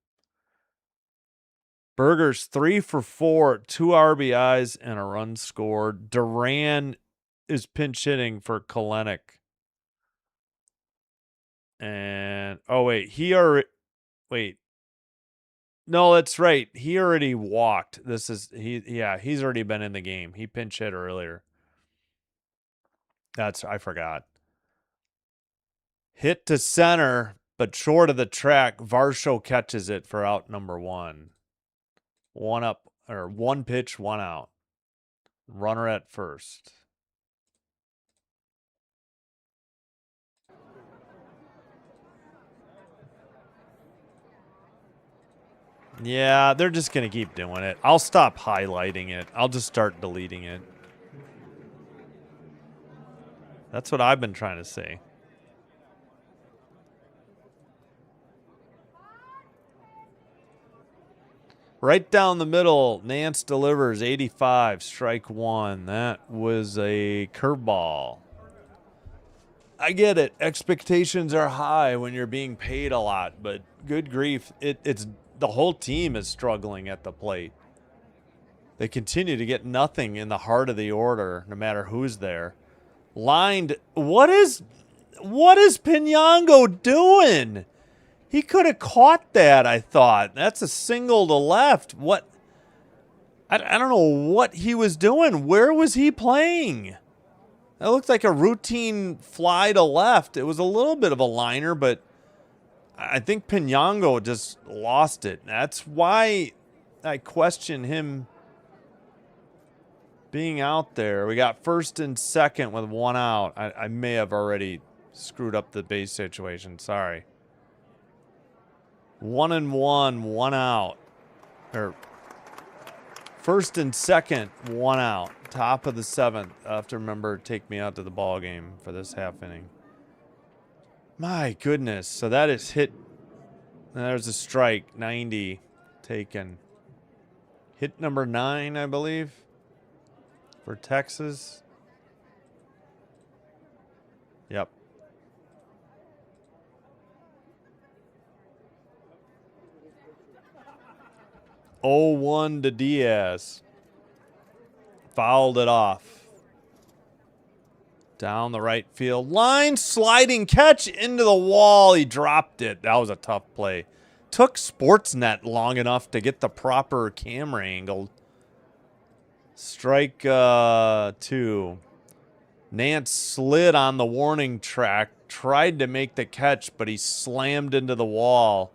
Berger's 3 for 4, 2 RBIs, and a run scored. Duran is pinch hitting for Kalenic. And, oh, wait, no, that's right. He already walked. He's already been in the game. He pinch hit earlier. I forgot. Hit to center, but short of the track. Varsho catches it for out number 1. 1 up, or 1 pitch, 1 out. Runner at first. Yeah, they're just going to keep doing it. I'll stop highlighting it. I'll just start deleting it. That's what I've been trying to say. Right down the middle, Nance delivers 85, strike 1. That was a curveball. I get it. Expectations are high when you're being paid a lot, but good grief, it's the whole team is struggling at the plate. They continue to get nothing in the heart of the order, no matter who's there. Lined, what is Pinyango doing? He could have caught that, I thought. That's a single to left. What? I don't know what he was doing. Where was he playing? That looked like a routine fly to left. It was a little bit of a liner, but I think Pinyango just lost it. That's why I question him being out there. We got 1st and 2nd with 1 out. I may have already screwed up the base situation. Sorry. 1 and 1, 1 out. Or 1st and 2nd, 1 out. Top of the 7th. I have to remember to take me out to the ball game for this half inning. My goodness. So that is hit. There's a strike. 90 taken. Hit number 9, I believe, for Texas. Yep. 0-1 to Diaz. Fouled it off. Down the right field line. Sliding catch into the wall. He dropped it. That was a tough play. Took Sportsnet long enough to get the proper camera angle. Strike 2. Nance slid on the warning track, tried to make the catch, but he slammed into the wall.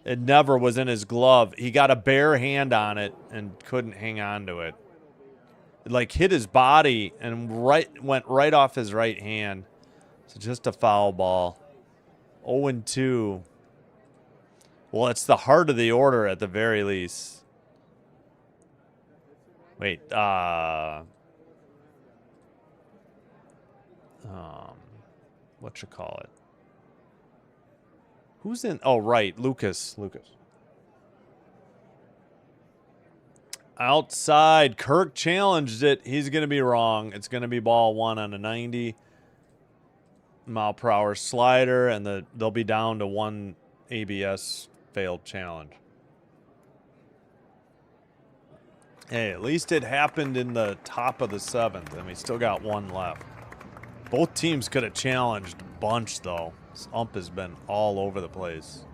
It never was in his glove. He got a bare hand on it and couldn't hang on to it. It like hit his body and went right off his right hand. So just a foul ball. 0-2. Well, it's the heart of the order at the very least. Wait, what you call it? Who's in? Oh, right, Lucas. Outside, Kirk challenged it. He's going to be wrong. It's going to be ball 1 on a 90 mile per hour slider, and they'll be down to 1 ABS failed challenge. Hey, at least it happened in the top of the 7th, and we still got 1 left. Both teams could have challenged a bunch, though. This ump has been all over the place.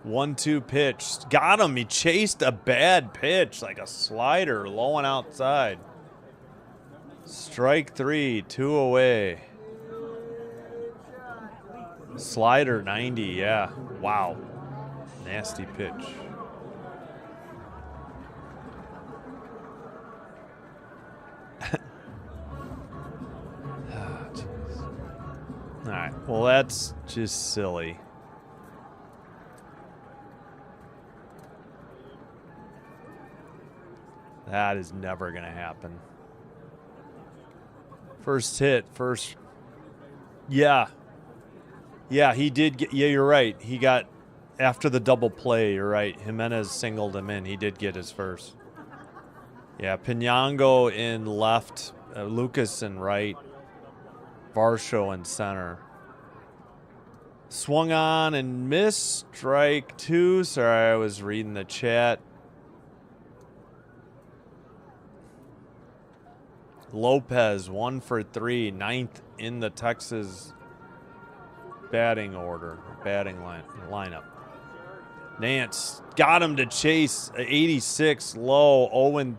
One-two pitch. Got him. He chased a bad pitch, like a slider, low and outside. Strike 3, 2 away. Slider 90, yeah. Wow. Nasty pitch. All right. Well, that's just silly. That is never going to happen. First hit, first. Yeah. Yeah, he did get. Yeah, you're right. He got, after the double play, you're right. Jimenez singled him in. He did get his first. Yeah, Pinango in left, Lucas in right, Varsho in center. Swung on and missed. Strike 2. Sorry, I was reading the chat. Lopez, 1 for 3, 9th in the Texas batting order, batting lineup. Nance got him to chase 86 low, 0.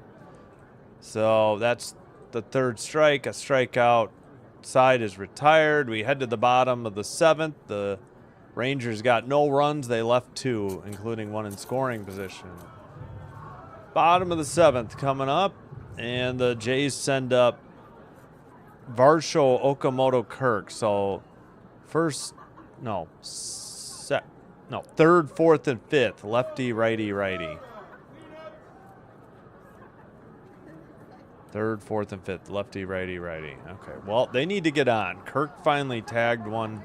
So that's the 3rd strike, a strikeout. Side is retired. We head to the bottom of the 7th. The Rangers got no runs. They left 2, including 1 in scoring position. Bottom of the 7th coming up. And the Jays send up Varsho, Okamoto, Kirk. So third, 4th, and 5th. Lefty, righty, righty. 3rd, 4th, and 5th. Lefty, righty, righty. Okay, well, they need to get on. Kirk finally tagged one.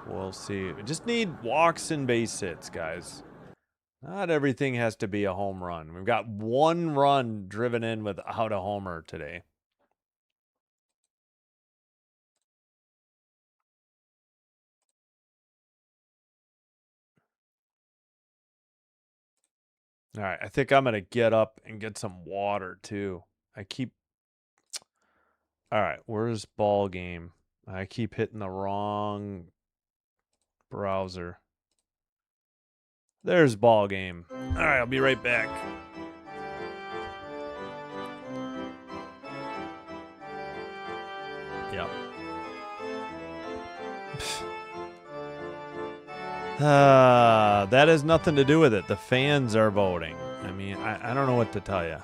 We'll see. We just need walks and base hits, guys. Not everything has to be a home run. We've got 1 run driven in without a homer today. All right, I think I'm going to get up and get some water, too. All right, where's ball game? I keep hitting the wrong browser. There's ball game. All right, I'll be right back. Yep. That has nothing to do with it. The fans are voting. I mean, I don't know what to tell you.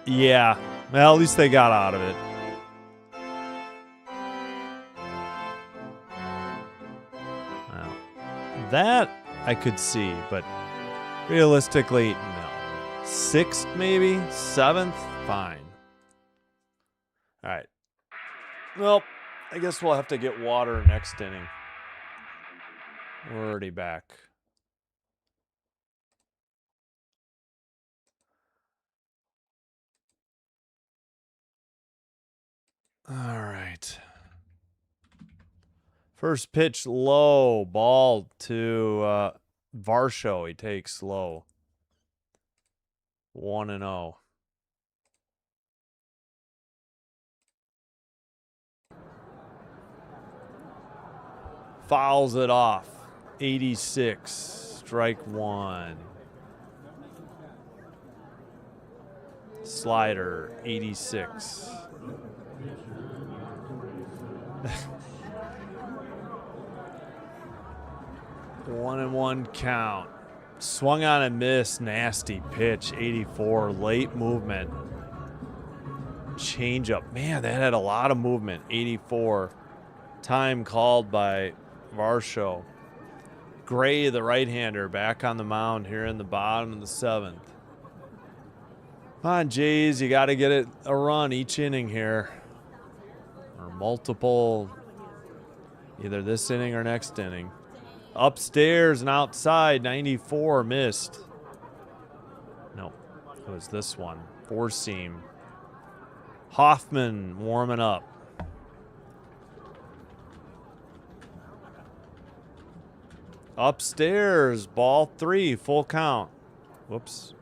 Yeah. Well, at least they got out of it. Well, that I could see, but realistically, no. 6th, maybe? 7th? Fine. All right. Well, I guess we'll have to get water next inning. We're already back. All right. First pitch low, ball to Varsho. He takes low. 1-0. Fouls it off. 86. Strike one. Slider. 86. 1-1 count. Swung on and missed. Nasty pitch. 84. Late movement. Changeup. Man, that had a lot of movement. 84. Time called by Varsho. Gray, the right-hander, back on the mound here in the bottom of the 7th. Come on, Jays. You got to get it a run each inning here. Or multiple, either this inning or next inning. Upstairs and outside, 94, missed. Nope, it was this one. Four-seam. Hoffman warming up. Upstairs, ball 3, full count. Whoops.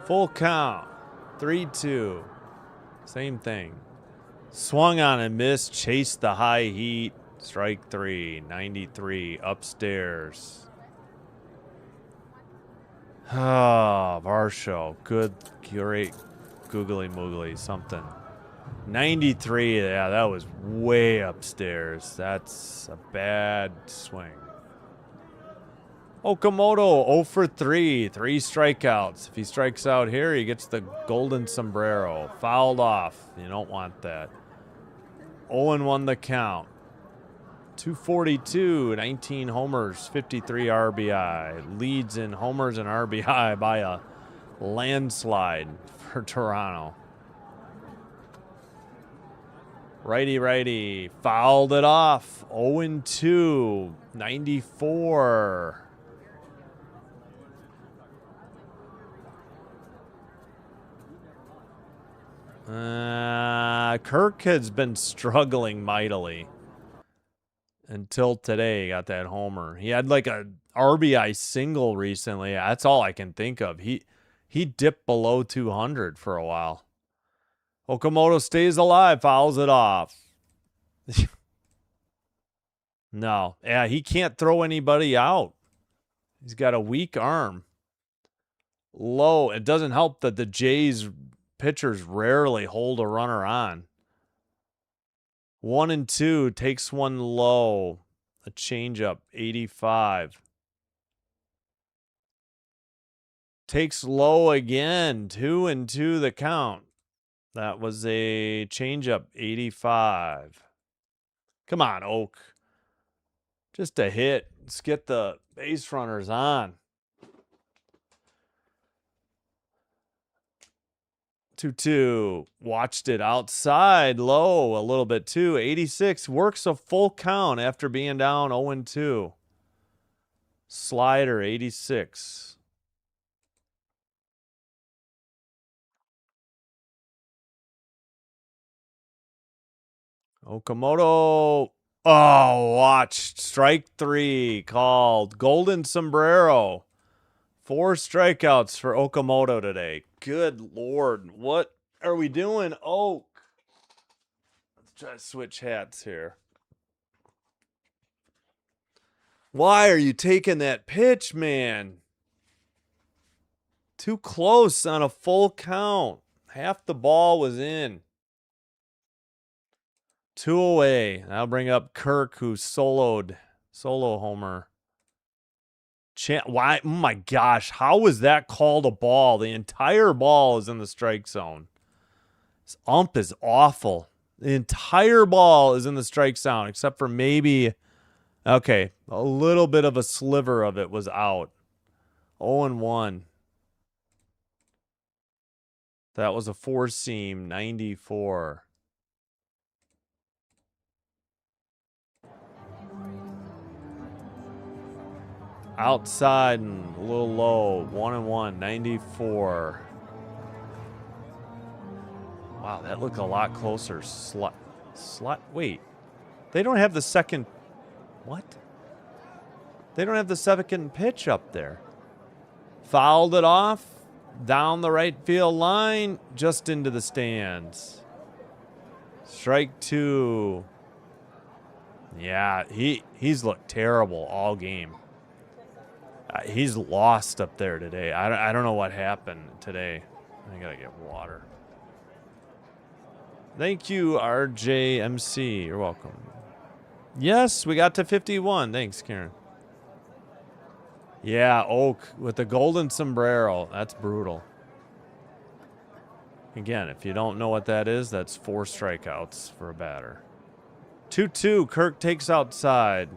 Full count. 3-2. Same thing. Swung on and missed. Chased the high heat. Strike 3. 93. Upstairs. Ah, Varsho. Good, great googly moogly something. 93. Yeah, that was way upstairs. That's a bad swing. Okamoto 0 for 3. 3 strikeouts. If he strikes out here, he gets the golden sombrero. Fouled off. You don't want that. 0-1 the count. 242, 19 homers, 53 RBI. Leads in homers and RBI by a landslide for Toronto. Righty. Fouled it off. 0-2, 94. Kirk has been struggling mightily until today. Got that homer. He had like a RBI single recently. That's all I can think of. He dipped below 200 for a while. Okamoto stays alive, fouls it off. No. Yeah, he can't throw anybody out. He's got a weak arm. Low. It doesn't help that the Jays pitchers rarely hold a runner on. 1-2, takes one low. A changeup, 85. Takes low again, 2-2 the count. That was a changeup, 85. Come on, Oak. Just a hit. Let's get the base runners on. 2-2. Watched it outside, low a little bit too. 86. Works a full count after being down 0-2. Slider, 86. Okamoto. Oh, watched. Strike 3 called. Golden sombrero. 4 strikeouts for Okamoto today. Good Lord. What are we doing, Oak? Let's try to switch hats here. Why are you taking that pitch, man? Too close on a full count. Half the ball was in. 2 away. That'll bring up Kirk, who solo homer. Why? Oh my gosh. How was that called a ball? The entire ball is in the strike zone. This ump is awful. The entire ball is in the strike zone, except for maybe, okay, a little bit of a sliver of it was out. 0-1. That was a 4-seam, 94. Outside and a little low. 1-1, 94. Wow, that looked a lot closer. Wait. They don't have the second. What? They don't have the second pitch up there. Fouled it off. Down the right field line, just into the stands. Strike 2. Yeah, he's looked terrible all game. He's lost up there today. I don't know what happened today. I gotta get water. Thank you, RJMC. You're welcome. Yes, we got to 51. Thanks, Karen. Yeah, Oak with the golden sombrero. That's brutal. Again, if you don't know what that is, that's 4 strikeouts for a batter. 2-2. Kirk takes outside.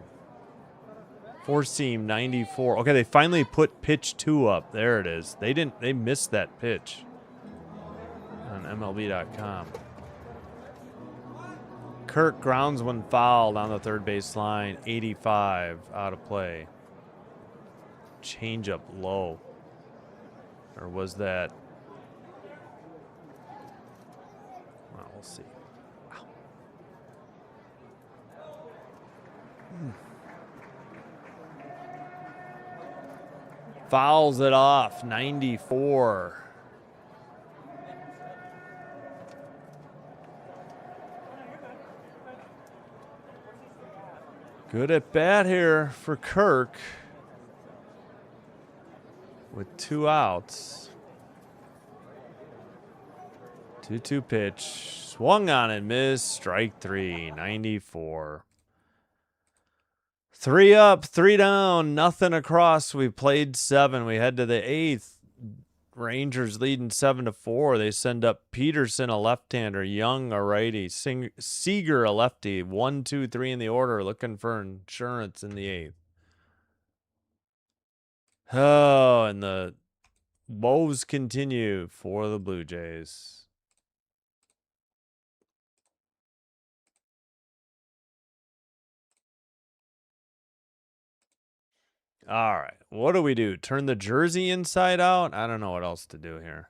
4-seam 94. Okay, they finally put pitch 2 up. There it is. They missed that pitch on MLB.com. Kirk grounds one foul on the third base line. 85 out of play. Change up low. Or was that? Well, we'll see. Wow. Fouls it off. 94. Good at bat here for Kirk. With 2 outs. 2-2 pitch. Swung on and missed. Strike 3. 94. 3 up, 3 down. Nothing across. We played 7. We head to the 8th. Rangers leading 7-4. They send up Peterson, a left-hander. Young, a righty. Seager, a lefty. 1, 2, 3 in the order. Looking for insurance in the 8th. Oh, and the woes continue for the Blue Jays. All right. What do we do? Turn the jersey inside out? I don't know what else to do here.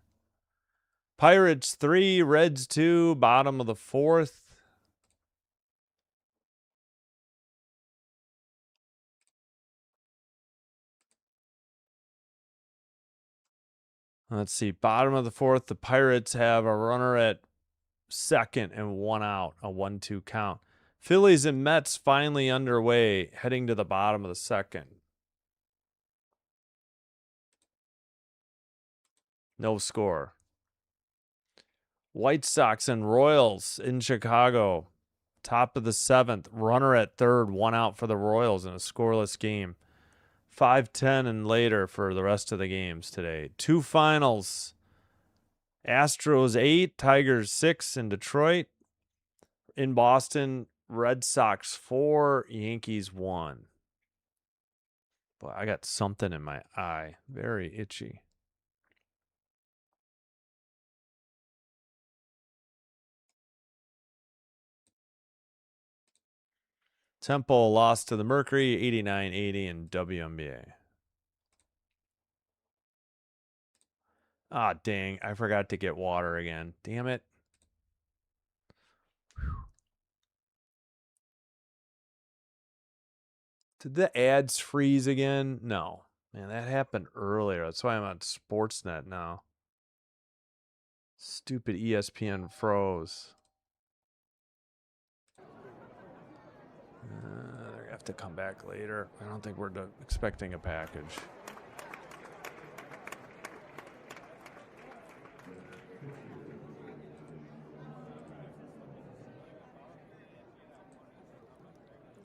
Pirates 3, Reds 2, bottom of the 4th. Let's see. Bottom of the 4th, the Pirates have a runner at second and 1 out, a 1-2 count. Phillies and Mets finally underway, heading to the bottom of the 2nd. No score. White Sox and Royals in Chicago. Top of the 7th. Runner at third, 1 out for the Royals in a scoreless game. 5-10 and later for the rest of the games today. 2 finals. Astros 8, Tigers 6 in Detroit. In Boston, Red Sox 4, Yankees 1. Boy, I got something in my eye. Very itchy. Temple lost to the Mercury 89-80 in WNBA. Ah, dang. I forgot to get water again. Damn it. Did the ads freeze again? No. Man, that happened earlier. That's why I'm on Sportsnet now. Stupid ESPN froze. They're going to have to come back later. I don't think we're expecting a package.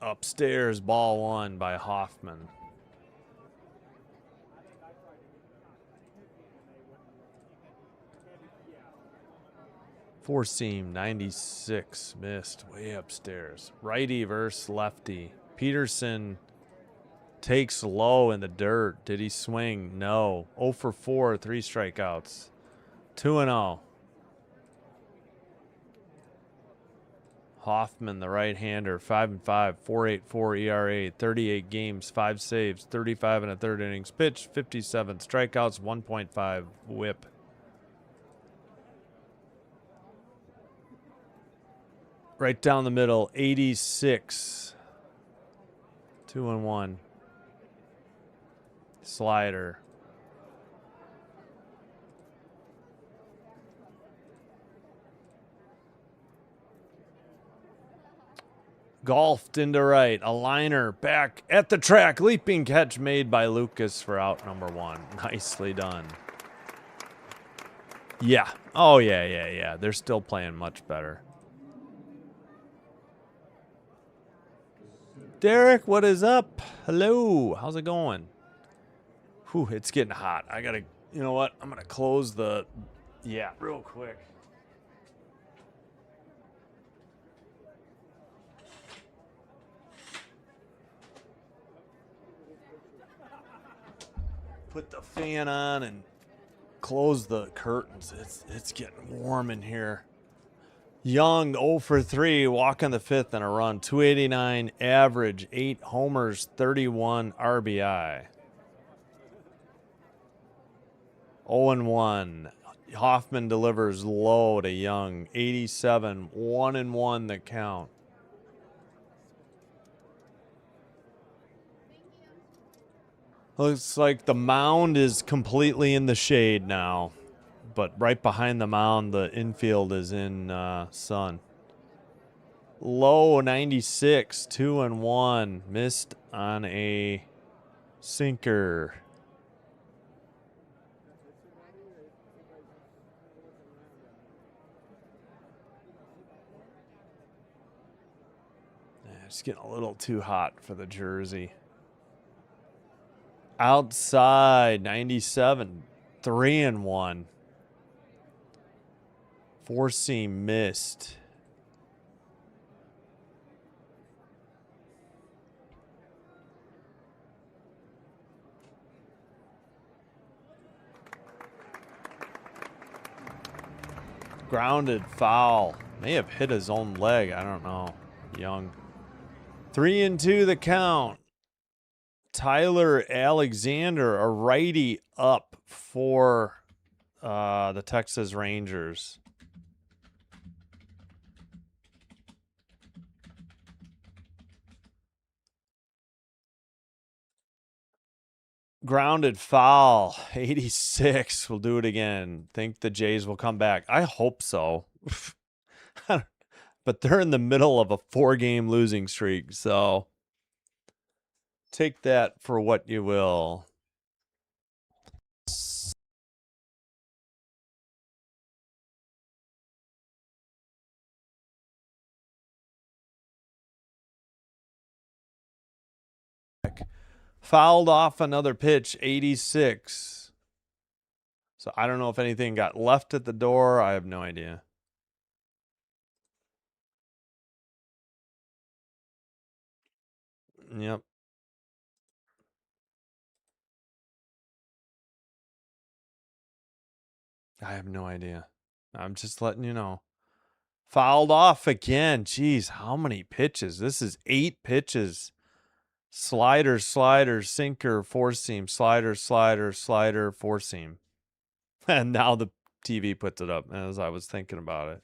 Upstairs, ball 1 by Hoffman. Four-seam, 96, missed, way upstairs. Righty versus lefty. Peterson takes low in the dirt. Did he swing? No. 0 for 4, 3 strikeouts. 2-0. Hoffman, the right-hander, 5-5, 4.84 ERA, 38 games, 5 saves, 35 and a third innings pitched, 57 strikeouts, 1.5 WHIP. Right down the middle, 86. 2-1. Slider. Golfed into right. A liner back at the track. Leaping catch made by Lucas for out number 1. Nicely done. Yeah. Oh, yeah. They're still playing much better. Derek, what is up? Hello. How's it going? Whew, it's getting hot. I gotta, you know what? I'm gonna close the, yeah, real quick. Put the fan on and close the curtains. It's getting warm in here. Young 0 for 3, walking the 5th in a run. 289 average, 8 homers, 31 RBI. 0-1. Hoffman delivers low to Young. 87, 1-1 the count. Looks like the mound is completely in the shade now. But right behind the mound, the infield is in sun. Low 96, 2-1. Missed on a sinker. It's getting a little too hot for the jersey. Outside 97, 3-1. Four seam missed. Grounded foul. May have hit his own leg. I don't know. Young. 3-2 the count. Tyler Alexander, a righty up for the Texas Rangers. Grounded foul, 86. We'll do it again. Think the Jays will come back. I hope so. But they're in the middle of a 4-game losing streak, so take that for what you will. Fouled off another pitch, 86. So I don't know if anything got left at the door. I have no idea. Yep. I have no idea. I'm just letting you know. Fouled off again. Jeez, how many pitches? This is 8 pitches. Slider, slider, sinker, four seam, slider, slider, slider, four seam. And now the TV puts it up as I was thinking about it.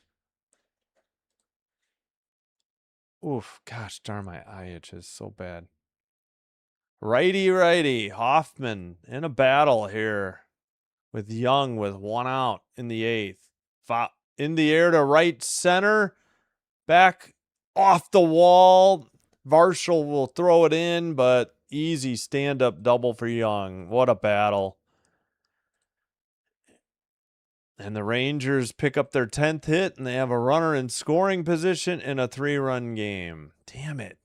Oof, gosh darn, my eye itches so bad. Righty, righty. Hoffman in a battle here with Young with 1 out in the 8th. In the air to right center. Back off the wall. Varshall will throw it in, but easy stand-up double for Young. What a battle. And the Rangers pick up their 10th hit, and they have a runner in scoring position in a 3-run game. Damn it.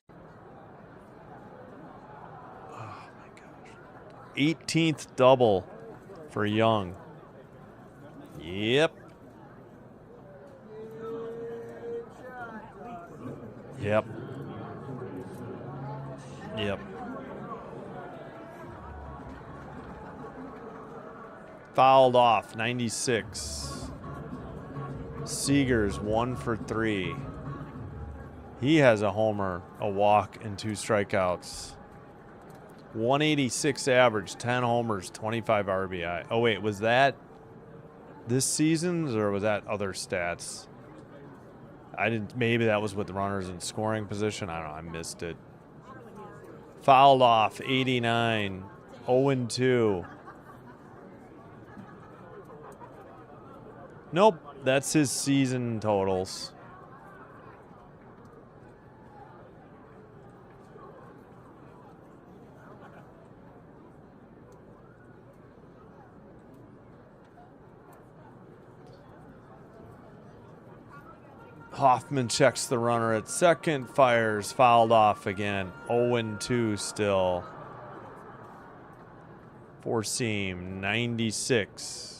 Oh, my gosh. 18th double for Young. Yep. Yep. Yep. Fouled off, 96. Seager's 1 for 3. He has a homer, a walk, and 2 strikeouts. 186 average, 10 homers, 25 RBI. Oh, wait, was that this season's or was that other stats? I didn't, maybe that was with runners in scoring position. I don't know, I missed it. Fouled off, 89. 0-2. Nope, that's his season totals. Hoffman checks the runner at second, fires, fouled off again. 0-2 still. Four seam, 96.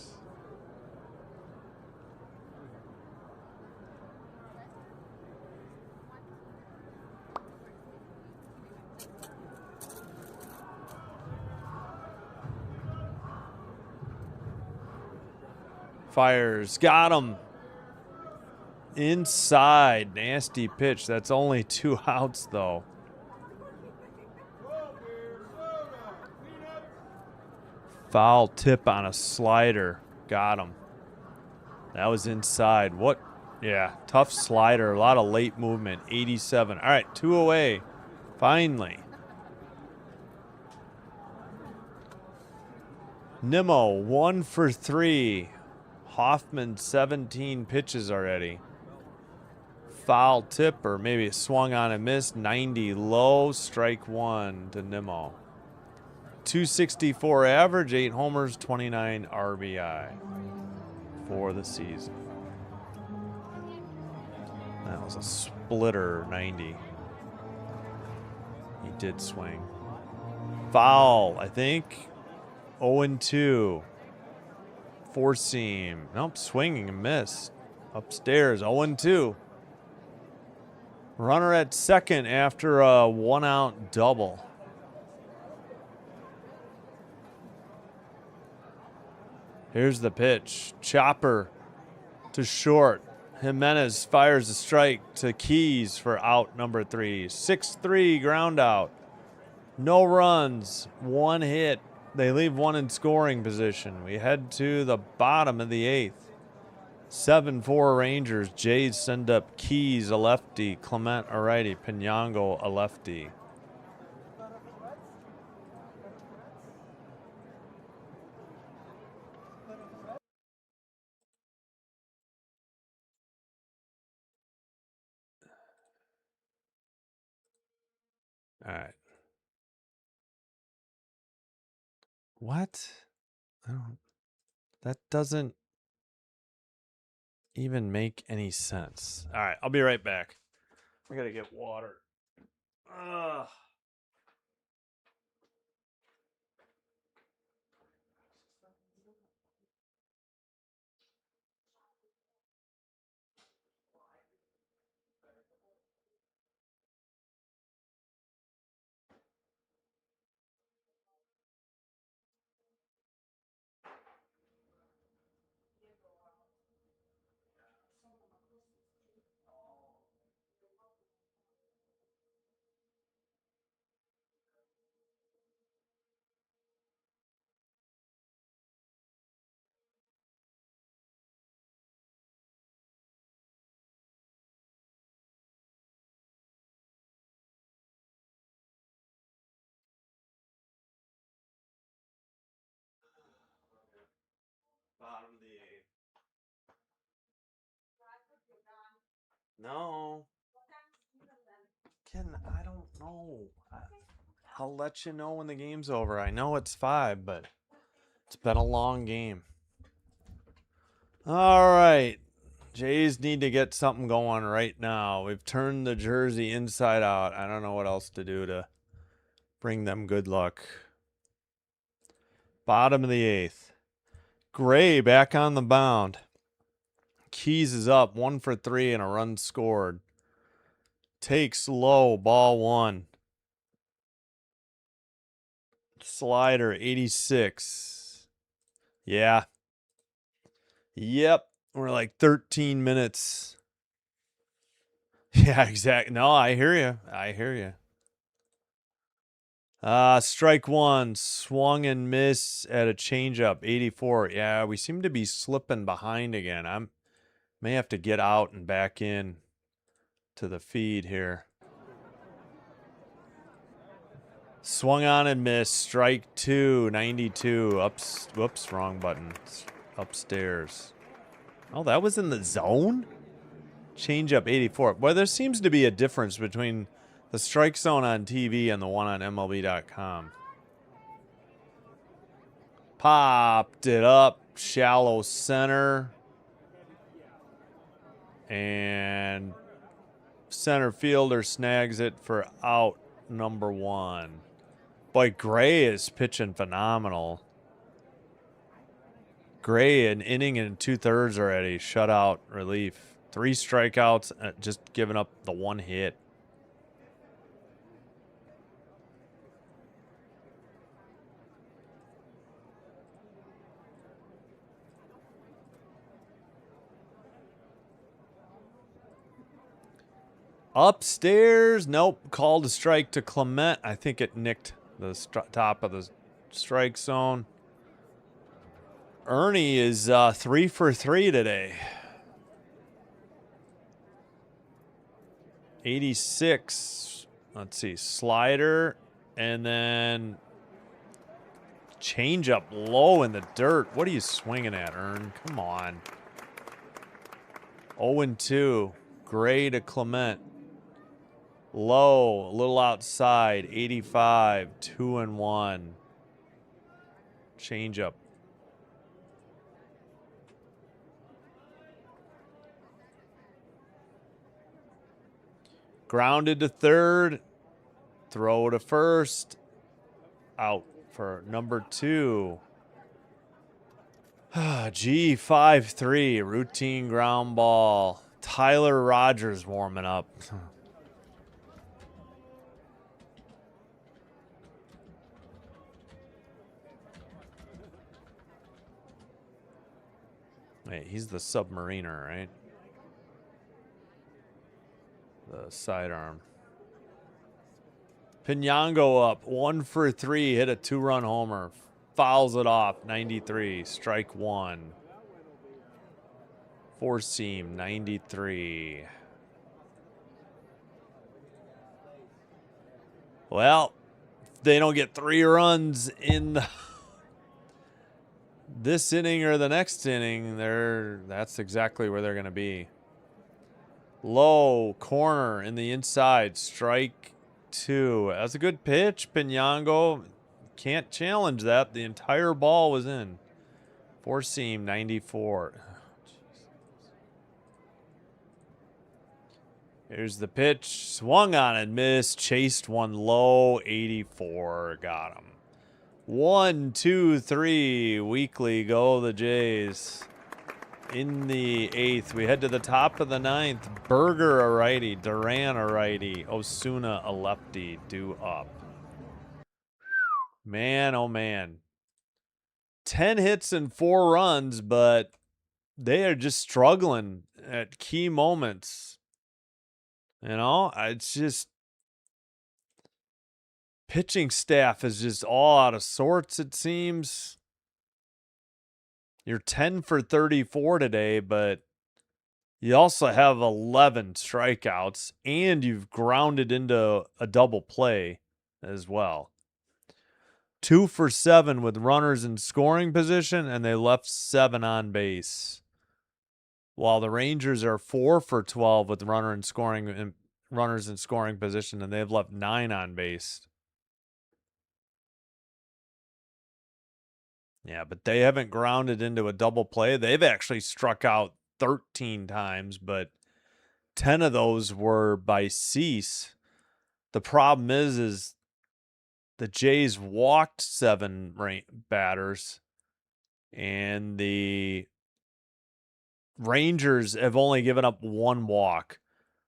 Fires, got him. Inside, nasty pitch. That's only 2 outs though. Foul tip on a slider. Got him. That was inside. What? Yeah, tough slider. A lot of late movement. 87. All right, 2 away. Finally. Nimmo, 1 for 3. Hoffman, 17 pitches already. Foul tip, or maybe it swung on and missed. 90 low, strike 1 to Nimmo. 264 average, 8 homers, 29 RBI for the season. That was a splitter 90. He did swing. Foul, I think. 0-2. Four seam. Nope, swinging and missed. Upstairs, 0-2. Runner at second after a 1-out double. Here's the pitch. Chopper to short. Jimenez fires a strike to Keys for out number 3. 6-3 ground out. No runs, 1 hit. They leave 1 in scoring position. We head to the bottom of the 8th. 7-4 Rangers. Jays send up Keys, a lefty. Clement, a righty. Pinango, a lefty. All right. What? That doesn't even make any sense. All right, I'll be right back. I gotta get water. Ugh. Bottom of the 8th. No. I don't know. I'll let you know when the game's over. I know it's 5, but it's been a long game. All right. Jays need to get something going right now. We've turned the jersey inside out. I don't know what else to do to bring them good luck. Bottom of the 8th. Gray back on the mound. Keys is up 1 for 3 and a run scored. Takes low, ball 1. Slider 86. Yeah. Yep. We're like 13 minutes. Yeah, exactly. No, I hear you. I hear you. Strike 1. Swung and miss at a changeup. 84. Yeah, we seem to be slipping behind again. I may have to get out and back in to the feed here. Swung on and missed. Strike 2. 92. Whoops, wrong button. Upstairs. Oh, that was in the zone? Change up 84. Well, there seems to be a difference between the strike zone on TV and the one on MLB.com. Popped it up. Shallow center. And center fielder snags it for out number 1. Boy, Gray is pitching phenomenal. Gray, an inning and 2/3 already. Shutout relief. 3 strikeouts, just giving up the 1 hit. Upstairs, nope. Called a strike to Clement. I think it nicked the top of the strike zone. Ernie is 3 for 3 today. 86. Let's see. Slider. And then change up low in the dirt. What are you swinging at, Ern? Come on. 0-2. Gray to Clement. Low, a little outside. 85. 2-1. Change up. Grounded to third. Throw to first. Out for number 2. G5-3. Routine ground ball. Tyler Rogers warming up. Wait, he's the submariner, right? The sidearm. Pinyango up. 1 for 3. Hit a 2-run homer. Fouls it off. 93. Strike 1. 4-seam. 93. Well, if they don't get 3 runs in this inning or the next inning, that's exactly where they're going to be. Low, corner, in the inside, strike 2. That's a good pitch, Pinyango. Can't challenge that. The entire ball was in. 4-seam, 94. Here's the pitch. Swung on and missed. Chased one low, 84. Got him. 1, 2, 3. Weekly go the Jays. In the 8th, we head to the top of the 9th. Berger a righty, Duran a righty, Osuna a lefty, due up. Man, oh man. 10 hits and 4 runs, but they are just struggling at key moments. You know, it's just pitching staff is just all out of sorts, it seems. You're 10 for 34 today, but you also have 11 strikeouts, and you've grounded into a double play as well. 2 for 7 with runners in scoring position, and they left 7 on base. While the Rangers are 4 for 12 with runners in scoring position, and they've left 9 on base. Yeah, but they haven't grounded into a double play. They've actually struck out 13 times, but 10 of those were by Cease. The problem is the Jays walked 7 batters, and the Rangers have only given up 1 walk.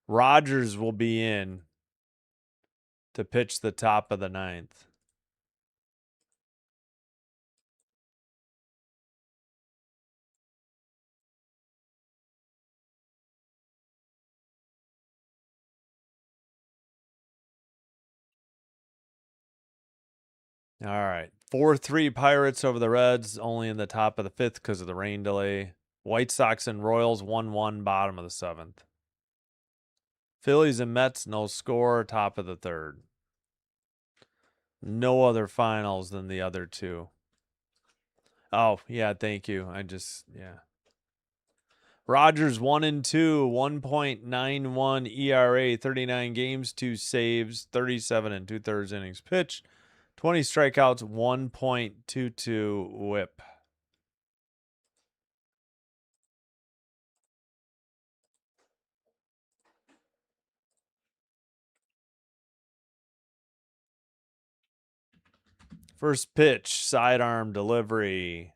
Rogers will be in to pitch the top of the 9th. All right. 4-3 Pirates over the Reds, only in the top of the 5th because of the rain delay. White Sox and Royals 1-1, bottom of the 7th. Phillies and Mets, no score, top of the 3rd. No other finals than the other 2. Oh, yeah, thank you. Yeah. Rogers 1-2, 1.91 ERA, 39 games, 2 saves, 37 2/3 innings pitched, 20 strikeouts, 1.22 WHIP. First pitch, sidearm delivery.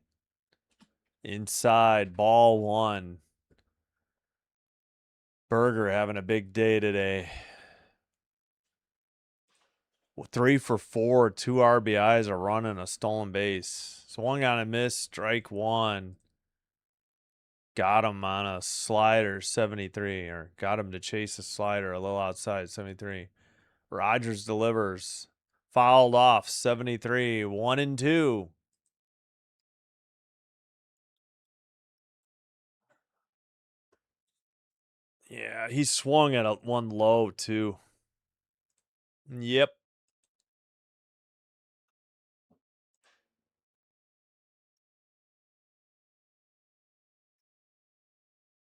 Inside, ball 1. Berger having a big day today. 3 for 4, 2 RBIs, a run, and a stolen base. Swung on a miss, strike 1. Got him on a slider, 73, or got him to chase a slider a little outside, 73. Rogers delivers. Fouled off, 73, 1-2. Yeah, he swung at one low, too. Yep.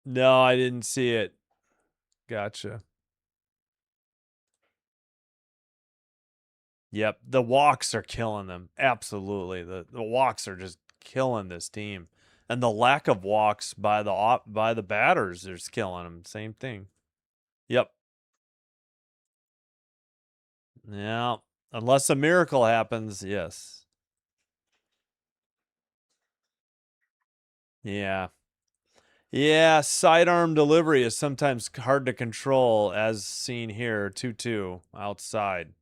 No, I didn't see it. Gotcha. Yep, the walks are killing them. Absolutely. The walks are just killing this team. And the lack of walks by the batters is killing them. Same thing. Yep. Yeah. Unless a miracle happens, yes. Yeah. Yeah, sidearm delivery is sometimes hard to control, as seen here. 2-2 outside.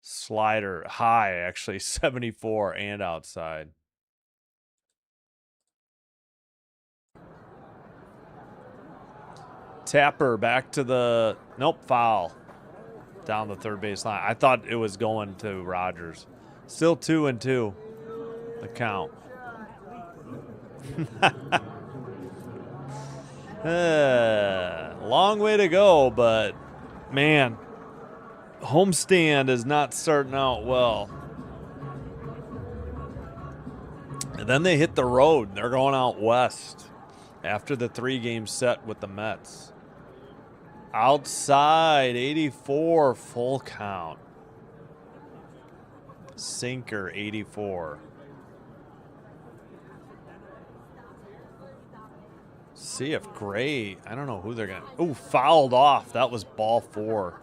Slider high, actually, 74 and outside. Tapper back to the nope, foul. Down the third base line. I thought it was going to Rogers. Still 2-2. The count. Long way to go, but man, homestand is not starting out well. And then they hit the road. They're going out west after the 3-game set with the Mets. Outside, 84, full count. Sinker, 84. See if Gray, I don't know who they're going to. Ooh, fouled off. That was ball 4.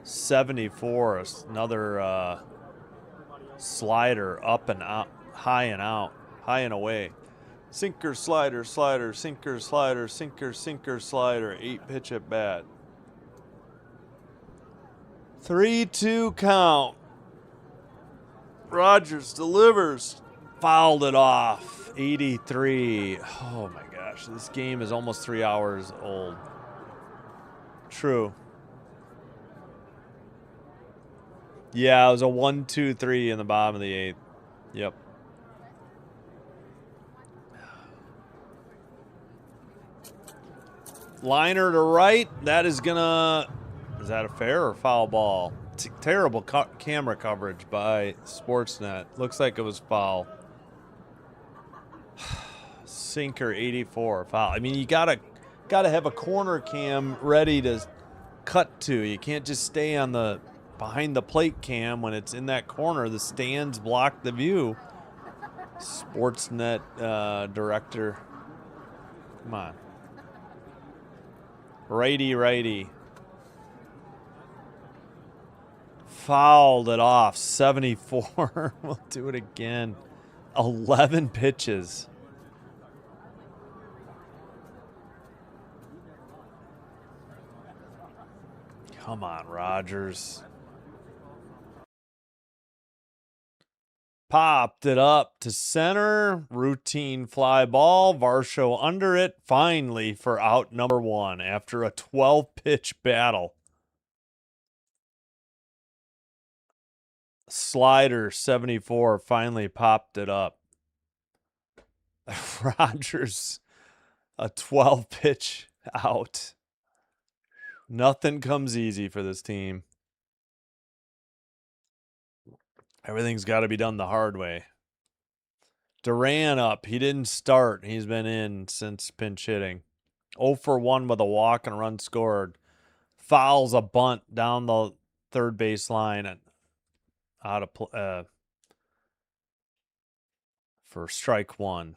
74, another slider up and out, high and away. Sinker, slider, slider, sinker, slider, sinker, sinker, slider. 8-pitch at bat. 3-2 count. Rogers delivers. Fouled it off. 83. Oh my gosh, this game is almost 3 hours old. True. Yeah, it was a 1-2-3 in the bottom of the 8th. Yep. Liner to right. That is gonna. Is that a fair or foul ball? Terrible camera coverage by Sportsnet. Looks like it was foul. Sinker, 84, foul. I mean, you gotta have a corner cam ready to cut to. You can't just stay on the behind the plate cam when it's in that corner. The stands block the view. Sportsnet director. Come on. Righty. Fouled it off. 74. We'll do it again. 11 pitches. Come on, Rogers. Popped it up to center. Routine fly ball. Varsho under it. Finally for out number 1 after a 12-pitch battle. Slider, 74, finally popped it up. Rogers, a 12-pitch out. Nothing comes easy for this team. Everything's got to be done the hard way. Duran up. He didn't start. He's been in since pinch hitting. 0 for 1 with a walk and a run scored. Fouls a bunt down the third base line and out of for strike one.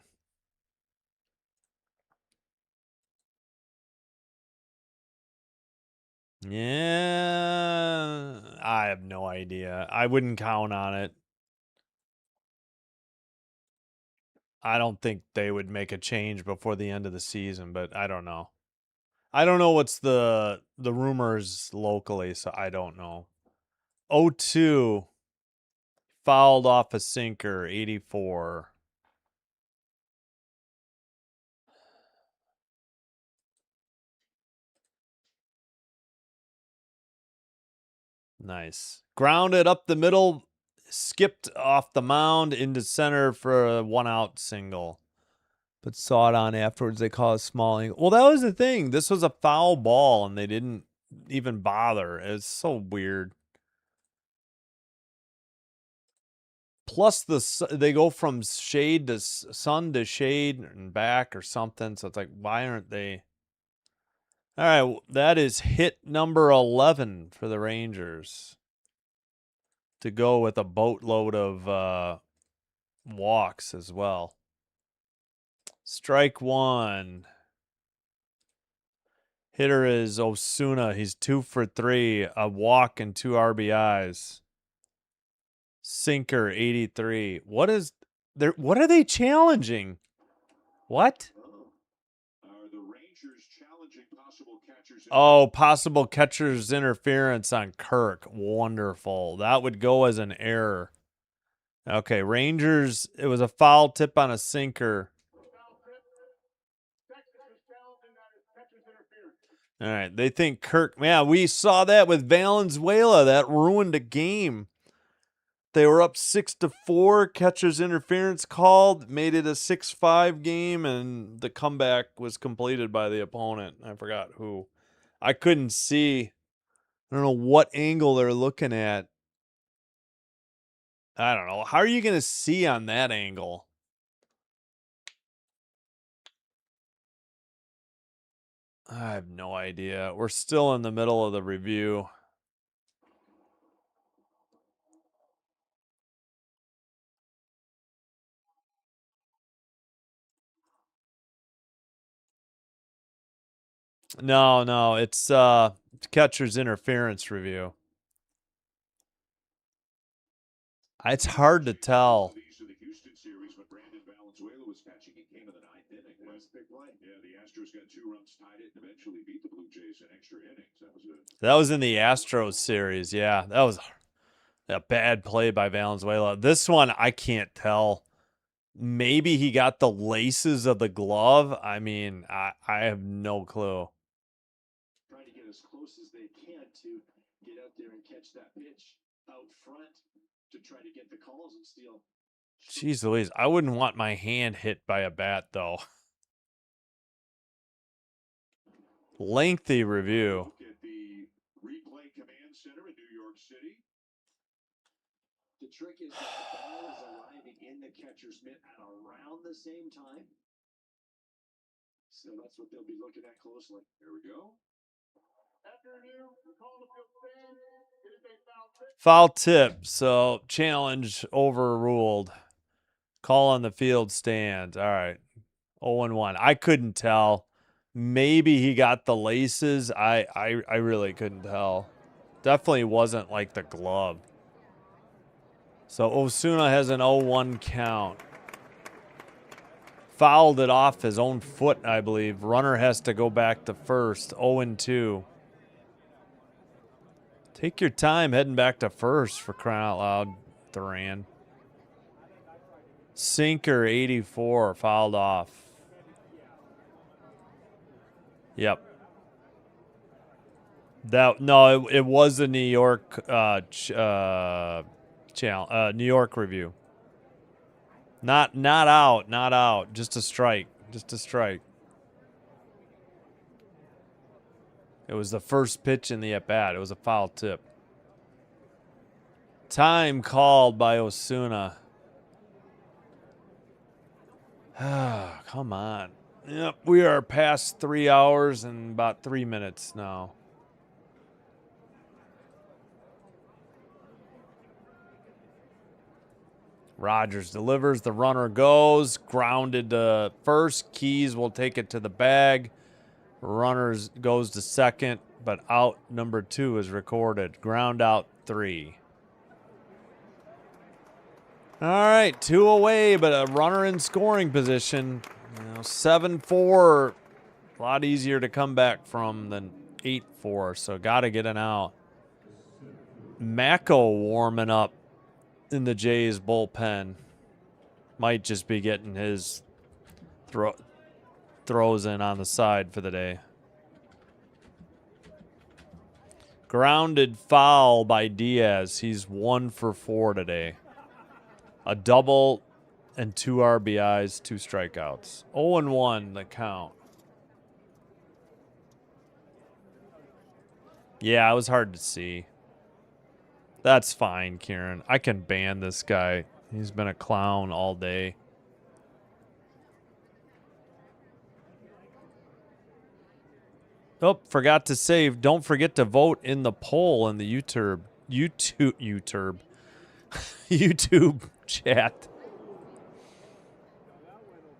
Yeah, I have no idea. I wouldn't count on it. I don't think they would make a change before the end of the season, but I don't know. I don't know what's the rumors locally, so I don't know. 0-2 fouled off a sinker, 84. Nice. Grounded up the middle, skipped off the mound into center for a 1-out single. But saw it on afterwards. They call it small angle. Well, that was the thing. This was a foul ball, and they didn't even bother. It's so weird. Plus, they go from shade to sun to shade and back or something. So it's like, why aren't they? All right, that is hit number 11 for the Rangers. To go with a boatload of walks as well. Strike one. Hitter is Osuna. He's 2 for 3. A walk and 2 RBIs. Sinker 83. What are they challenging? What? The Rangers challenging possible catchers. Oh, possible catcher's interference on Kirk. Wonderful. That would go as an error. Okay, Rangers, it was a foul tip on a sinker. All right, they think Kirk. Man, we saw that with Valenzuela. That ruined a game. They were up 6-4. Catcher's interference called, made it a 6-5 game, and the comeback was completed by the opponent. I forgot who. I couldn't see. I don't know what angle they're looking at. I don't know. How are you going to see on that angle? I have no idea. We're still in the middle of the review. No, it's catcher's interference review. It's hard to tell. These are the Houston series when Brandon Valenzuela was catching. He came in the 9th inning. That's big play. Yeah, the Astros got 2 runs, tied it, and eventually beat the Blue Jays in extra innings. That was in the Astros series. Yeah, that was a bad play by Valenzuela. This one, I can't tell. Maybe he got the laces of the glove. I mean, I have no clue. Trying to get as close as they can to get out there and catch that pitch out front to try to get the calls and steal. Jeez Louise, I wouldn't want my hand hit by a bat, though. Lengthy review. Look at the replay command center in New York City. The trick is that the ball is arriving in the catcher's mitt at around the same time. So that's what they'll be looking at closely. Here we go. Foul tip. So challenge overruled. Call on the field stand. All right. 0-1. I couldn't tell. Maybe he got the laces. I really couldn't tell. Definitely wasn't like the glove. So Osuna has an 0-1 count. Fouled it off his own foot, I believe. Runner has to go back to first. 0-2. Take your time heading back to first, for crying out loud, Duran. Sinker 84, fouled off. Yep. It was the New York New York review. Not out. Just a strike. It was the first pitch in the at-bat. It was a foul tip. Time called by Osuna. Come on. Yep, we are past 3 hours and about 3 minutes now. Rogers delivers. The runner goes. Grounded to first. Keys will take it to the bag. Runners goes to second, but out number 2 is recorded. Ground out 3. All right, 2 away, but a runner in scoring position. 7-4, a lot easier to come back from than 8-4, so got to get an out. Mako warming up in the Jays bullpen. Might just be getting his throws in on the side for the day. Grounded foul by Diaz. He's 1 for 4 today. A double and 2 RBIs, 2 strikeouts. 0-1 the count. Yeah, it was hard to see. That's fine, Kieran. I can ban this guy. He's been a clown all day. Oh, forgot to save. Don't forget to vote in the poll in the YouTube chat.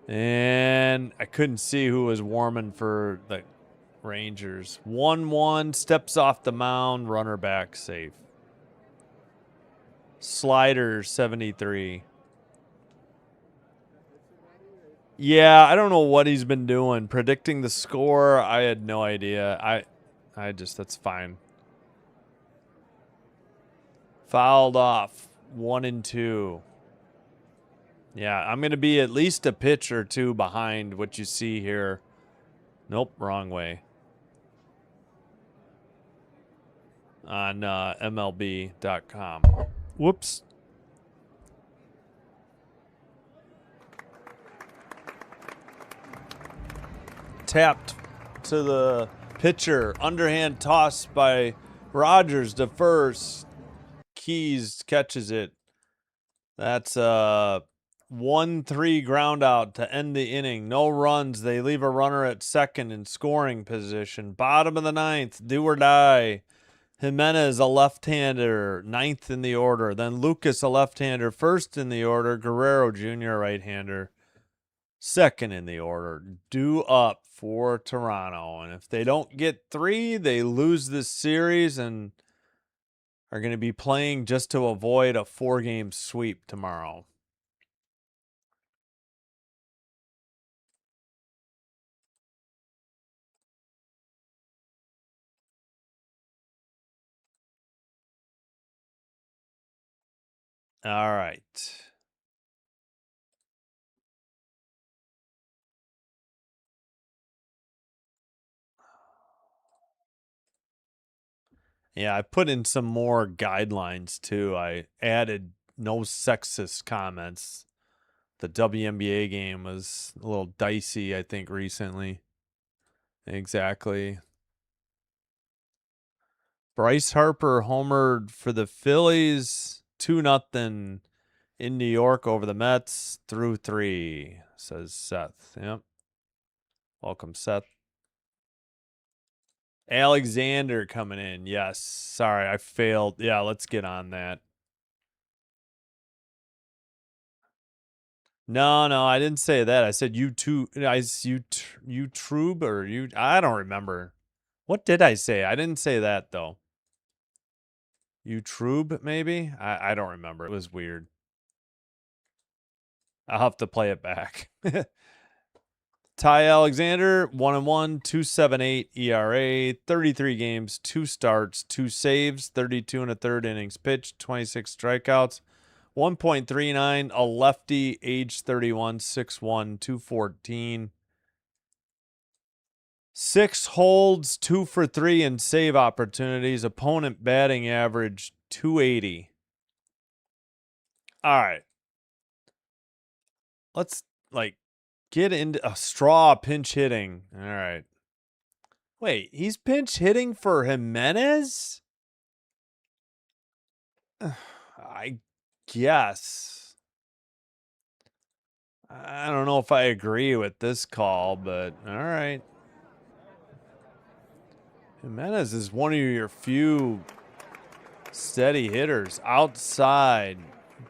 And I couldn't see who was warming for the Rangers. 1-1, steps off the mound, runner back, safe. Slider 73. Yeah, I don't know what he's been doing. Predicting the score, I had no idea. I just, that's fine. Fouled off. 1-2. Yeah, I'm going to be at least a pitch or 2 behind what you see here. Nope, wrong way. On MLB.com. Whoops. Tapped to the pitcher. Underhand toss by Rogers to first. Keys catches it. That's a 1-3 ground out to end the inning. No runs. They leave a runner at second in scoring position. Bottom of the 9th. Do or die. Jimenez, a left-hander, 9th in the order. Then Lucas, a left-hander, 1st in the order. Guerrero Jr., right-hander, 2nd in the order. Due up for Toronto. And if they don't get 3, they lose this series and are going to be playing just to avoid a 4-game sweep tomorrow. All right. Yeah, I put in some more guidelines too. I added no sexist comments. The WNBA game was a little dicey, I think, recently. Exactly. Bryce Harper homered for the Phillies. 2-0 in New York over the Mets through 3, says Seth. Yep. Welcome, Seth. Alexander coming in. Yes. Sorry, I failed. Yeah, let's get on that. No, I didn't say that. I said YouTube. YouTube or you. I don't remember. What did I say? I didn't say that though. YouTube maybe. I don't remember. It was weird. I'll have to play it back. Ty Alexander, 1-1, 2.78 ERA, 33 games, 2 starts, 2 saves, 32 1/3 innings pitched, 26 strikeouts. 1.39, a lefty, age 31, 6'1", 214. 6 holds, 2 for 3 in save opportunities. Opponent batting average, 280. All right. Let's, get into a straw pinch hitting. All right. Wait, he's pinch hitting for Jimenez? I guess. I don't know if I agree with this call, but all right. Jimenez is one of your few steady hitters. Outside,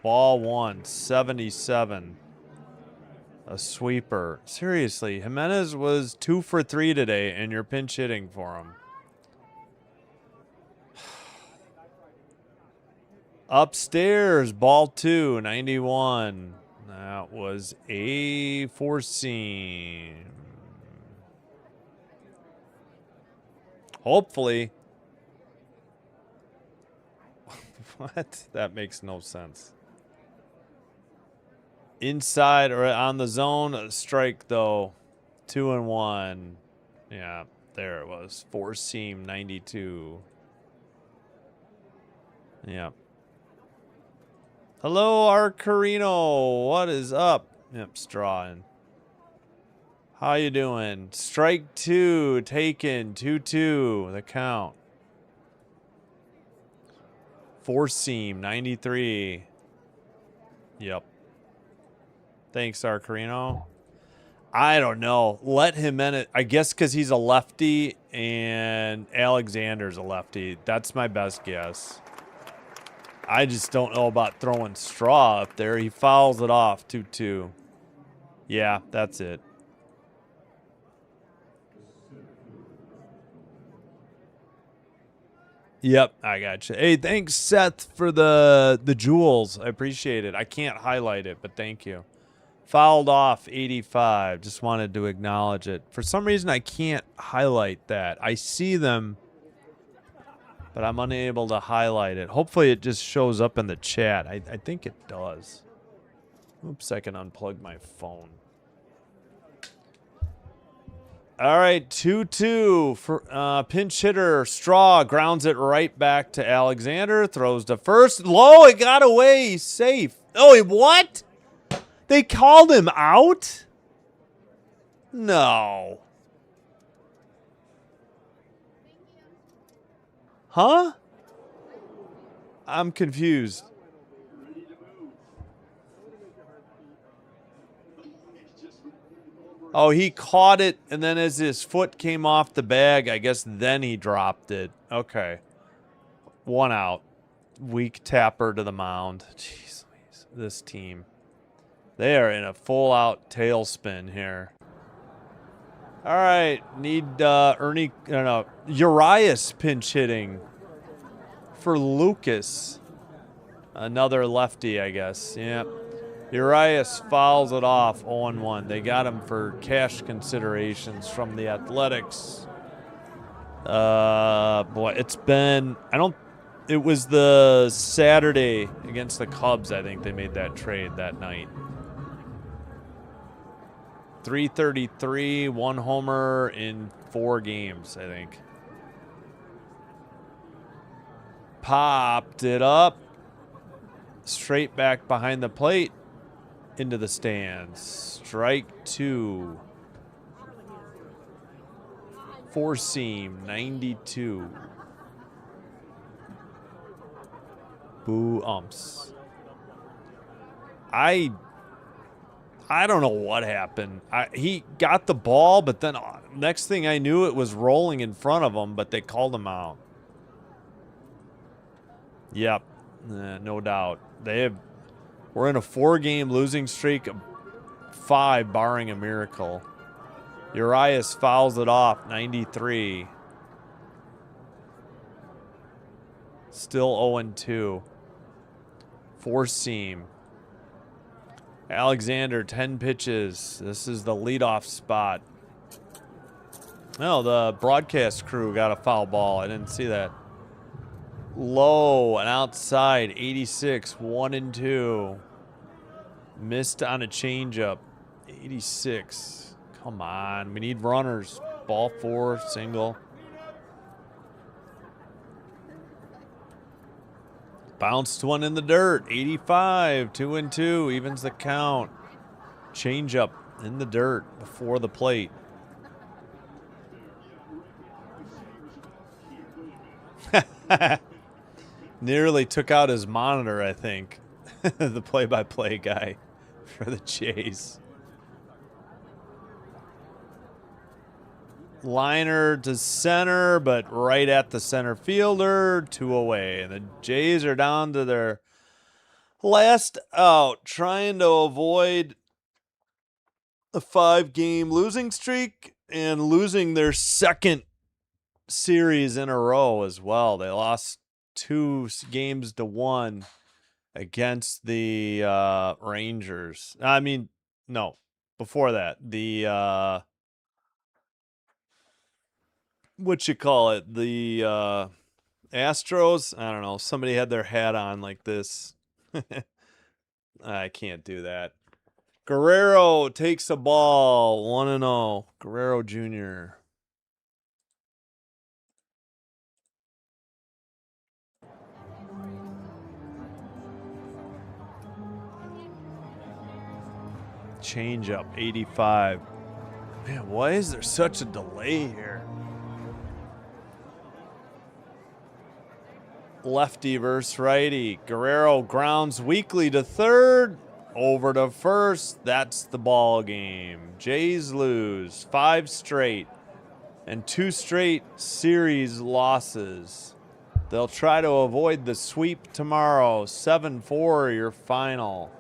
ball 1, 77. A sweeper. Seriously, Jimenez was 2 for 3 today, and you're pinch hitting for him. Upstairs, ball 2, 91. That was a 4-seam. Hopefully. What? That makes no sense. Inside or on the zone, strike though. 2-1. Yeah, there it was. 4-seam, 92. Yeah. Hello, Arcarino. What is up? Yep, strawing. How you doing? Strike 2, taken. 2-2, the count. 4-seam, 93. Yep. Thanks, Arcarino. I don't know. Let him in it. I guess because he's a lefty and Alexander's a lefty. That's my best guess. I just don't know about throwing Straw up there. He fouls it off, 2-2. Yeah, that's it. Yep, I got you. Hey, thanks, Seth, for the jewels. I appreciate it. I can't highlight it, but thank you. Fouled off, 85. Just wanted to acknowledge it. For some reason, I can't highlight that. I see them, but I'm unable to highlight it. Hopefully it just shows up in the chat. I think it does. Oops, I can unplug my phone. All right, 2-2 for pinch hitter. Straw grounds it right back to Alexander. Throws to first. Low, it got away. He's safe. Oh, what? They called him out? No. Huh? I'm confused. Oh, he caught it, and then as his foot came off the bag, I guess then he dropped it. Okay. 1 out. Weak tapper to the mound. Jeez, this team. They are in a full-out tailspin here. All right, need Urias pinch hitting for Lucas. Another lefty, I guess. Yep. Urias fouls it off 0-1. They got him for cash considerations from the Athletics. Boy, it's been, it was the Saturday against the Cubs, I think they made that trade that night. 333, 1 homer in 4 games, I think. Popped it up. Straight back behind the plate. Into the stands. Strike 2. 4-seam, 92. Boo umps. I don't know what happened. He got the ball, but then next thing I knew, it was rolling in front of him, but they called him out. Yep, no doubt. We're in a 4-game losing streak of 5, barring a miracle. Urias fouls it off, 93. Still 0-2. 4-seam. Alexander, 10 pitches. This is the leadoff spot. Oh, the broadcast crew got a foul ball. I didn't see that. Low and outside, 86, 1-2. Missed on a changeup, 86. Come on, we need runners. Ball 4, single. Bounced one in the dirt, 85, 2-2, evens the count. Changeup in the dirt before the plate. Nearly took out his monitor, I think. The play-by-play guy for the Jays. Liner to center, but right at the center fielder. 2 away. And the Jays are down to their last out, trying to avoid a 5-game losing streak and losing their second series in a row as well. They lost 2 games to 1 against the Rangers. I mean, no, before that, the what you call it, the Astros. I don't know. Somebody had their hat on like this. I can't do that. Guerrero takes a ball, 1-0. Guerrero Jr. Change up, 85. Man, why is there such a delay here? Lefty versus righty. Guerrero grounds weakly to third. Over to first. That's the ball game. Jays lose 5 straight and 2 straight series losses. They'll try to avoid the sweep tomorrow. 7-4 your final.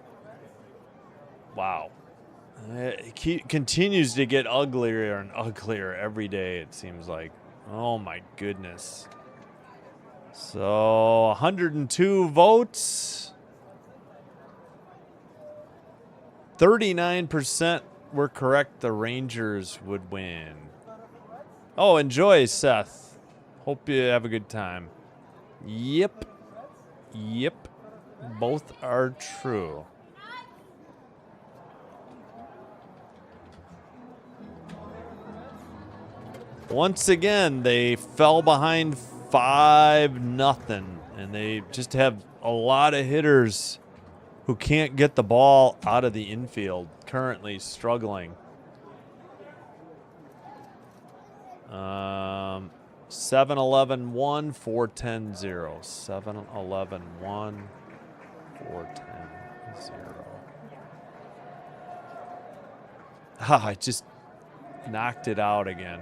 Wow. It continues to get uglier and uglier every day, it seems like. Oh my goodness. So 102 votes. 39% were correct. The Rangers would win. Oh, enjoy, Seth. Hope you have a good time. Yep. Yep. Both are true. Once again, they fell behind 5-0, and they just have a lot of hitters who can't get the ball out of the infield, currently struggling. 7-11-1, 4-10-0. 7-11-1, 4-10-0. I just knocked it out again.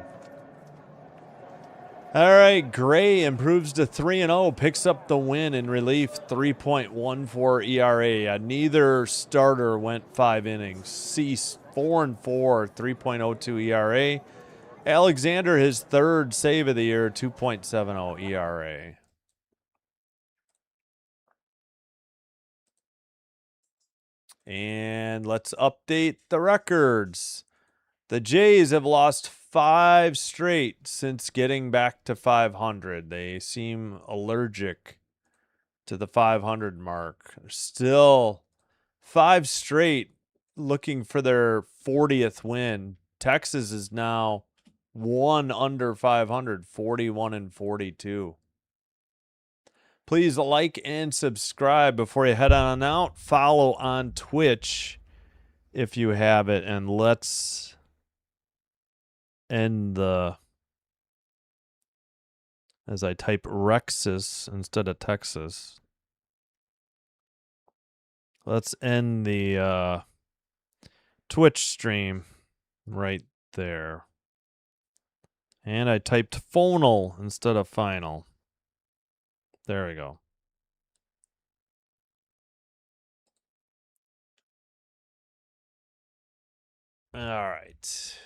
All right, Gray improves to 3-0, picks up the win in relief, 3.14 ERA. Neither starter went 5 innings. Cease 4-4, 3.02 ERA. Alexander, his 3rd save of the year, 2.70 ERA. And let's update the records. The Jays have lost 5 straight since getting back to 500. They seem allergic to the 500 mark. They're still 5 straight looking for their 40th win. Texas is now 1 under 500, 41-42. Please like and subscribe before you head on out. Follow on Twitch if you have it, and let's end the, as I type Rexus instead of Texas. Let's end the Twitch stream right there. And I typed phonal instead of final. There we go. All right.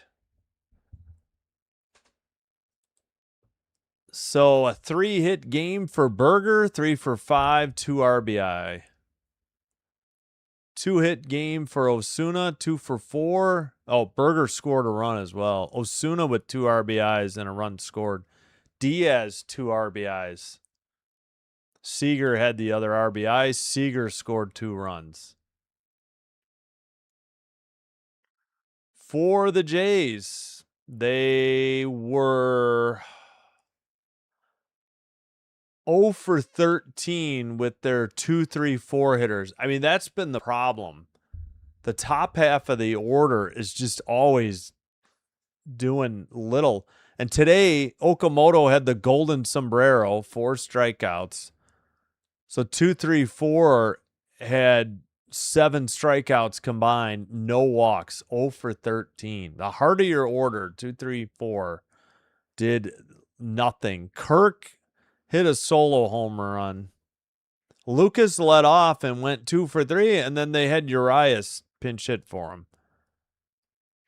So a 3-hit game for Berger, 3 for 5, 2 RBI. 2-hit game for Osuna, 2 for 4. Oh, Berger scored a run as well. Osuna with 2 RBIs and a run scored. Diaz, 2 RBIs. Seager had the other RBIs. Seager scored 2 runs. For the Jays, they were 0 for 13 with their 2-3-4 hitters. I mean, that's been the problem. The top half of the order is just always doing little. And today, Okamoto had the golden sombrero, 4 strikeouts. So 2-3-4 had 7 strikeouts combined, no walks, 0 for 13. The heart of your order, 2-3-4, did nothing. Kirk hit a solo home run. Lucas led off and went 2 for 3, and then they had Urias pinch hit for him.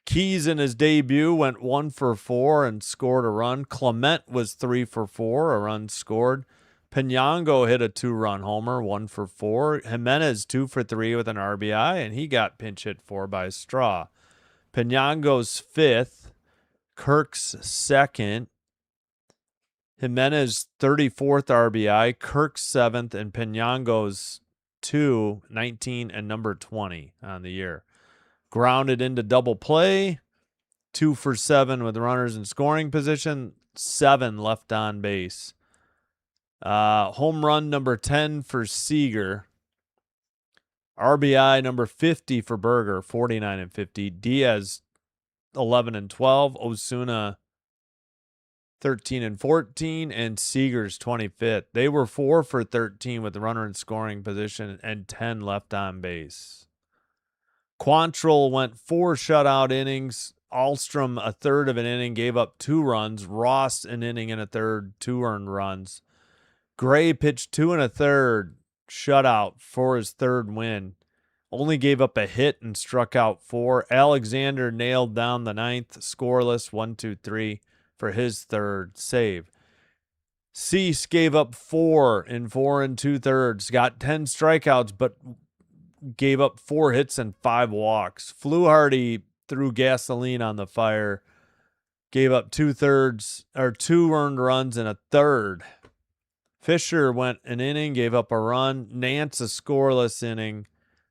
Keys in his debut went 1 for 4 and scored a run. Clement was 3 for 4, a run scored. Penyango hit a 2-run homer, 1 for 4. Jimenez 2 for 3 with an RBI, and he got pinch hit for by Straw. Penyango's 5th, Kirk's 2nd, Jimenez 34th RBI, Kirk's 7th, and Penyango's 2, 19, and number 20 on the year. Grounded into double play, 2 for 7 with runners in scoring position, 7 left on base. Home run number 10 for Seager. RBI number 50 for Berger, 49 and 50. Diaz 11 and 12. Osuna 13 and 14, and Seager's 25th. They were 4 for 13 with the runner in scoring position and 10 left on base. Quantrill went 4 shutout innings. Alstrom a third of an inning, gave up 2 runs. Ross an inning and a third, 2 earned runs. Gray pitched 2 1/3 shutout for his 3rd win. Only gave up a hit and struck out 4. Alexander nailed down the 9th, scoreless, 1, 2, 3 for his 3rd save. Cease gave up 4 in 4 2/3, got 10 strikeouts, but gave up 4 hits and 5 walks. Fluharty threw gasoline on the fire, gave up 2/3 or 2 earned runs and a third. Fisher went an inning, gave up a run. Nance a scoreless inning.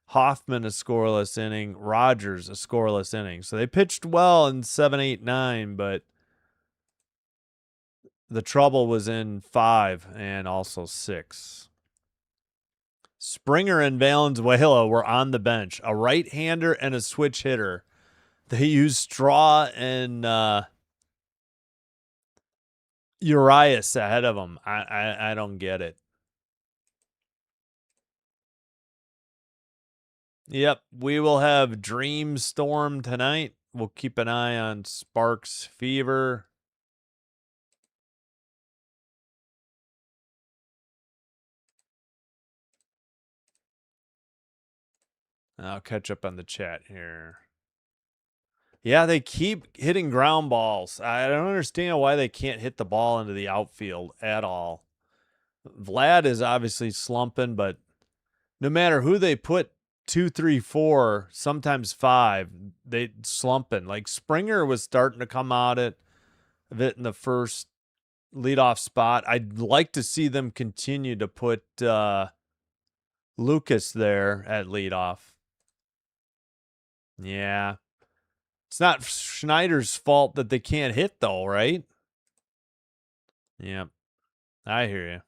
Hoffman a scoreless inning. Rogers a scoreless inning. So they pitched well in 7, 8, 9, but the trouble was in 5 and also 6. Springer and Valenzuela were on the bench, a right-hander and a switch hitter. They used Straw and Urias ahead of them. I don't get it. Yep, we will have Dream Storm tonight. We'll keep an eye on Sparks Fever. I'll catch up on the chat here. Yeah, they keep hitting ground balls. I don't understand why they can't hit the ball into the outfield at all. Vlad is obviously slumping, but no matter who they put 2, 3, 4, sometimes 5, they slumping. Like Springer was starting to come out of it in the first leadoff spot. I'd like to see them continue to put Lucas there at leadoff. Yeah. It's not Schneider's fault that they can't hit, though, right? Yep. I hear you.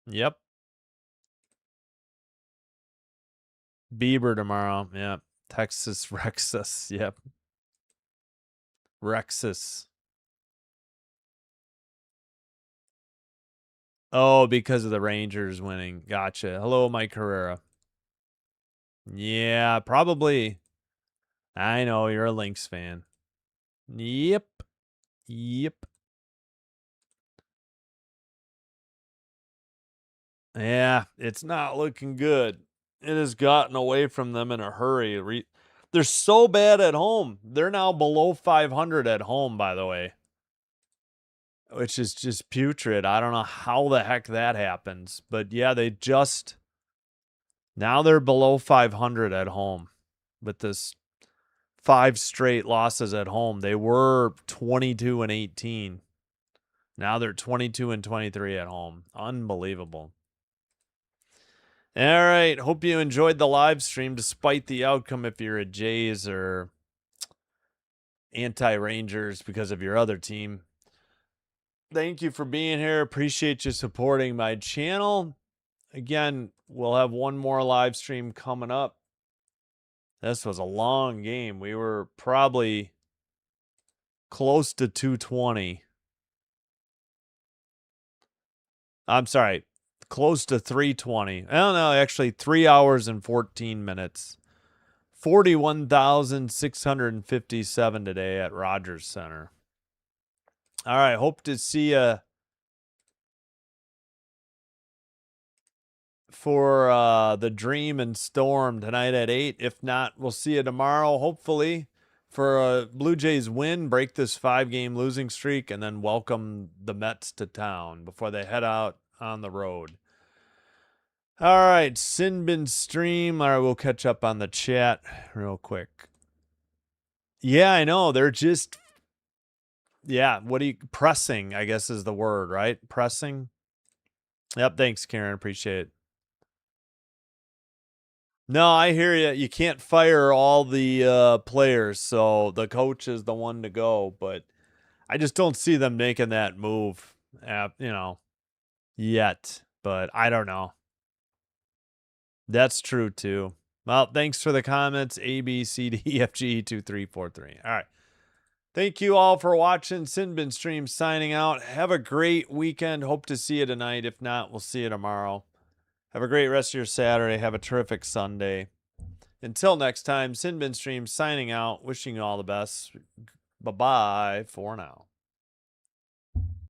Yep. Bieber tomorrow. Yep. Texas Rexus. Yep. Rexus. Oh, because of the Rangers winning. Gotcha. Hello, Mike Herrera. Yeah, probably. I know, you're a Lynx fan. Yep. Yep. Yeah, it's not looking good. It has gotten away from them in a hurry. They're so bad at home. They're now below 500 at home, by the way, which is just putrid. I don't know how the heck that happens. But yeah, now they're below 500 at home with this 5 straight losses at home. They were 22 and 18. Now they're 22 and 23 at home. Unbelievable. All right. Hope you enjoyed the live stream despite the outcome if you're a Jays or anti-Rangers because of your other team. Thank you for being here. Appreciate you supporting my channel. Again, we'll have one more live stream coming up. This was a long game. We were probably close to 220. I'm sorry, close to 320. I don't know, actually 3 hours and 14 minutes 41,657 today at Rogers Center. All right, hope to see you for the Dream and Storm tonight at 8. If not, we'll see you tomorrow, hopefully, for a Blue Jays win, break this 5-game losing streak, and then welcome the Mets to town before they head out on the road. All right, Sinbin Stream. All right, we'll catch up on the chat real quick. Yeah, I know. They're just, pressing, I guess is the word, right? Pressing. Yep, thanks, Karen. Appreciate it. No, I hear you. You can't fire all the players, so the coach is the one to go. But I just don't see them making that move, yet. But I don't know. That's true, too. Well, thanks for the comments, A, B, C, D, E, F, G, 2, 3, 4, 3. All right. Thank you all for watching. Sinbin Stream signing out. Have a great weekend. Hope to see you tonight. If not, we'll see you tomorrow. Have a great rest of your Saturday. Have a terrific Sunday. Until next time, Sinbin Stream signing out. Wishing you all the best. Bye-bye for now.